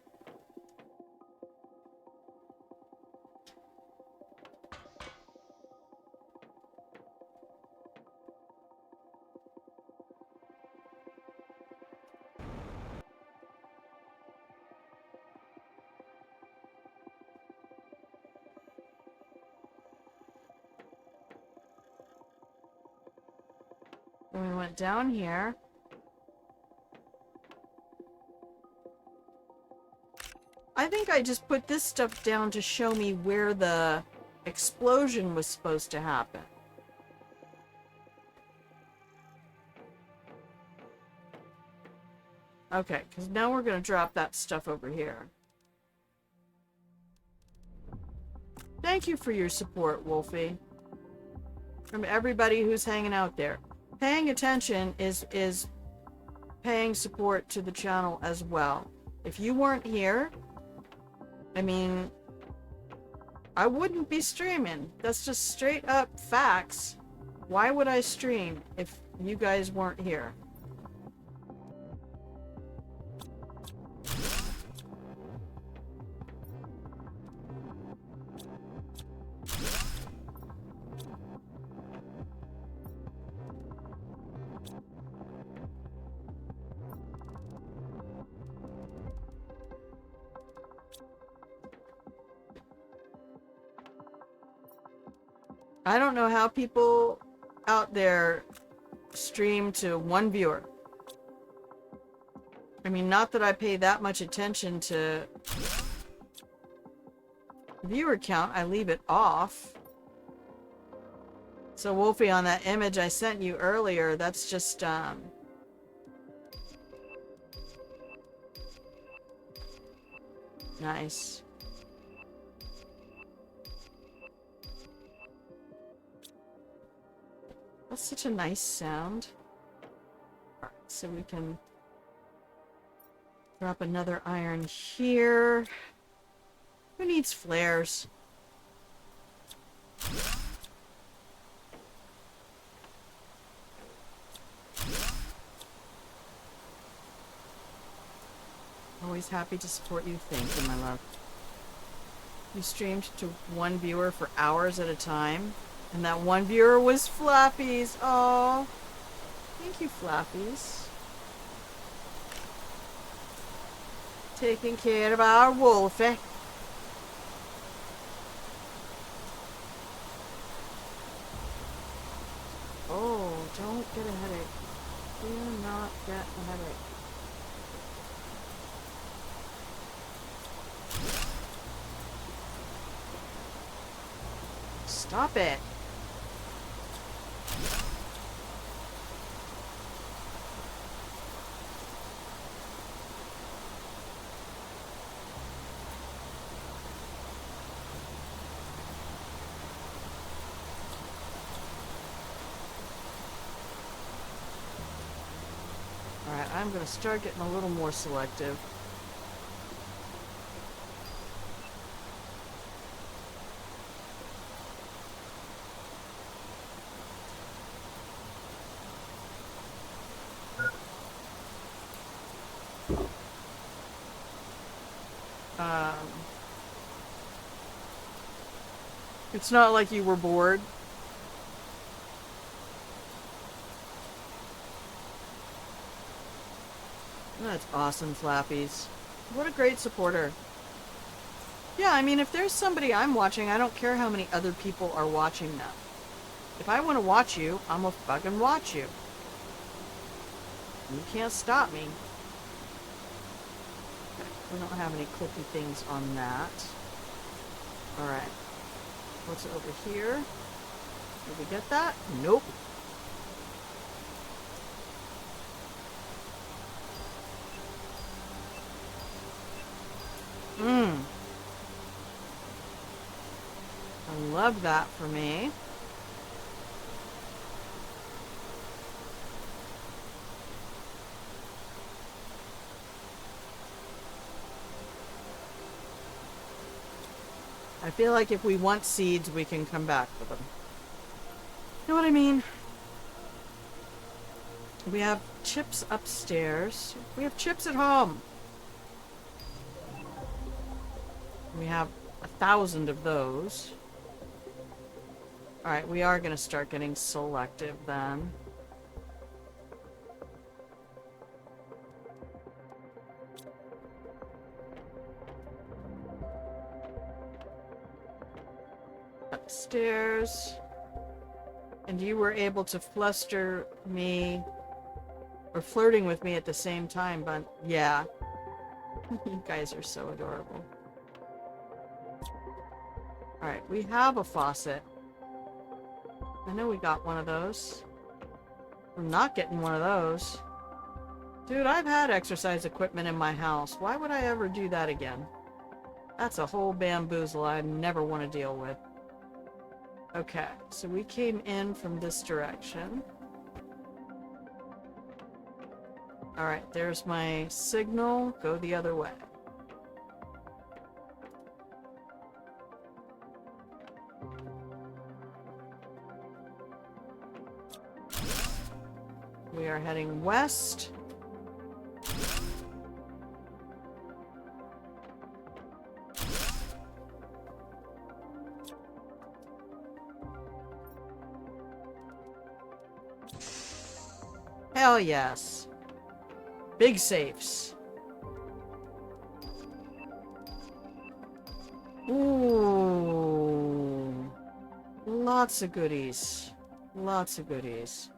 Then we went down here. I think I just put this stuff down to show me where the explosion was supposed to happen. Okay, because now we're going to drop that stuff over here. Thank you for your support, Wolfie. From everybody who's hanging out there. Paying attention is paying support to the channel as well. If you weren't here, I mean, I wouldn't be streaming. That's just straight up facts. Why would I stream if you guys weren't here? I don't know how people out there stream to 1 viewer. I mean, not that I pay that much attention to viewer count, I leave it off. So Wolfie, on that image I sent you earlier, that's just nice. That's such a nice sound. Alright, so we can drop another iron here. Who needs flares? Always happy to support you. Thank you, my love. You streamed to one viewer for hours at a time, and that one viewer was Flappies. Oh, thank you, Flappies. Taking care of our Wolfie. Oh, don't get a headache. Do not get a headache. Stop it. Alright, I'm going to start getting a little more selective. It's not like you were bored. That's awesome, Flappies. What a great supporter. Yeah, I mean, if there's somebody I'm watching, I don't care how many other people are watching them. If I want to watch you, I'm gonna fucking watch you. You can't stop me. Okay, we don't have any clippy things on that. Alright. What's over here? Did we get that? Nope. I love that for me. I feel like if we want seeds, we can come back for them. You know what I mean? We have chips upstairs. We have chips at home. We have 1,000 of those. Alright, we are going to start getting selective then. Upstairs. And you were able to fluster me, or flirting with me at the same time, but yeah. You guys are so adorable. Alright, we have a faucet. I know we got one of those. We're not getting one of those. Dude, I've had exercise equipment in my house. Why would I ever do that again? That's a whole bamboozle I never want to deal with. Okay, so we came in from this direction. Alright, there's my signal. Go the other way. We are heading west. Hell yes. Big safes. Ooh. Lots of goodies. Lots of goodies.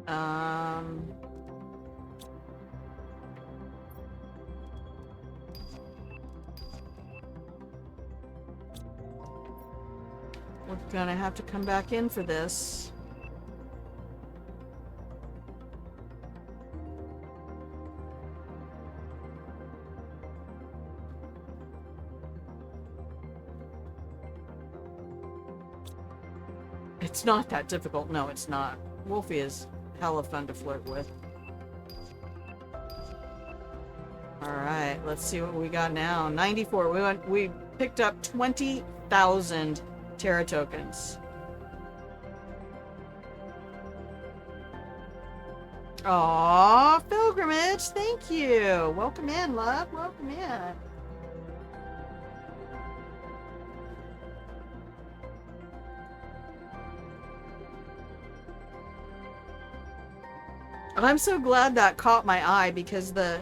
Um... We're gonna have to come back in for this. It's not that difficult. No, it's not. Wolfie is hella fun to flirt with. Alright, let's see what we got now. 94. We picked up 20,000 Terra tokens. Aw, pilgrimage, thank you. Welcome in, love. Welcome in. I'm so glad that caught my eye because the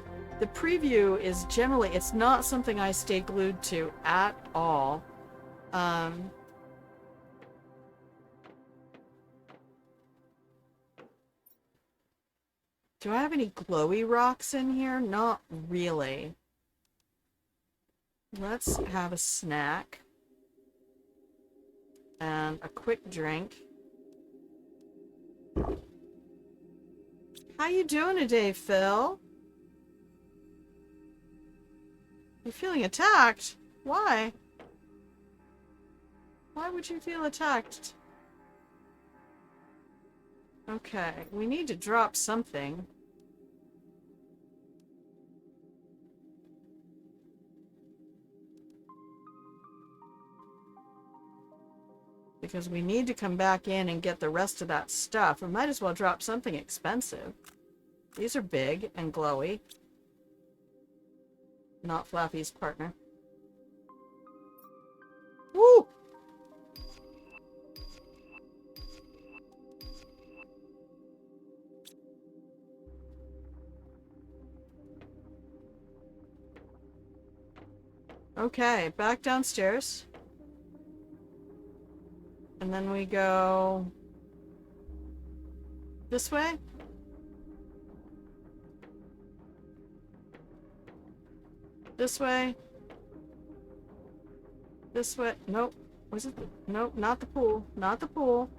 preview is generally, it's not something I stay glued to at all. Do I have any glowy rocks in here? Not really. Let's have a snack and a quick drink. How you doing today, Phil? You feeling attacked? Why? Why would you feel attacked? Okay, we need to drop something. Because we need to come back in and get the rest of that stuff. We might as well drop something expensive. These are big and glowy. Not Flappy's partner. Woo! Okay, back downstairs. And then we go this way. This way. This way. Nope. Was it? Nope, not the pool. Not the pool.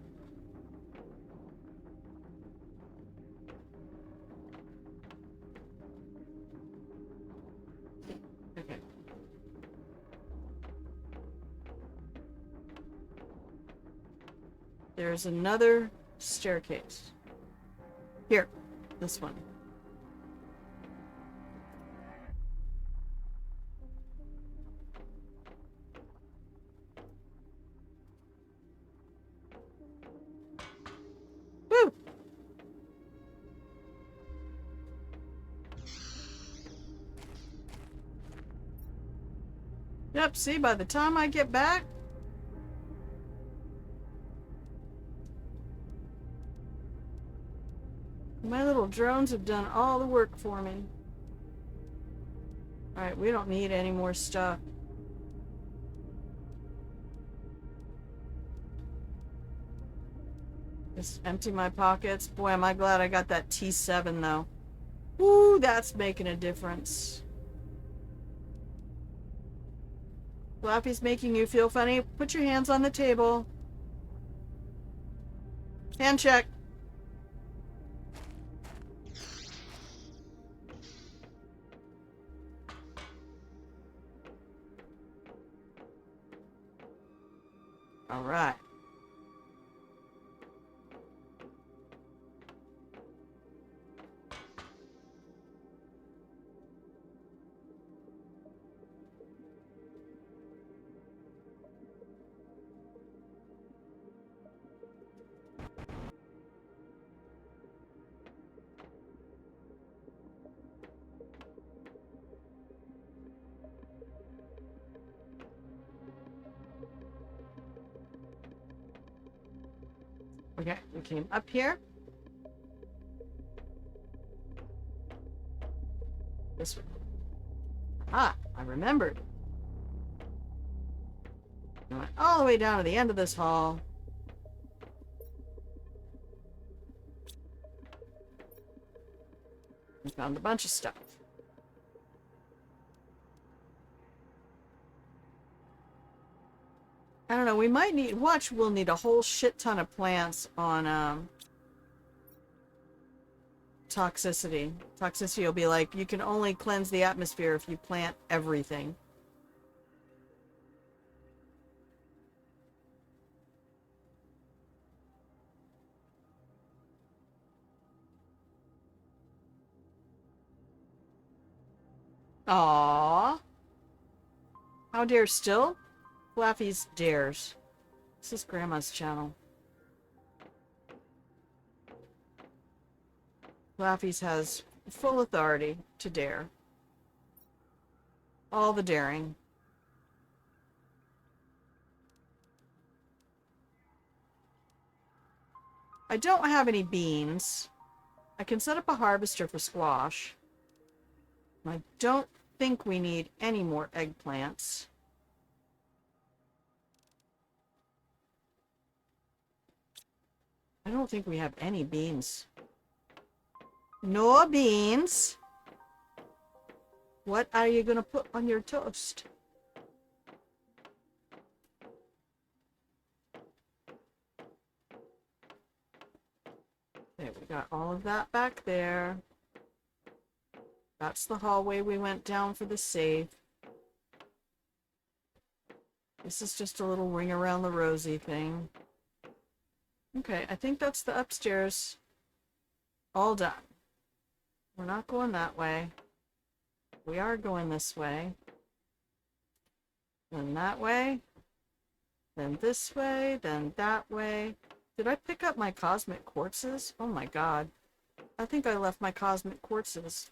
Okay. There's another staircase. Here. This one. Woo! Yep, see, by the time I get back, my little drones have done all the work for me. Alright, we don't need any more stuff. Just empty my pockets. Boy, am I glad I got that T7 though. Woo, that's making a difference. Flappy's making you feel funny. Put your hands on the table. Hand check. All right. Okay, we came up here. This way. Ah, I remembered. I went all the way down to the end of this hall. We found a bunch of stuff. I don't know, we might need, we'll need a whole shit ton of plants on, toxicity. Toxicity will be like, you can only cleanse the atmosphere if you plant everything. Aww. How dare still? Flaffy's dares. This is Grandma's channel. Flaffy's has full authority to dare. All the daring. I don't have any beans. I can set up a harvester for squash. I don't think we need any more eggplants. I don't think we have any beans. No beans. What are you gonna put on your toast? Okay, we got all of that back there. That's the hallway we went down for the safe. This is just a little ring around the rosy thing. Okay, I think that's the upstairs. All done. We're not going that way. We are going this way. Then that way. Then this way. Then that way. Did I pick up my cosmic quartzes? Oh my god. I think I left my cosmic quartzes.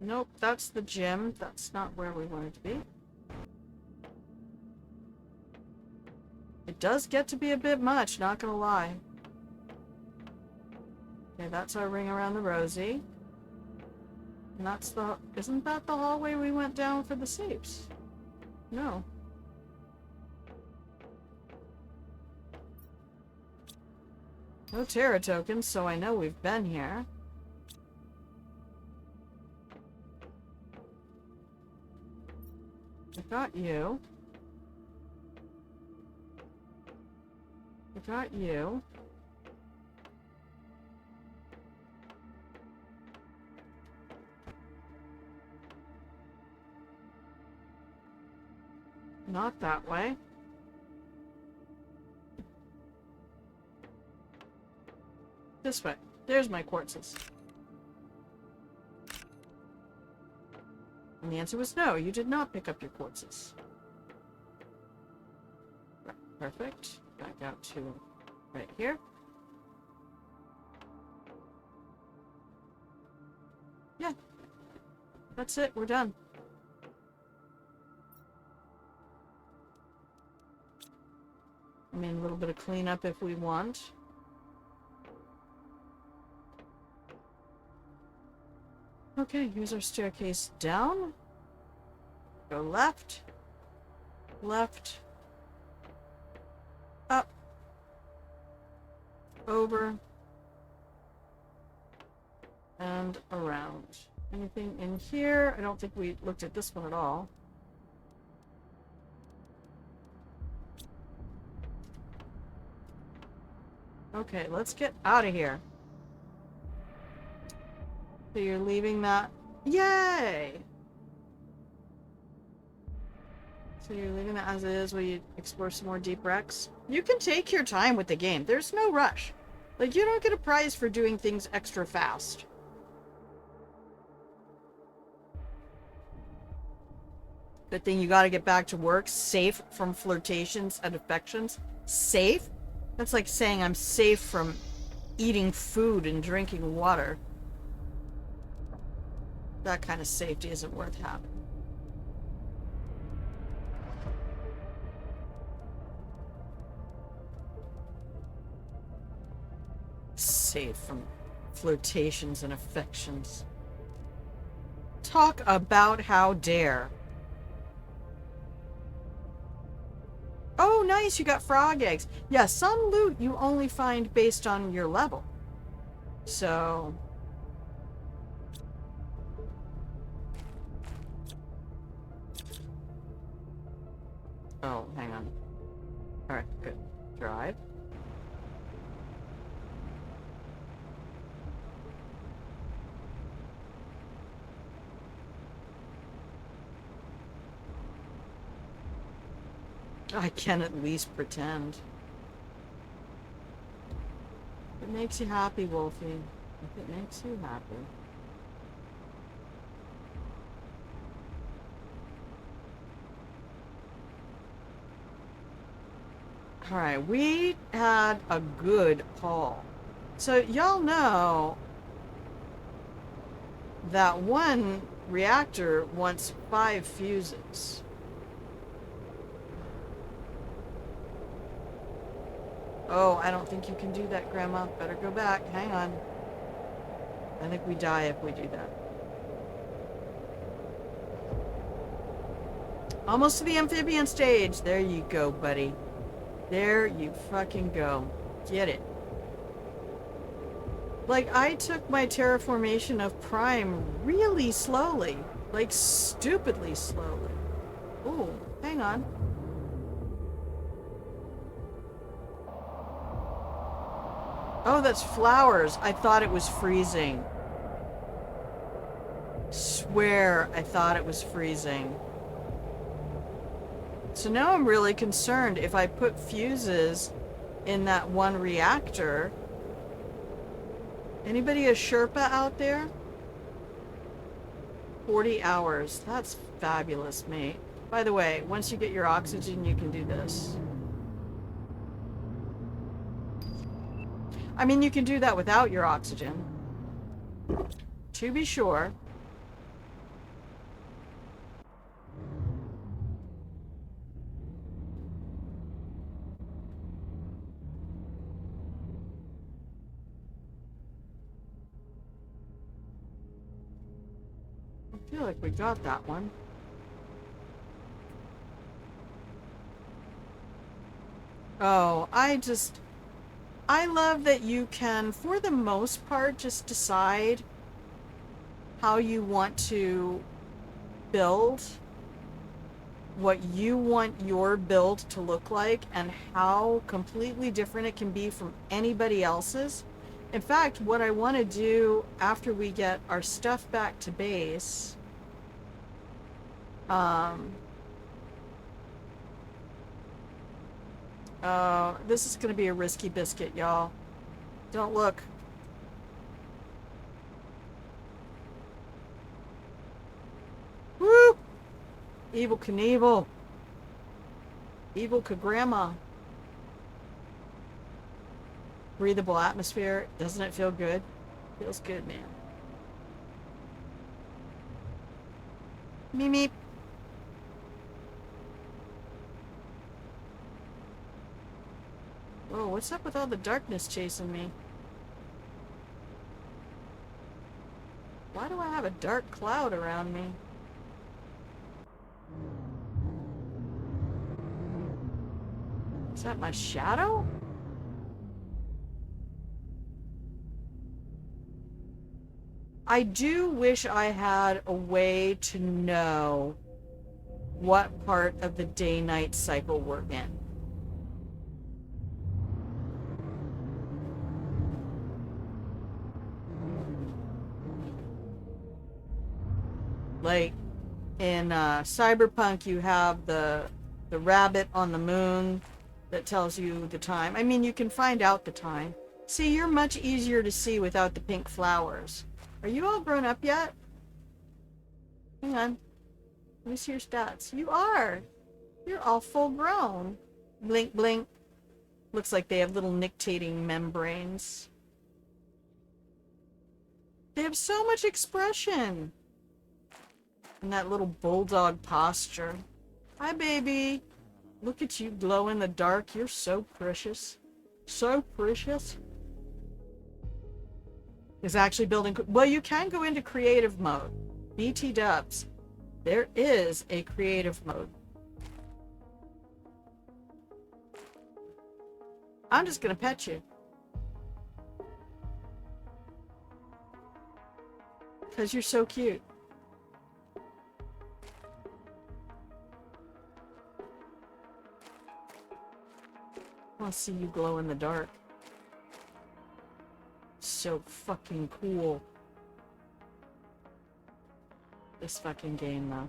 Nope, that's the gym. That's not where we wanted to be. It does get to be a bit much, not gonna lie. Okay, that's our ring around the rosy. And that's the... Isn't that the hallway we went down for the safes? No. No Terra tokens, so I know we've been here. I got you. I got you. Not that way. This way. There's my quartzes. And the answer was no, you did not pick up your quartzes. Right, perfect. Back out to right here. Yeah. That's it, we're done. I mean, a little bit of cleanup if we want. Okay, here's our staircase down. Go left. Left. Up. Over. And around. Anything in here? I don't think we looked at this one at all. Okay, let's get out of here. So you're leaving that... Yay! So you're leaving that as it is while you explore some more deep wrecks? You can take your time with the game. There's no rush. Like, you don't get a prize for doing things extra fast. Good thing you gotta get back to work, safe from flirtations and affections. Safe? That's like saying I'm safe from eating food and drinking water. That kind of safety isn't worth having. safe from flirtations and affections. Talk about how dare. Oh, nice, you got frog eggs. Yeah, some loot you only find based on your level. So... Oh, hang on. Alright, good. Drive. I can at least pretend. If it makes you happy, Wolfie. If it makes you happy. Alright, we had a good haul. So y'all know that one reactor wants 5 fuses. Oh, I don't think you can do that, Grandma. Better go back. Hang on. I think we die if we do that. Almost to the amphibian stage. There you go, buddy. There you fucking go. Get it. Like, I took my terraformation of Prime really slowly. Like, stupidly slowly. Ooh, hang on. Oh, that's flowers. I thought it was freezing. Swear, I thought it was freezing. So now I'm really concerned if I put fuses in that one reactor. Anybody a Sherpa out there? 40 hours. That's fabulous, mate. By the way, once you get your oxygen, you can do this. I mean, you can do that without your oxygen. To be sure. I feel like we got that one. Oh, I love that you can, for the most part, just decide how you want to build, what you want your build to look like, and how completely different it can be from anybody else's. In fact, what I want to do after we get our stuff back to base, this is going to be a risky biscuit, y'all. Don't look. Woo! Evil Knievel. Evil Kagrandma. Breathable atmosphere. Doesn't it feel good? Feels good, man. Meep meep. Whoa, what's up with all the darkness chasing me? Why do I have a dark cloud around me? Is that my shadow? I do wish I had a way to know what part of the day-night cycle we're in. Like, in Cyberpunk, you have the rabbit on the moon that tells you the time. I mean, you can find out the time. See, you're much easier to see without the pink flowers. Are you all grown up yet? Hang on. Let me see your stats. You are. You're all full grown. Blink, blink. Looks like they have little nictating membranes. They have so much expression. And that little bulldog posture. Hi, baby. Look at you glow in the dark. You're so precious. So precious. is actually building. Well, you can go into creative mode. BT dubs. There is a creative mode. I'm just gonna pet you. Because you're so cute. I want to see you glow in the dark. So fucking cool. This fucking game, though.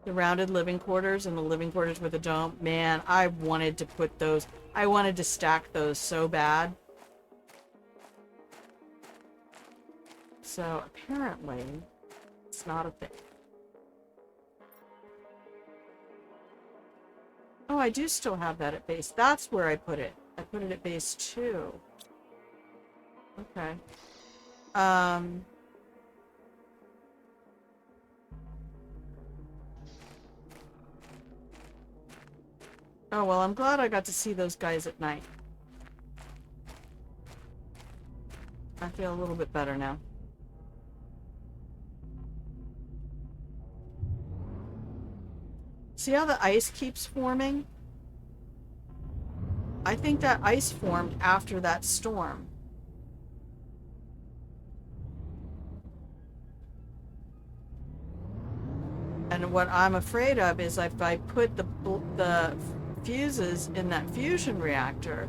The rounded living quarters and the living quarters with a dome. Man, I wanted to put those. I wanted to stack those so bad. So apparently, it's not a thing. Oh, I do still have that at base. That's where I put it. I put it at base 2. Okay. Oh, well, I'm glad I got to see those guys at night. I feel a little bit better now. See how the ice keeps forming? I think that ice formed after that storm. And what I'm afraid of is if I put the fuses in that fusion reactor,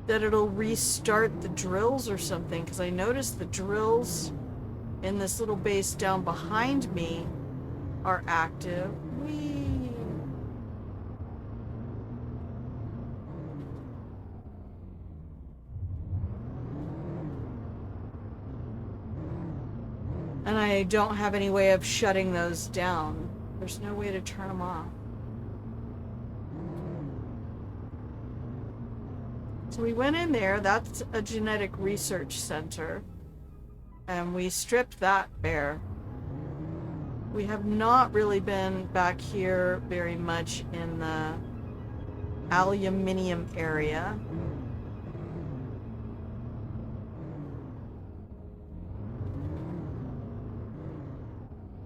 that it'll restart the drills or something, because I noticed the drills in this little base down behind me are active. Whee! And I don't have any way of shutting those down. There's no way to turn them off. So we went in there. That's a genetic research center. And we stripped that bare. We have not really been back here very much in the aluminium area.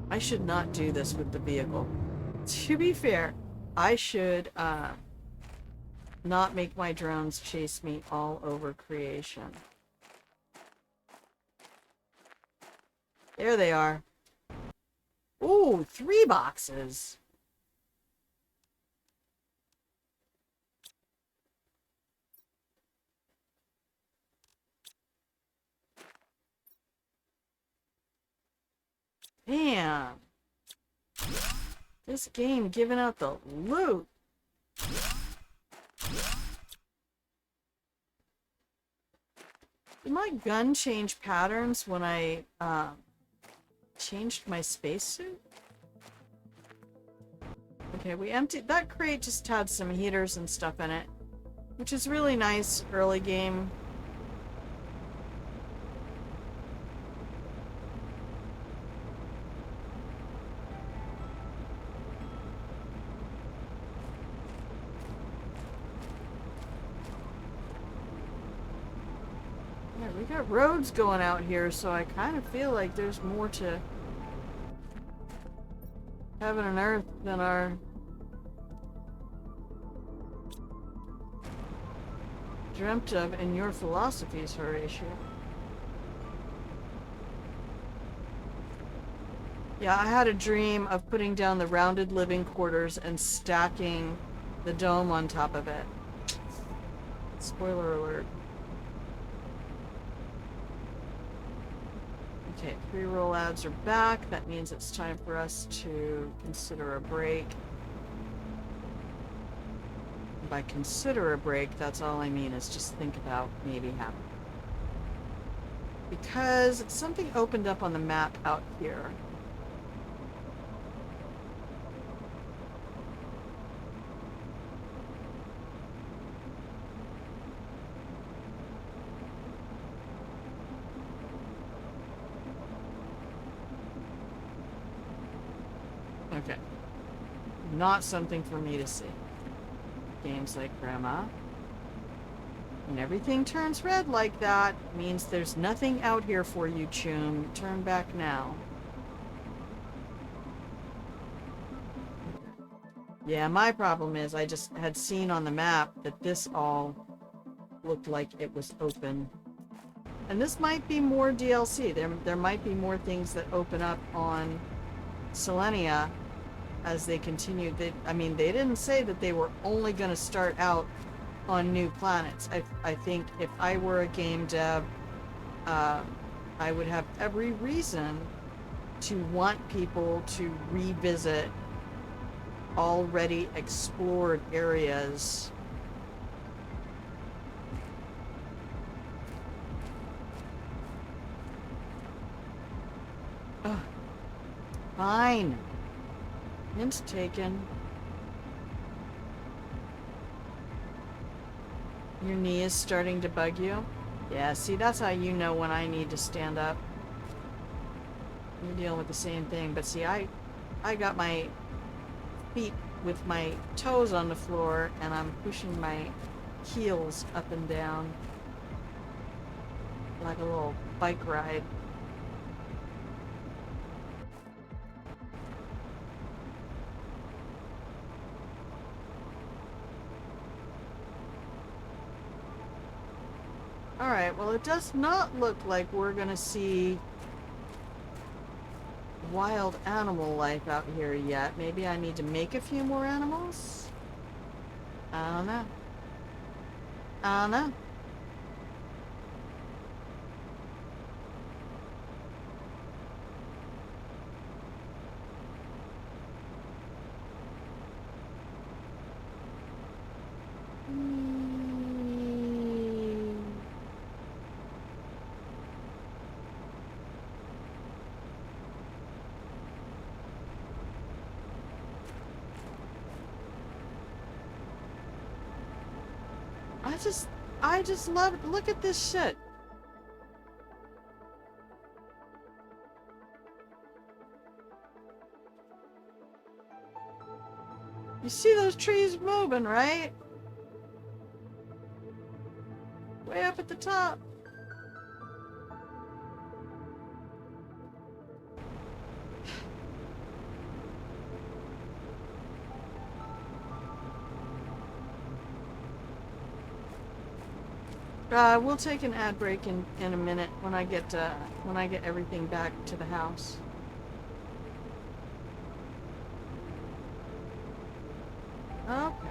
I should not do this with the vehicle. To be fair, I should not make my drones chase me all over creation. There they are. Ooh, 3 boxes. Damn. This game giving out the loot. Did my gun change patterns when I changed my spacesuit? Okay, we emptied that crate. Just had some heaters and stuff in it, which is really nice early game. Yeah, we got roads going out here, so I kind of feel like there's more to heaven and earth than our dreamt of in your philosophies, Horatio. Yeah, I had a dream of putting down the rounded living quarters and stacking the dome on top of it. Spoiler alert. Okay, pre-roll ads are back. That means it's time for us to consider a break. And by consider a break, that's all I mean is just think about maybe happening. Because something opened up on the map out here. Okay. Not something for me to see. Games like Grandma. When everything turns red like that, means there's nothing out here for you, Choom. Turn back now. Yeah, my problem is I just had seen on the map that this all looked like it was open. And this might be more DLC. There might be more things that open up on Selenea as they continue. I mean, they didn't say that they were only going to start out on new planets. I think if I were a game dev, I would have every reason to want people to revisit already explored areas. Ugh. Fine. Hint taken. Your knee is starting to bug you? Yeah, see, that's how you know when I need to stand up. You're dealing with the same thing, but see, I got my feet with my toes on the floor, and I'm pushing my heels up and down like a little bike ride. Alright, well, it does not look like we're gonna see wild animal life out here yet. Maybe I need to make a few more animals? I don't know. I don't know. I just love it. Look at this shit. You see those trees moving, right? Way up at the top. We'll take an ad break in a minute when I get everything back to the house. Okay.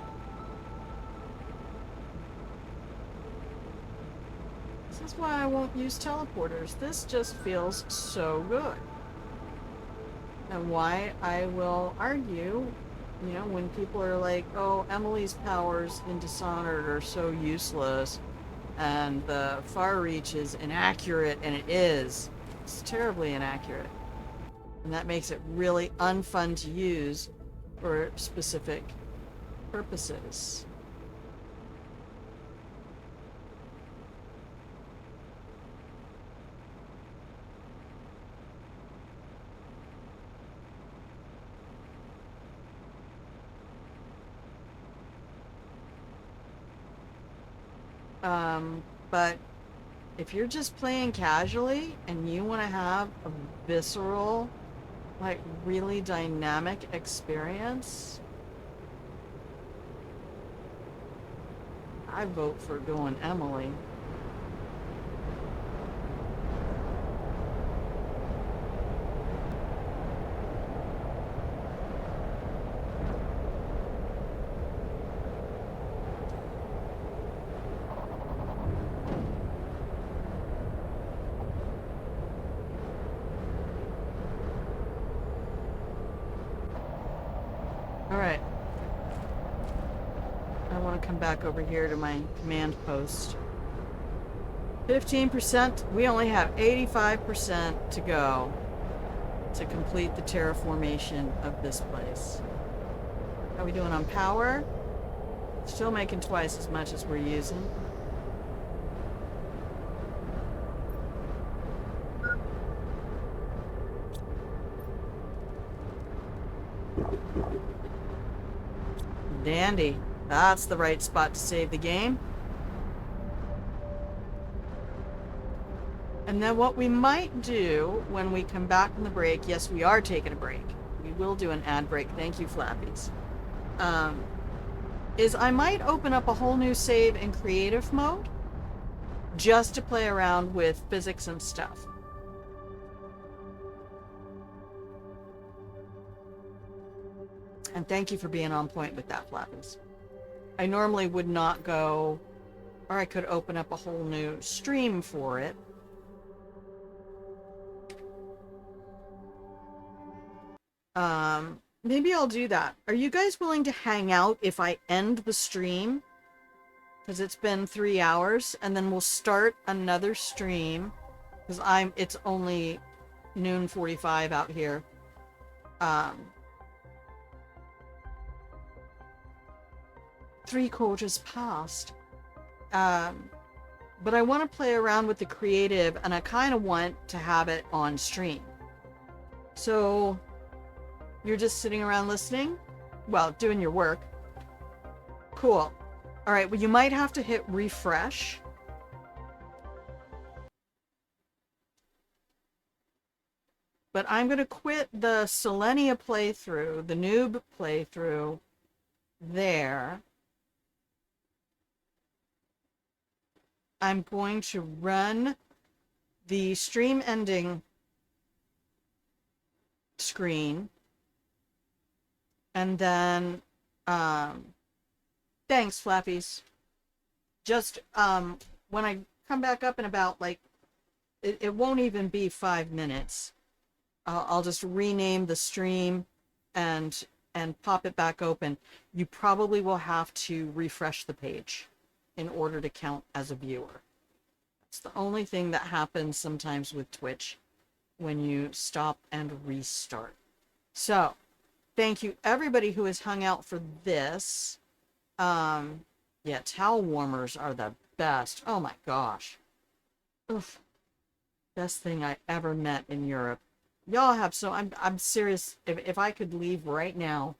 This is why I won't use teleporters. This just feels so good. And why I will argue, you know, when people are like, oh, Emily's powers in Dishonored are so useless, and the far reach is inaccurate, and it is. It's terribly inaccurate. And that makes it really unfun to use for specific purposes. But if you're just playing casually and you want to have a visceral, like really dynamic experience, I vote for going Emily. Alright. I want to come back over here to my command post. 15%. We only have 85% to go to complete the terraformation of this place. How are we doing on power? Still making twice as much as we're using. Dandy. That's the right spot to save the game. And then what we might do when we come back from the break, yes, we are taking a break. We will do an ad break. Thank you, Flappies. Is I might open up a whole new save in creative mode just to play around with physics and stuff. And thank you for being on point with that, Flappies. I normally would not go, or I could open up a whole new stream for it. Maybe I'll do that. Are you guys willing to hang out if I end the stream? Because it's been 3 hours, and then we'll start another stream. Because it's only noon 45 out here. 3/4 past. But I want to play around with the creative, and I kind of want to have it on stream. So you're just sitting around listening? Well, doing your work. Cool. All right, well, you might have to hit refresh. But I'm going to quit the Selenea playthrough, the noob playthrough, there. I'm going to run the stream ending screen. And then, thanks, Flappies. Just, when I come back up in about, like, it won't even be 5 minutes. I'll just rename the stream and pop it back open. You probably will have to refresh the page in order to count as a viewer. It's the only thing that happens sometimes with Twitch when you stop and restart. So, thank you everybody who has hung out for this. Yeah, towel warmers are the best. Oh my gosh. Oof. Best thing I ever met in Europe. Y'all have so I'm serious. If I could leave right now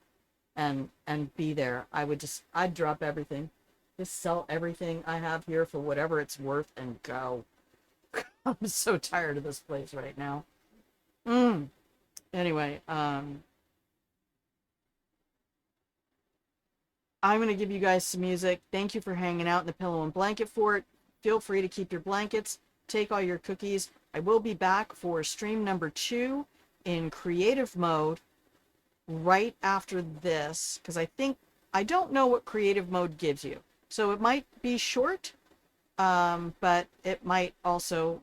and be there, I'd drop everything. Just sell everything I have here for whatever it's worth and go. I'm so tired of this place right now. Anyway, I'm going to give you guys some music. Thank you for hanging out in the Pillow and Blanket Fort. Feel free to keep your blankets. Take all your cookies. I will be back for stream number 2 in creative mode right after this, because I don't know what creative mode gives you. So it might be short, but it might also,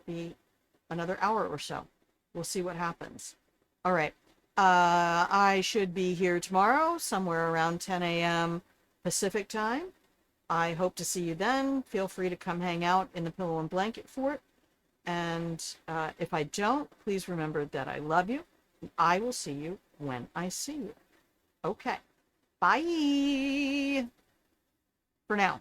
be another hour or so. We'll see what happens. All right. I should be here tomorrow, somewhere around 10 a.m. Pacific time. I hope to see you then. Feel free to come hang out in the Pillow and Blanket Fort. And if I don't, please remember that I love you. I will see you when I see you. Okay. Bye. For now.